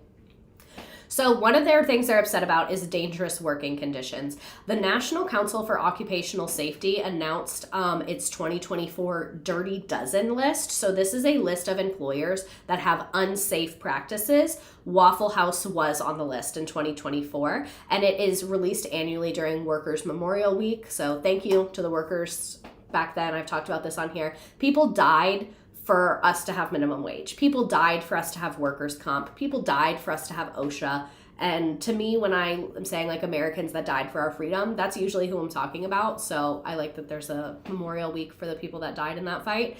[SPEAKER 1] So one of their things they're upset about is dangerous working conditions. The National Council for Occupational Safety announced its 2024 Dirty Dozen list. So this is a list of employers that have unsafe practices. Waffle House was on the list in 2024, and it is released annually during Workers' Memorial Week. So thank you to the workers back then. I've talked about this on here. People died for us to have minimum wage. People died for us to have workers' comp. People died for us to have OSHA. And to me, when I am saying like Americans that died for our freedom, that's usually who I'm talking about. So I like that there's a Memorial Week for the people that died in that fight.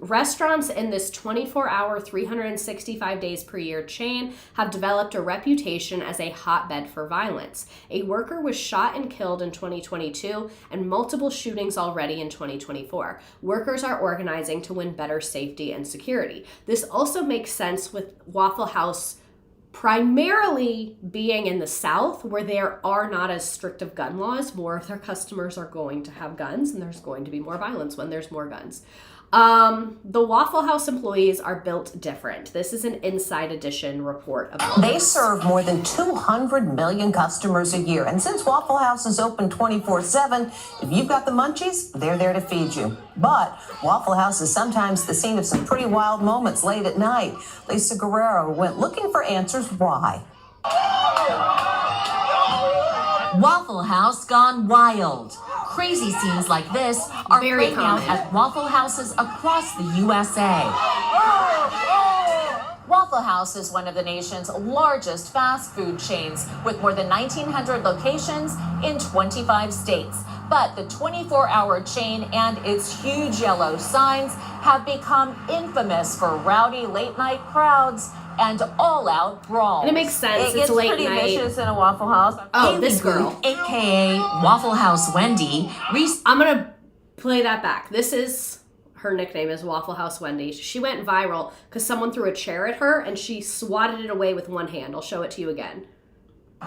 [SPEAKER 1] Restaurants in this 24-hour, 365 days per year chain have developed a reputation as a hotbed for violence. A worker was shot and killed in 2022 and multiple shootings already in 2024. Workers are organizing to win better safety and security. This also makes sense with Waffle House primarily being in the South, where there are not as strict of gun laws. More of their customers are going to have guns, and there's going to be more violence when there's more guns. The Waffle House employees are built different. This is an Inside Edition report about
[SPEAKER 7] They serve more than 200 million customers a year. And since Waffle House is open 24/7, if you've got the munchies, they're there to feed you. But Waffle House is sometimes the scene of some pretty wild moments late at night. Lisa Guerrero went looking for answers why.
[SPEAKER 8] Waffle House gone wild. Crazy scenes like this are
[SPEAKER 1] Very
[SPEAKER 8] playing out
[SPEAKER 1] common.
[SPEAKER 8] at Waffle Houses across the USA. Waffle House is one of the nation's largest fast food chains with more than 1,900 locations in 25 states. But the 24-hour chain and its huge yellow signs have become infamous for rowdy late-night crowds and all-out brawls.
[SPEAKER 1] And it makes sense.
[SPEAKER 5] It
[SPEAKER 1] It's
[SPEAKER 5] gets
[SPEAKER 1] late
[SPEAKER 5] pretty
[SPEAKER 1] night.
[SPEAKER 5] vicious in a Waffle House.
[SPEAKER 1] Oh,
[SPEAKER 8] Haley
[SPEAKER 1] this girl.
[SPEAKER 8] Booth, aka Waffle House Wendy,
[SPEAKER 1] I'm gonna play that back. This is her nickname is Waffle House Wendy. She went viral because someone threw a chair at her and she swatted it away with one hand. I'll show it to you again.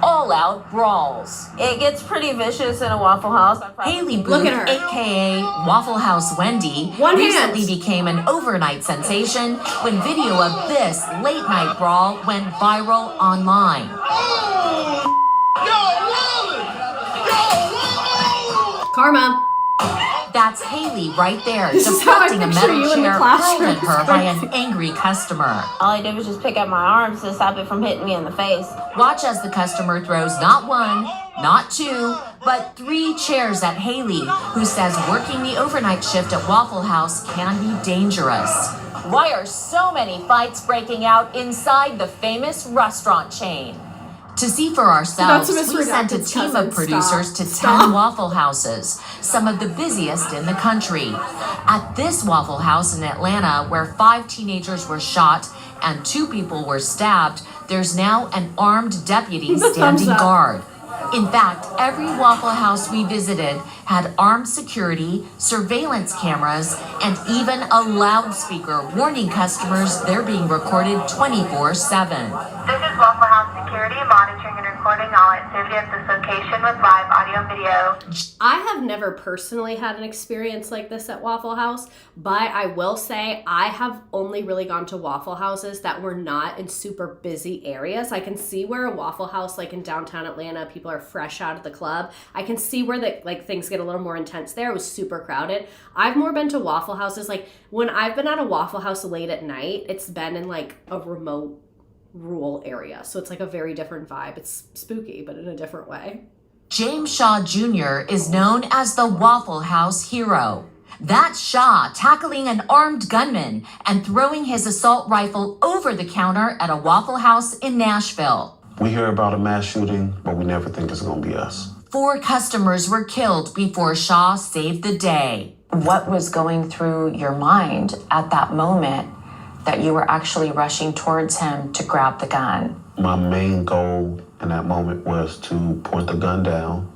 [SPEAKER 8] all-out brawls.
[SPEAKER 5] It gets pretty vicious in a Waffle House.
[SPEAKER 8] Haley Booth,
[SPEAKER 1] Look at her.
[SPEAKER 8] aka Waffle House Wendy,
[SPEAKER 1] One
[SPEAKER 8] recently
[SPEAKER 1] hand.
[SPEAKER 8] became an overnight sensation when video of this late-night brawl went viral online.
[SPEAKER 1] Karma.
[SPEAKER 8] That's Haley right there,
[SPEAKER 1] This is how I
[SPEAKER 8] deflecting a
[SPEAKER 1] picture
[SPEAKER 8] metal
[SPEAKER 1] you in the
[SPEAKER 8] chair
[SPEAKER 1] classroom.
[SPEAKER 8] hurled at her
[SPEAKER 1] It's
[SPEAKER 8] by an
[SPEAKER 1] crazy.
[SPEAKER 8] angry customer.
[SPEAKER 5] All I did was just pick up my arms to stop it from hitting me in the face.
[SPEAKER 8] Watch as the customer throws not one, not two, but 3 chairs at Haley, who says working the overnight shift at Waffle House can be dangerous. Why are so many fights breaking out inside the famous restaurant chain? To see for ourselves,
[SPEAKER 1] That's Miss
[SPEAKER 8] we sent a
[SPEAKER 1] Redacted's
[SPEAKER 8] team
[SPEAKER 1] cousin.
[SPEAKER 8] of producers
[SPEAKER 1] Stop.
[SPEAKER 8] to 10
[SPEAKER 1] Stop.
[SPEAKER 8] Waffle Houses, some of the busiest in the country. At this Waffle House in Atlanta, where 5 teenagers were shot and 2 people were stabbed, there's now an armed deputy
[SPEAKER 1] Thumbs
[SPEAKER 8] standing
[SPEAKER 1] up.
[SPEAKER 8] guard. In fact, every Waffle House we visited had armed security, surveillance cameras, and even a loudspeaker warning customers they're being recorded 24/7.
[SPEAKER 9] This is Waffle House Security monitoring and recording all activity at this location with live audio and video.
[SPEAKER 1] I have never personally had an experience like this at Waffle House, but I will say I have only really gone to Waffle Houses that were not in super busy areas. I can see where a Waffle House like in downtown Atlanta, people are fresh out of the club. I can see where the like things get a little more intense there. It was super crowded. I've more been to Waffle Houses like when I've been at a Waffle House late at night, it's been in like a remote rural area. So it's like a very different vibe. It's spooky, but in a different way.
[SPEAKER 8] James Shaw Jr. is known as the Waffle House hero. That's Shaw tackling an armed gunman and throwing his assault rifle over the counter at a Waffle House in Nashville.
[SPEAKER 10] We hear about a mass shooting, but we never think it's going to be us.
[SPEAKER 8] 4 customers were killed before Shaw saved the day.
[SPEAKER 11] What was going through your mind at that moment that you were actually rushing towards him to grab the gun?
[SPEAKER 10] My main goal in that moment was to point the gun down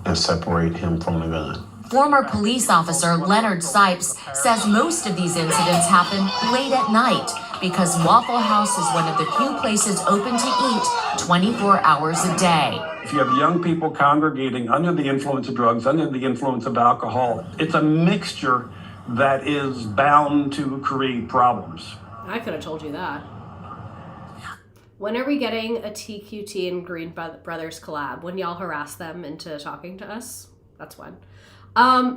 [SPEAKER 10] and separate him from the gun.
[SPEAKER 8] Former police officer Leonard Sipes says most of these incidents happen late at night because Waffle House is one of the few places open to eat 24 hours a day.
[SPEAKER 12] If you have young people congregating under the influence of drugs, under the influence of alcohol, it's a mixture that is bound to create problems.
[SPEAKER 1] I could have told you that. When are we getting a TQT and Green Brothers collab? When y'all harass them into talking to us? That's when.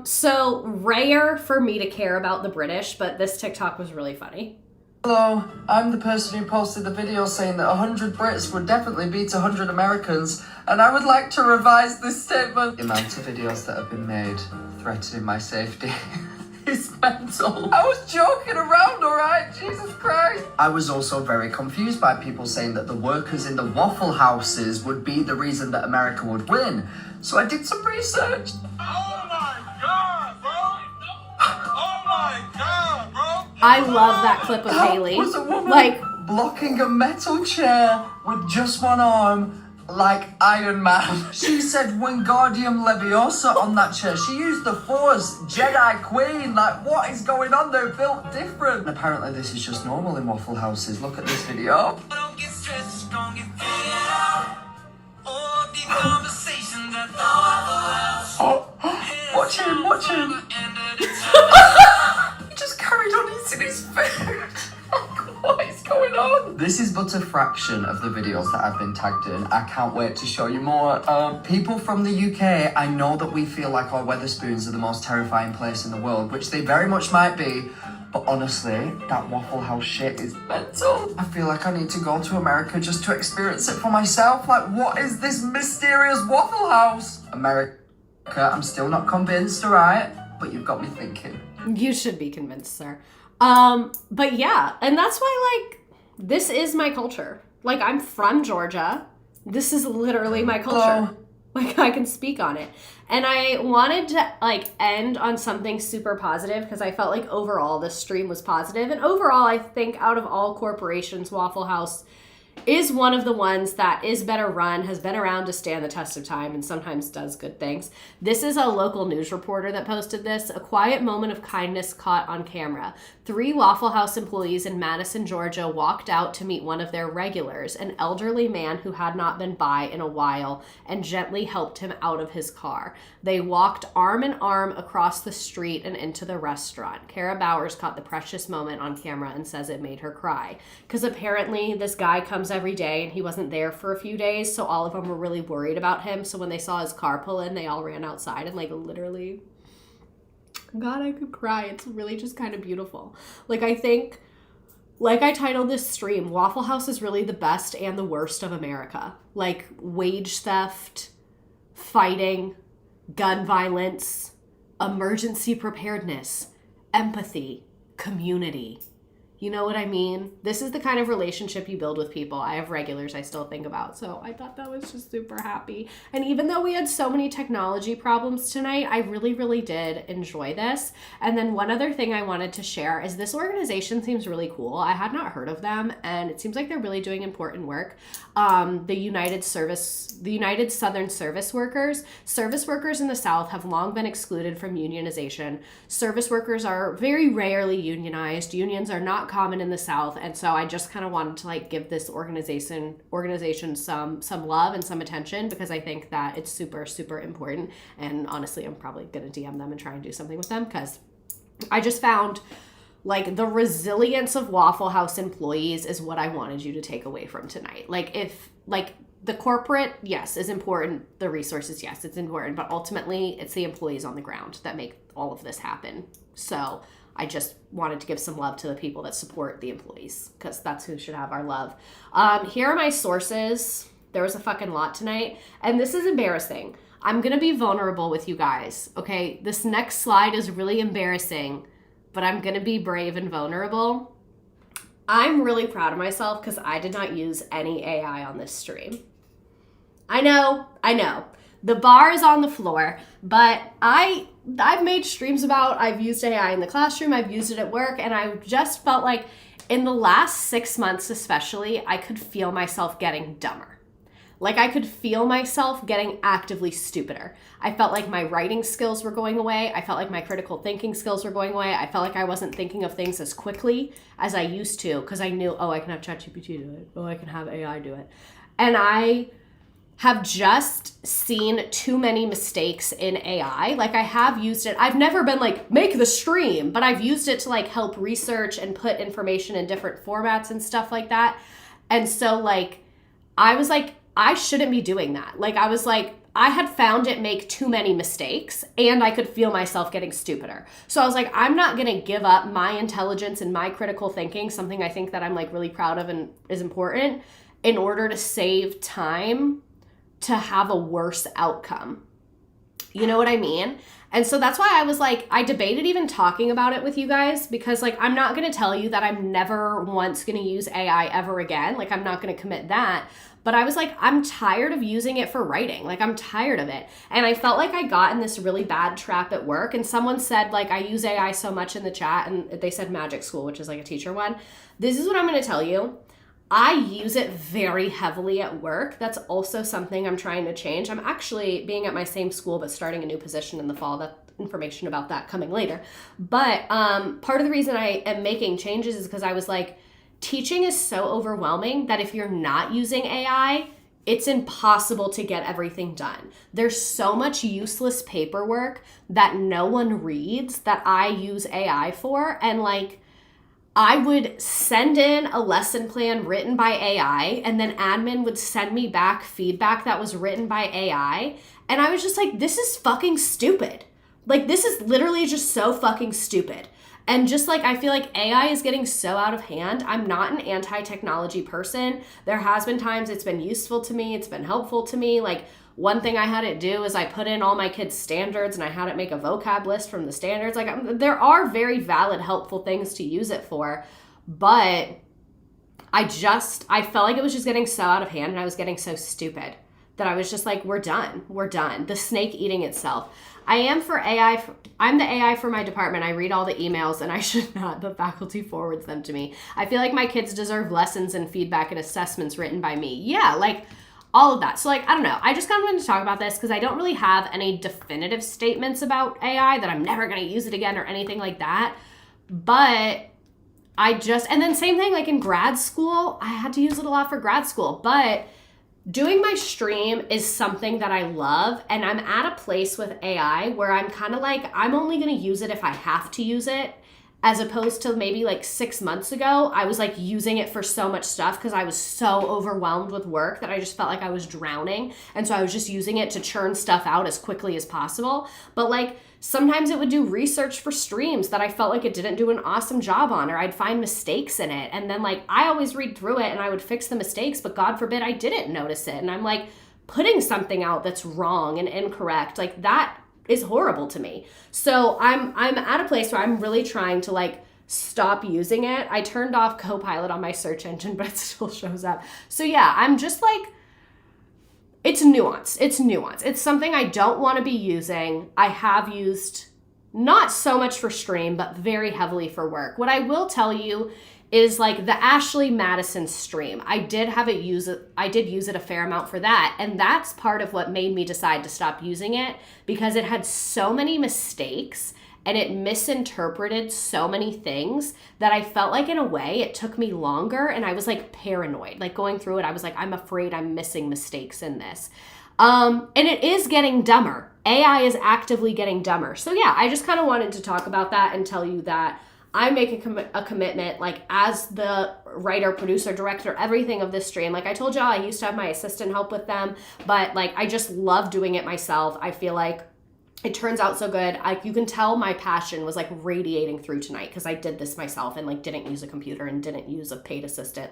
[SPEAKER 1] So rare for me to care about the British, but this TikTok was really funny.
[SPEAKER 13] Hello, I'm the person who posted the video saying that 100 Brits would definitely beat 100 Americans, and I would like to revise this statement. The amount of videos that have been made threatening my safety is mental. I was joking around, alright? Jesus Christ. I was also very confused by people saying that the workers in the Waffle Houses would be the reason that America would win. So I did some research.
[SPEAKER 1] I love that clip of Haley.
[SPEAKER 13] Was a woman
[SPEAKER 1] Like,
[SPEAKER 13] blocking a metal chair with just one arm, like Iron Man. She said Wingardium Leviosa on that chair. She used the Force, Jedi Queen. Like, what is going on? They're built different. And apparently this is just normal in Waffle Houses. Look at this video. Watch him, watch him. He just carried on eating his food. What is going on? This is but a fraction of the videos that I've been tagged in. I can't wait to show you more. People from the UK, I know that we feel like our Weatherspoons are the most terrifying place in the world, which they very much might be. But honestly, that Waffle House shit is mental. I feel like I need to go to America just to experience it for myself. Like, what is this mysterious Waffle House? I'm still not convinced, alright? But you've got me thinking.
[SPEAKER 1] You should be convinced, sir. But yeah, and that's why, like, this is my culture. Like, I'm from Georgia. This is literally my culture.
[SPEAKER 13] Oh.
[SPEAKER 1] Like, I can speak on it. And I wanted to, like, end on something super positive because I felt like overall this stream was positive. And overall, I think out of all corporations, Waffle House is one of the ones that is better run, has been around to stand the test of time, and sometimes does good things. This is a local news reporter that posted this. A quiet moment of kindness caught on camera. 3 Waffle House employees in Madison, Georgia walked out to meet one of their regulars, an elderly man who had not been by in a while, and gently helped him out of his car. They walked arm in arm across the street and into the restaurant. Kara Bowers caught the precious moment on camera and says it made her cry. Because apparently this guy comes every day and he wasn't there for a few days, so all of them were really worried about him. So when they saw his car pull in, they all ran outside and, like, literally, God, I could cry. It's really just kind of beautiful. Like, I think, like I titled this stream, Waffle House is really the best and the worst of America. Like, wage theft, fighting, gun violence, emergency preparedness, empathy, community. You know what I mean? This is the kind of relationship you build with people. I have regulars I still think about. So I thought that was just super happy. And even though we had so many technology problems tonight, I really, really did enjoy this. And then one other thing I wanted to share is this organization seems really cool. I had not heard of them, and it seems like they're really doing important work. The United Southern Service Workers. Service workers in the South have long been excluded from unionization. Service workers are very rarely unionized. Unions are not common in the South, and so I just kind of wanted to, like, give this organization some love and some attention, because I think that it's super, super important. And honestly, I'm probably gonna DM them and try and do something with them, because I just found, like, the resilience of Waffle House employees is what I wanted you to take away from tonight. Like, if, like, the corporate, yes, is important. The resources, yes, it's important. But ultimately, it's the employees on the ground that make all of this happen. So I just wanted to give some love to the people that support the employees, because that's who should have our love. Here are my sources. There was a fucking lot tonight. And this is embarrassing. I'm going to be vulnerable with you guys, okay? This next slide is really embarrassing, but I'm going to be brave and vulnerable. I'm really proud of myself because I did not use any AI on this stream. I know. The bar is on the floor, but I've made streams about, I've used AI in the classroom, I've used it at work, and I just felt like in the last 6 months especially, I could feel myself getting dumber. Like, I could feel myself getting actively stupider. I felt like my writing skills were going away. I felt like my critical thinking skills were going away. I felt like I wasn't thinking of things as quickly as I used to, because I knew, oh, I can have ChatGPT do it. Oh, I can have AI do it. And I have just seen too many mistakes in AI. Like, I have used it. I've never been like, make the stream, but I've used it to, like, help research and put information in different formats and stuff like that. And so, like, I was like, I shouldn't be doing that. Like, I was like, I had found it make too many mistakes, and I could feel myself getting stupider. So I was like, I'm not going to give up my intelligence and my critical thinking, something I think that I'm, like, really proud of and is important, in order to save time to have a worse outcome. You know what I mean? And so that's why I was like, I debated even talking about it with you guys, because, like, I'm not going to tell you that I'm never once going to use AI ever again. Like, I'm not going to commit that. But I was like, I'm tired of using it for writing. Like, I'm tired of it. And I felt like I got in this really bad trap at work. And someone said, like, I use AI so much in the chat, and they said Magic School, which is like a teacher one. This is what I'm going to tell you. I use it very heavily at work. That's also something I'm trying to change. I'm actually being at my same school, but starting a new position in the fall. That information about that coming later. But part of the reason I am making changes is because I was like, teaching is so overwhelming that if you're not using AI, it's impossible to get everything done. There's so much useless paperwork that no one reads that I use AI for. And, like, I would send in a lesson plan written by AI, and then admin would send me back feedback that was written by AI. And I was just like, this is fucking stupid. Like, this is literally just so fucking stupid. And just, like, I feel like AI is getting so out of hand. I'm not an anti-technology person. There has been times it's been useful to me. It's been helpful to me. Like, one thing I had it do is I put in all my kids' standards and I had it make a vocab list from the standards. Like, there are very valid, helpful things to use it for, but I felt like it was just getting so out of hand and I was getting so stupid that I was just like, we're done. The snake eating itself. I am for AI. I'm the AI for my department. I read all the emails and I should not. The faculty forwards them to me. I feel like my kids deserve lessons and feedback and assessments written by me. Yeah, like all of that. So like, I don't know. I just kind of wanted to talk about this because I don't really have any definitive statements about AI that I'm never going to use it again or anything like that. But and then same thing, like in grad school, I had to use it a lot for grad school, but doing my stream is something that I love, and I'm at a place with AI where I'm kind of like, I'm only going to use it if I have to use it, as opposed to maybe like 6 months ago, I was like using it for so much stuff because I was so overwhelmed with work that I just felt like I was drowning, and so I was just using it to churn stuff out as quickly as possible. But like, sometimes it would do research for streams that I felt like it didn't do an awesome job on, or I'd find mistakes in it. And then like, I always read through it and I would fix the mistakes, but God forbid I didn't notice it. And I'm like putting something out that's wrong and incorrect. Like, that is horrible to me. So I'm at a place where I'm really trying to like stop using it. I turned off Copilot on my search engine, but it still shows up. So yeah, I'm just like, it's nuanced. It's something I don't want to be using. I have used not so much for stream, but very heavily for work. What I will tell you is like the Ashley Madison stream. I did use it a fair amount for that. And that's part of what made me decide to stop using it, because it had so many mistakes and it misinterpreted so many things that I felt like in a way it took me longer, and I was like paranoid. Like going through it, I was like, I'm afraid I'm missing mistakes in this. And it is getting dumber. AI is actively getting dumber. So yeah, I just kind of wanted to talk about that and tell you that I make a commitment, like as the writer, producer, director, everything of this stream. Like I told y'all, I used to have my assistant help with them, but like I just love doing it myself. I feel like it turns out so good. You can tell my passion was like radiating through tonight because I did this myself and like didn't use a computer and didn't use a paid assistant.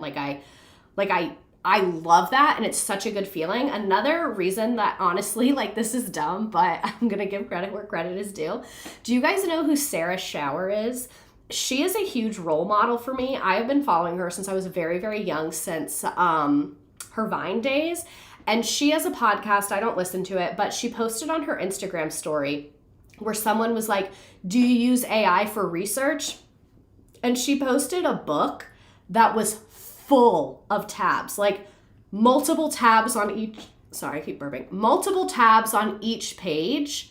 [SPEAKER 1] I love that, and it's such a good feeling. Another reason that honestly, like, this is dumb, but I'm gonna give credit where credit is due. Do you guys know who Sarah Shower is? She is a huge role model for me. I have been following her since I was very, very young, since her Vine days. And she has a podcast. I don't listen to it, but she posted on her Instagram story where someone was like, do you use AI for research? And she posted a book that was full of tabs, like multiple tabs on each, sorry, I keep burping, multiple tabs on each page.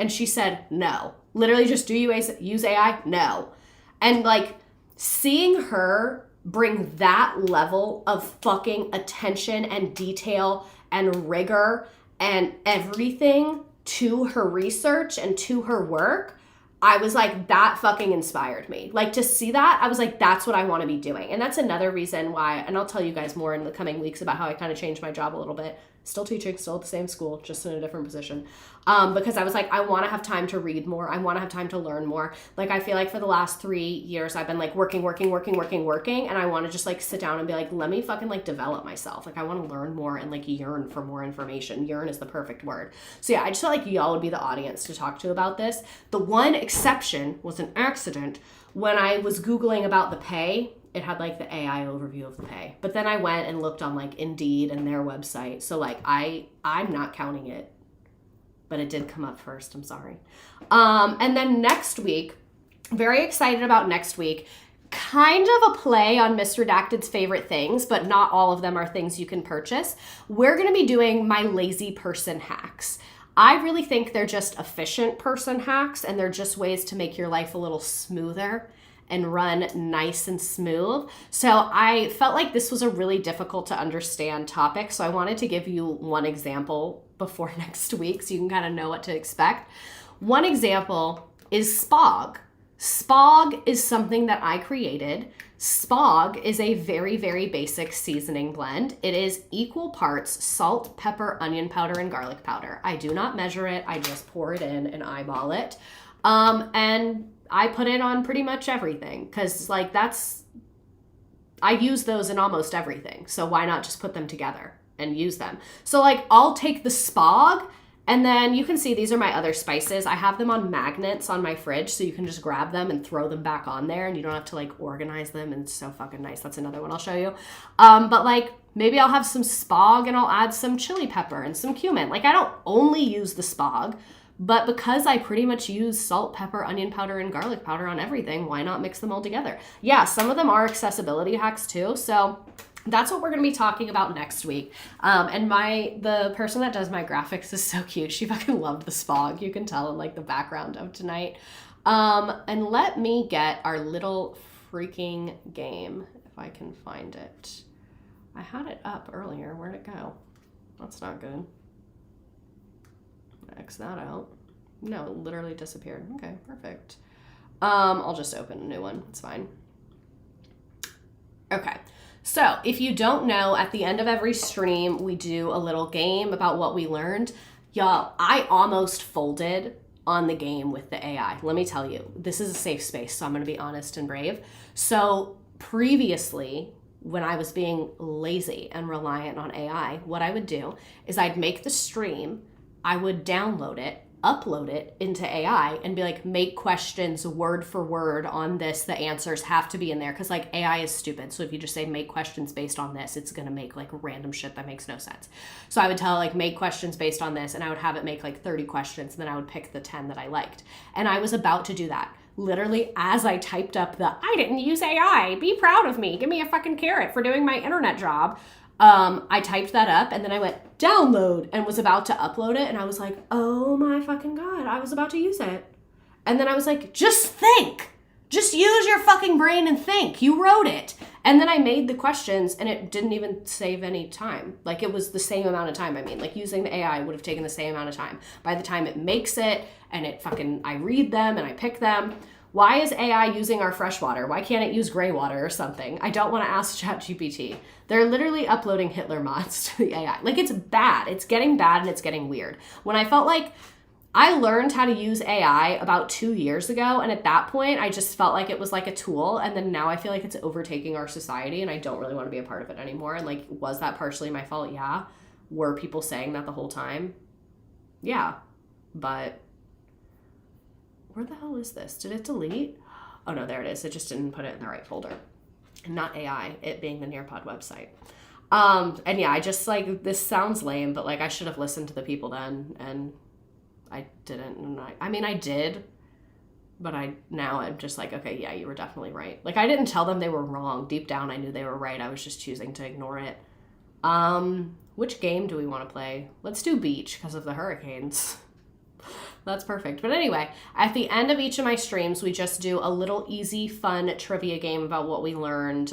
[SPEAKER 1] And she said, no, literally just, do you use AI? No. And like seeing her bring that level of fucking attention and detail and rigor and everything to her research and to her work, I was like, that fucking inspired me. Like, to see that, I was like, that's what I want to be doing. And that's another reason why, and I'll tell you guys more in the coming weeks about how I kind of changed my job a little bit. Still teaching, still at the same school, just in a different position. Because I was like, I want to have time to read more. I want to have time to learn more. Like, I feel like for the last 3 years, I've been like working. And I want to just like sit down and be like, let me fucking like develop myself. Like, I want to learn more and like yearn for more information. Yearn is the perfect word. So yeah, I just felt like y'all would be the audience to talk to about this. The one exception was an accident. When I was Googling about the pay, it had like the AI overview of the pay. But then I went and looked on like Indeed and their website. So like I'm not counting it, but it did come up first. I'm sorry. And then next week, very excited about next week. Kind of a play on Miss Redacted's favorite things, but not all of them are things you can purchase. We're going to be doing my lazy person hacks. I really think they're just efficient person hacks, and they're just ways to make your life a little smoother and run nice and smooth. So I felt like this was a really difficult to understand topic. So I wanted to give you one example before next week so you can kind of know what to expect. One example is Spog. Spog is something that I created. Spog is a very, very basic seasoning blend. It is equal parts salt, pepper, onion powder, and garlic powder. I do not measure it. I just pour it in and eyeball it. And I put it on pretty much everything because like I use those in almost everything. So why not just put them together? and use them. So like I'll take the spog, and then you can see these are my other spices. I have them on magnets on my fridge, so you can just grab them and throw them back on there, and you don't have to like organize them, and it's so fucking nice. That's another one I'll show you. But like maybe I'll have some spog and I'll add some chili pepper and some cumin. Like I don't only use the spog, but because I pretty much use salt, pepper, onion powder, and garlic powder on everything, why not mix them all together? Yeah, some of them are accessibility hacks too, so that's what we're going to be talking about next week. And the person that does my graphics is so cute. She fucking loved the spog. You can tell in like the background of tonight. And let me get our little freaking game, if I can find it. I had it up earlier. Where'd it go? That's not good. X that out. No, it literally disappeared. Okay, perfect. I'll just open a new one. It's fine. Okay. So if you don't know, at the end of every stream, we do a little game about what we learned. Y'all, I almost folded on the game with the AI. Let me tell you, this is a safe space, so I'm going to be honest and brave. So previously, when I was being lazy and reliant on AI, what I would do is I'd make the stream, I would download it, upload it into AI and be like, make questions word for word on this. The answers have to be in there because like AI is stupid. So if you just say make questions based on this, it's going to make like random shit that makes no sense. So I would tell like make questions based on this, and I would have it make like 30 questions, and then I would pick the 10 that I liked. And I was about to do that. Literally, as I typed up I didn't use AI, be proud of me, give me a fucking carrot for doing my internet job. I typed that up, and then I went download and was about to upload it, and I was like, oh my fucking God, I was about to use it. And then I was like, just think, just use your fucking brain and think, you wrote it. And then I made the questions, and it didn't even save any time. Like it was the same amount of time. I mean, like using the AI would have taken the same amount of time. By the time it makes it and I read them and I pick them. Why is AI using our fresh water? Why can't it use gray water or something? I don't want to ask ChatGPT. They're literally uploading Hitler mods to the AI. Like it's bad. It's getting bad and it's getting weird. When I felt like I learned how to use AI about 2 years ago, and at that point I just felt like it was like a tool, and then now I feel like it's overtaking our society and I don't really want to be a part of it anymore. And like, was that partially my fault? Yeah. Were people saying that the whole time? Yeah. But where the hell is this? Did it delete? Oh no, there it is. It just didn't put it in the right folder. And not AI, it being the Nearpod website. And yeah, I just like, this sounds lame, but like I should have listened to the people then, and I didn't. And I mean, I did, but now I'm just like, okay, yeah, you were definitely right. Like I didn't tell them they were wrong. Deep down, I knew they were right. I was just choosing to ignore it. Which game do we want to play? Let's do beach because of the hurricanes. That's perfect. But anyway, at the end of each of my streams, we just do a little easy, fun trivia game about what we learned.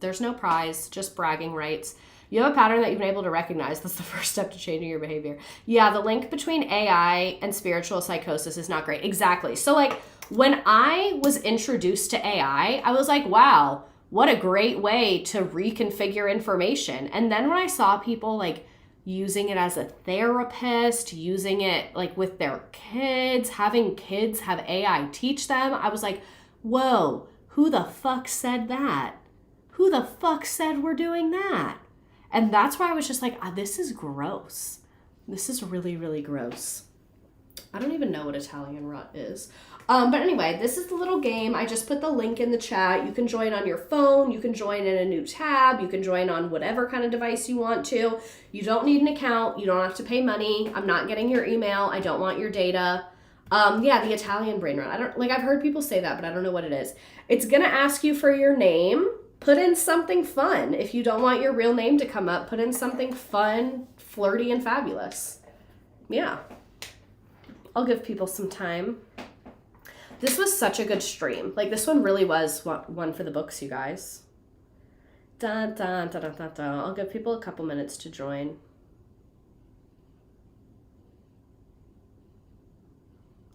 [SPEAKER 1] There's no prize, just bragging rights. You have a pattern that you've been able to recognize. That's the first step to changing your behavior. Yeah, the link between AI and spiritual psychosis is not great. Exactly. So like when I was introduced to AI, I was like, wow, what a great way to reconfigure information. And then when I saw people like using it as a therapist, using it like with their kids, having kids have AI teach them, I was like, whoa, who the fuck said that? Who the fuck said we're doing that? And that's why I was just like, this is gross. This is really, really gross. I don't even know what Italian rut is. But anyway, this is the little game. I just put the link in the chat. You can join on your phone. You can join in a new tab. You can join on whatever kind of device you want to. You don't need an account. You don't have to pay money. I'm not getting your email. I don't want your data. Yeah, the Italian brain rot. I've heard people say that, but I don't know what it is. It's going to ask you for your name. Put in something fun. If you don't want your real name to come up, put in something fun, flirty, and fabulous. Yeah. I'll give people some time. This was such a good stream. Like, this one really was one for the books, you guys. Dun, dun, dun, dun, dun, dun. I'll give people a couple minutes to join.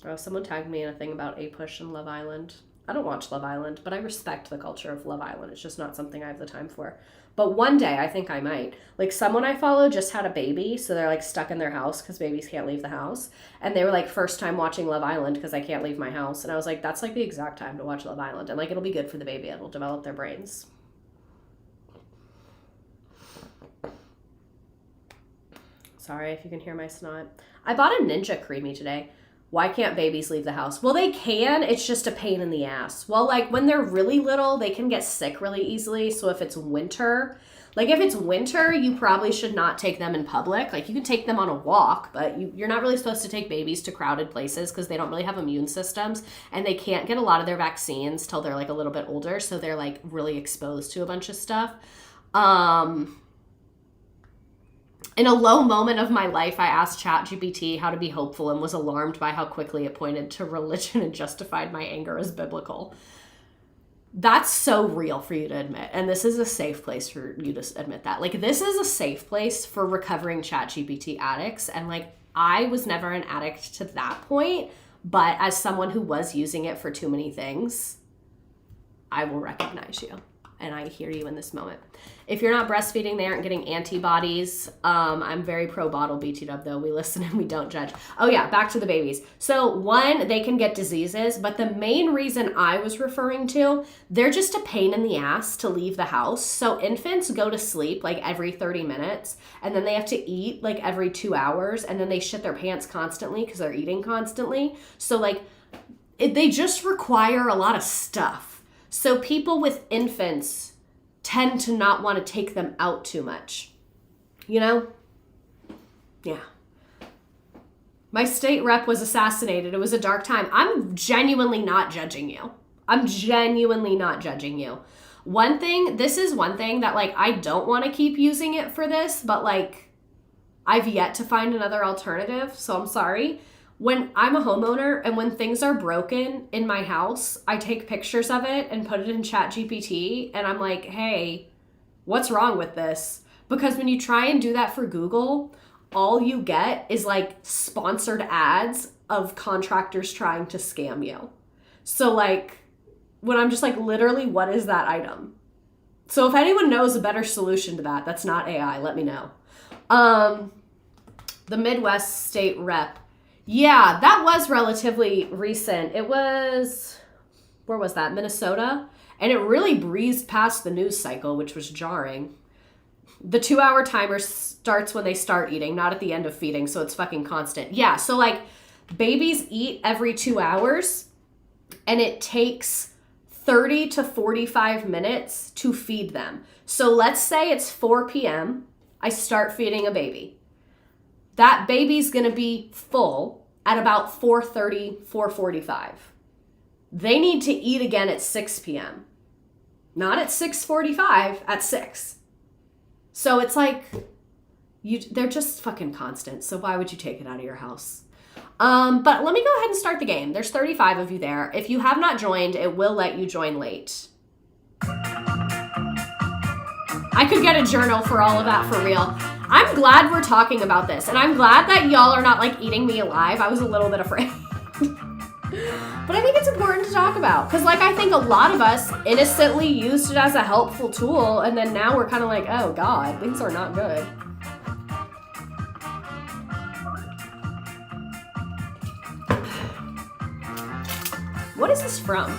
[SPEAKER 1] Oh, someone tagged me in a thing about A-Push and Love Island. I don't watch Love Island, but I respect the culture of Love Island. It's just not something I have the time for. But one day, I think I might. Like, someone I follow just had a baby, so they're, like, stuck in their house because babies can't leave the house. And they were, like, first time watching Love Island because I can't leave my house. And I was like, that's, like, the exact time to watch Love Island. And, like, it'll be good for the baby. It'll develop their brains. Sorry if you can hear my snot. I bought a Ninja Creamy today. Why can't babies leave the house? Well, they can. It's just a pain in the ass. Well, like when they're really little, they can get sick really easily. So if it's winter, you probably should not take them in public. Like you can take them on a walk, but you're not really supposed to take babies to crowded places because they don't really have immune systems and they can't get a lot of their vaccines till they're like a little bit older. So they're like really exposed to a bunch of stuff. In a low moment of my life, I asked ChatGPT how to be hopeful and was alarmed by how quickly it pointed to religion and justified my anger as biblical. That's so real for you to admit. And this is a safe place for you to admit that. Like, this is a safe place for recovering ChatGPT addicts. And like, I was never an addict to that point, but as someone who was using it for too many things, I will recognize you. And I hear you in this moment. If you're not breastfeeding, they aren't getting antibodies. I'm very pro bottle BT-dub though. We listen and we don't judge. Oh yeah, back to the babies. So one, they can get diseases, but the main reason I was referring to, they're just a pain in the ass to leave the house. So infants go to sleep like every 30 minutes and then they have to eat like every 2 hours and then they shit their pants constantly because they're eating constantly. So like they just require a lot of stuff. So people with infants tend to not want to take them out too much, you know? Yeah. My state rep was assassinated. It was a dark time. I'm genuinely not judging you. This is one thing that like, I don't want to keep using it for this, but like, I've yet to find another alternative. So I'm sorry. When I'm a homeowner and when things are broken in my house, I take pictures of it and put it in ChatGPT and I'm like, hey, what's wrong with this? Because when you try and do that for Google, all you get is like sponsored ads of contractors trying to scam you. So like when I'm just like, literally, what is that item? So if anyone knows a better solution to that, that's not AI, let me know. The Midwest state rep. Yeah, that was relatively recent. It was, where was that? Minnesota? And it really breezed past the news cycle, which was jarring. The 2-hour timer starts when they start eating, not at the end of feeding, so it's fucking constant. Yeah, so like babies eat every 2 hours and it takes 30 to 45 minutes to feed them. So let's say it's 4 p.m. I start feeding a baby. That baby's gonna be full at about 4:30, 4:45. They need to eat again at 6 p.m. Not at 6:45, at 6. So it's like, they're just fucking constant. So why would you take it out of your house? But let me go ahead and start the game. There's 35 of you there. If you have not joined, it will let you join late. I could get a journal for all of that for real. I'm glad we're talking about this, and I'm glad that y'all are not like eating me alive. I was a little bit afraid. But I think it's important to talk about, because like I think a lot of us innocently used it as a helpful tool, and then now we're kind of like, oh God, things are not good. What is this from?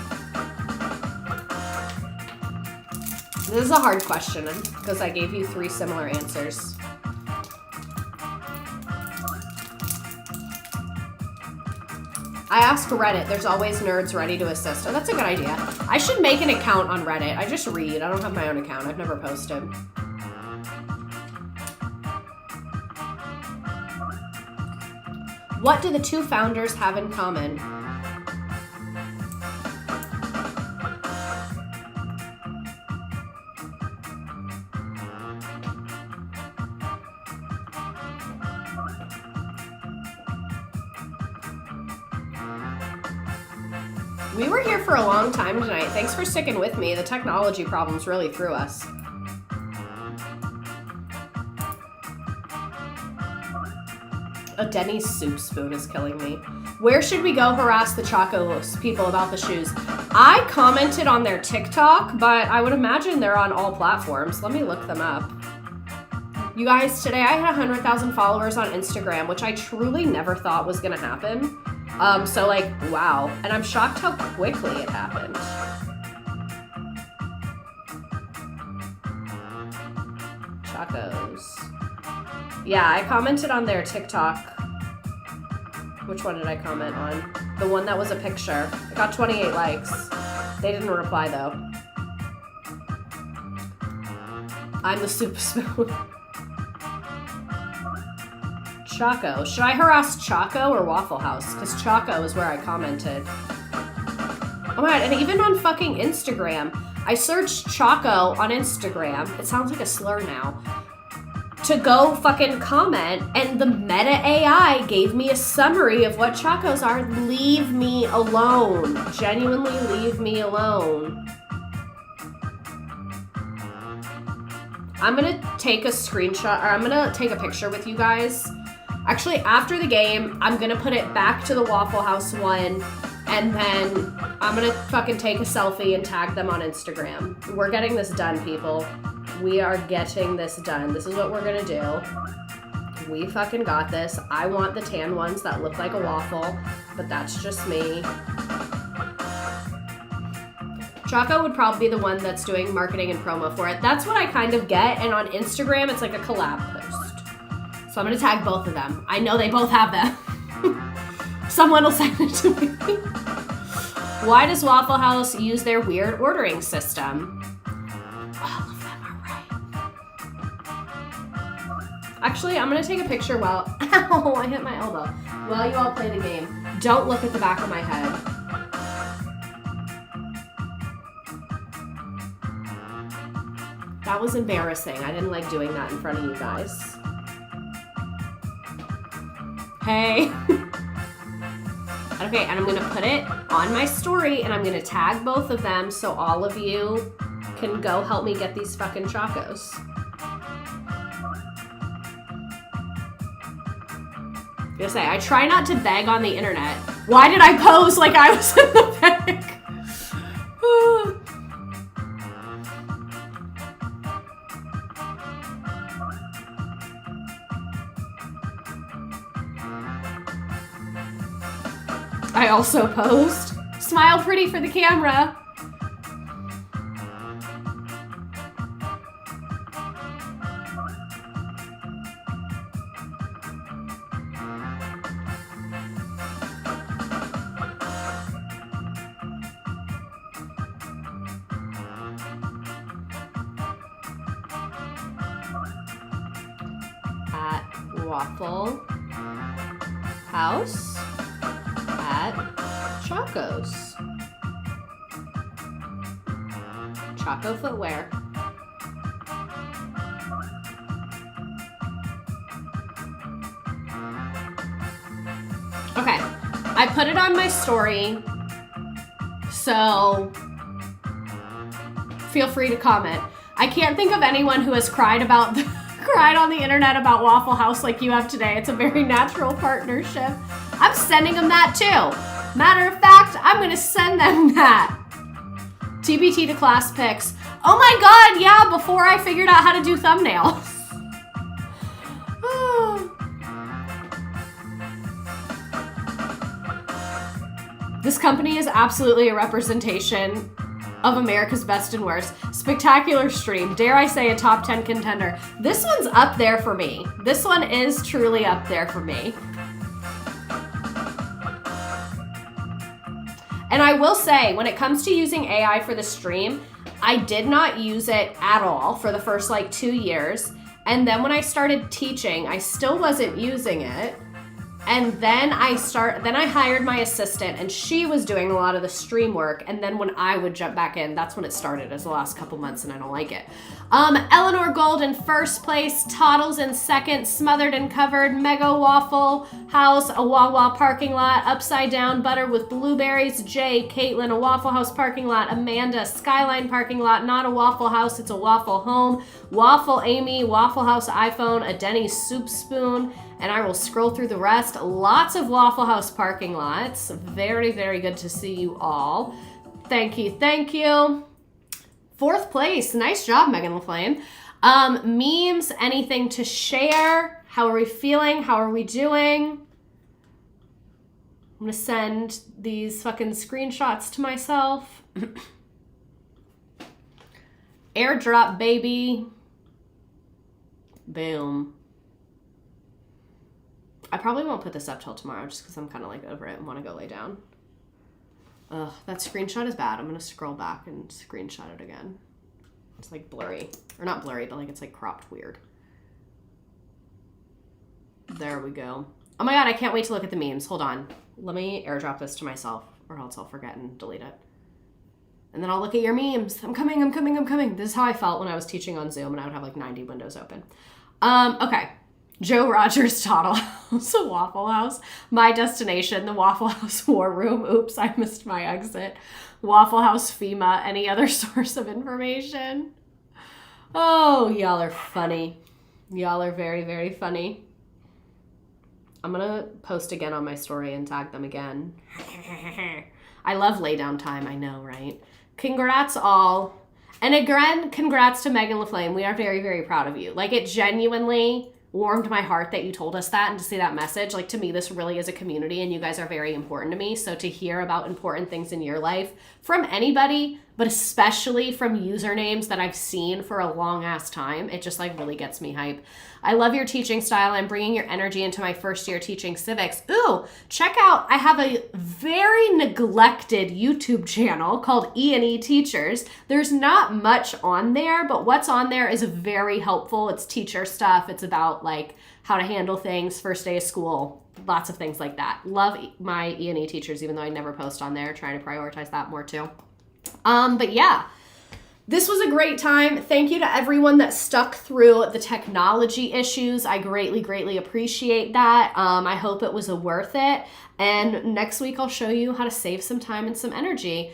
[SPEAKER 1] This is a hard question because I gave you 3 similar answers. I asked Reddit. There's always nerds ready to assist. Oh, that's a good idea. I should make an account on Reddit. I just read. I don't have my own account. I've never posted. What do the 2 founders have in common? We were here for a long time tonight. Thanks for sticking with me. The technology problems really threw us. A Denny's soup spoon is killing me. Where should we go harass the Chacos people about the shoes? I commented on their TikTok, but I would imagine they're on all platforms. Let me look them up. You guys, today I had 100,000 followers on Instagram, which I truly never thought was gonna happen. So like, wow. And I'm shocked how quickly it happened. Chacos. Yeah, I commented on their TikTok. Which one did I comment on? The one that was a picture. I got 28 likes. They didn't reply though. I'm the soup spoon. Choco. Should I harass Choco or Waffle House? Because Choco is where I commented. Oh my god, and even on fucking Instagram. I searched Choco on Instagram. It sounds like a slur now. To go fucking comment, and the Meta AI gave me a summary of what Chocos are. Leave me alone. Genuinely leave me alone. I'm gonna take a screenshot, or I'm gonna take a picture with you guys. Actually, after the game, I'm gonna put it back to the Waffle House one, and then I'm gonna fucking take a selfie and tag them on Instagram. We're getting this done, people. We are getting this done. This is what we're gonna do. We fucking got this. I want the tan ones that look like a waffle, but that's just me. Choco would probably be the one that's doing marketing and promo for it. That's what I kind of get, and on Instagram, it's like a collab post. So I'm gonna tag both of them. I know they both have them. Someone will send it to me. Why does Waffle House use their weird ordering system? All of them are right. Actually, I'm gonna take a picture while, ow, I hit my elbow. While you all play the game. Don't look at the back of my head. That was embarrassing. I didn't like doing that in front of you guys. Hey. Okay, and I'm gonna put it on my story, and I'm gonna tag both of them so all of you can go help me get these fucking Chocos. I'm gonna say, I try not to beg on the internet. Why did I pose like I was in the bag? I also posed. Smile pretty for the camera. At Waffle House. At Chocos. Choco footwear. Okay, I put it on my story, so feel free to comment. I can't think of anyone who has cried on the internet about Waffle House like you have today. It's a very natural partnership. I'm sending them that too. Matter of fact, I'm gonna send them that. TBT to class pics. Oh my god, yeah, before I figured out how to do thumbnails. This company is absolutely a representation of America's best and worst. Spectacular stream. Dare I say a top 10 contender. This one's up there for me. This one is truly up there for me. And I will say, when it comes to using AI for the stream, I did not use it at all for the first like 2 years. And then when I started teaching, I still wasn't using it. And then I hired my assistant, and she was doing a lot of the stream work. And then when I would jump back in, that's when it started, as the last couple months, and I don't like it. Eleanor Gold in first place, Toddles in second, Smothered and Covered, Mega Waffle House, a Wawa parking lot, Upside Down Butter with Blueberries, Jay, Caitlin, a Waffle House parking lot, Amanda, Skyline parking lot, not a Waffle House, it's a Waffle Home, Waffle Amy, Waffle House iPhone, a Denny's Soup Spoon, and I will scroll through the rest. Lots of Waffle House parking lots. Very, very good to see you all. Thank you, thank you. Fourth place, nice job, Megan LaFlame. Memes, anything to share? How are we feeling? How are we doing? I'm gonna send these fucking screenshots to myself. Airdrop, baby. Boom. I probably won't put this up till tomorrow just because I'm kind of like over it and want to go lay down. Ugh, that screenshot is bad. I'm going to scroll back and screenshot it again. It's like blurry. Or not blurry, but like it's like cropped weird. There we go. Oh my god, I can't wait to look at the memes. Hold on. Let me airdrop this to myself or else I'll forget and delete it. And then I'll look at your memes. I'm coming, I'm coming, I'm coming. This is how I felt when I was teaching on Zoom and I would have like 90 windows open. Okay. Joe Rogers Toddle House, a Waffle House. My destination, the Waffle House War Room. Oops, I missed my exit. Waffle House FEMA. Any other source of information? Oh, y'all are funny. Y'all are very, very funny. I'm gonna post again on my story and tag them again. I love lay down time, I know, right? Congrats all. And again, congrats to Megan LaFlame. We are very, very proud of you. Like, it genuinely warmed my heart that you told us that and to see that message. Like, to me, this really is a community and you guys are very important to me. So to hear about important things in your life from anybody, but especially from usernames that I've seen for a long ass time, it just like really gets me hype. I love your teaching style. I'm bringing your energy into my first year teaching civics. Ooh, check out, I have a very neglected YouTube channel called E&E Teachers. There's not much on there, but what's on there is very helpful. It's teacher stuff. It's about like how to handle things, first day of school, lots of things like that. Love my E&E Teachers, even though I never post on there, trying to prioritize that more too. But yeah, this was a great time. Thank you to everyone that stuck through the technology issues. I greatly, greatly appreciate that. I hope it was worth it. And next week I'll show you how to save some time and some energy.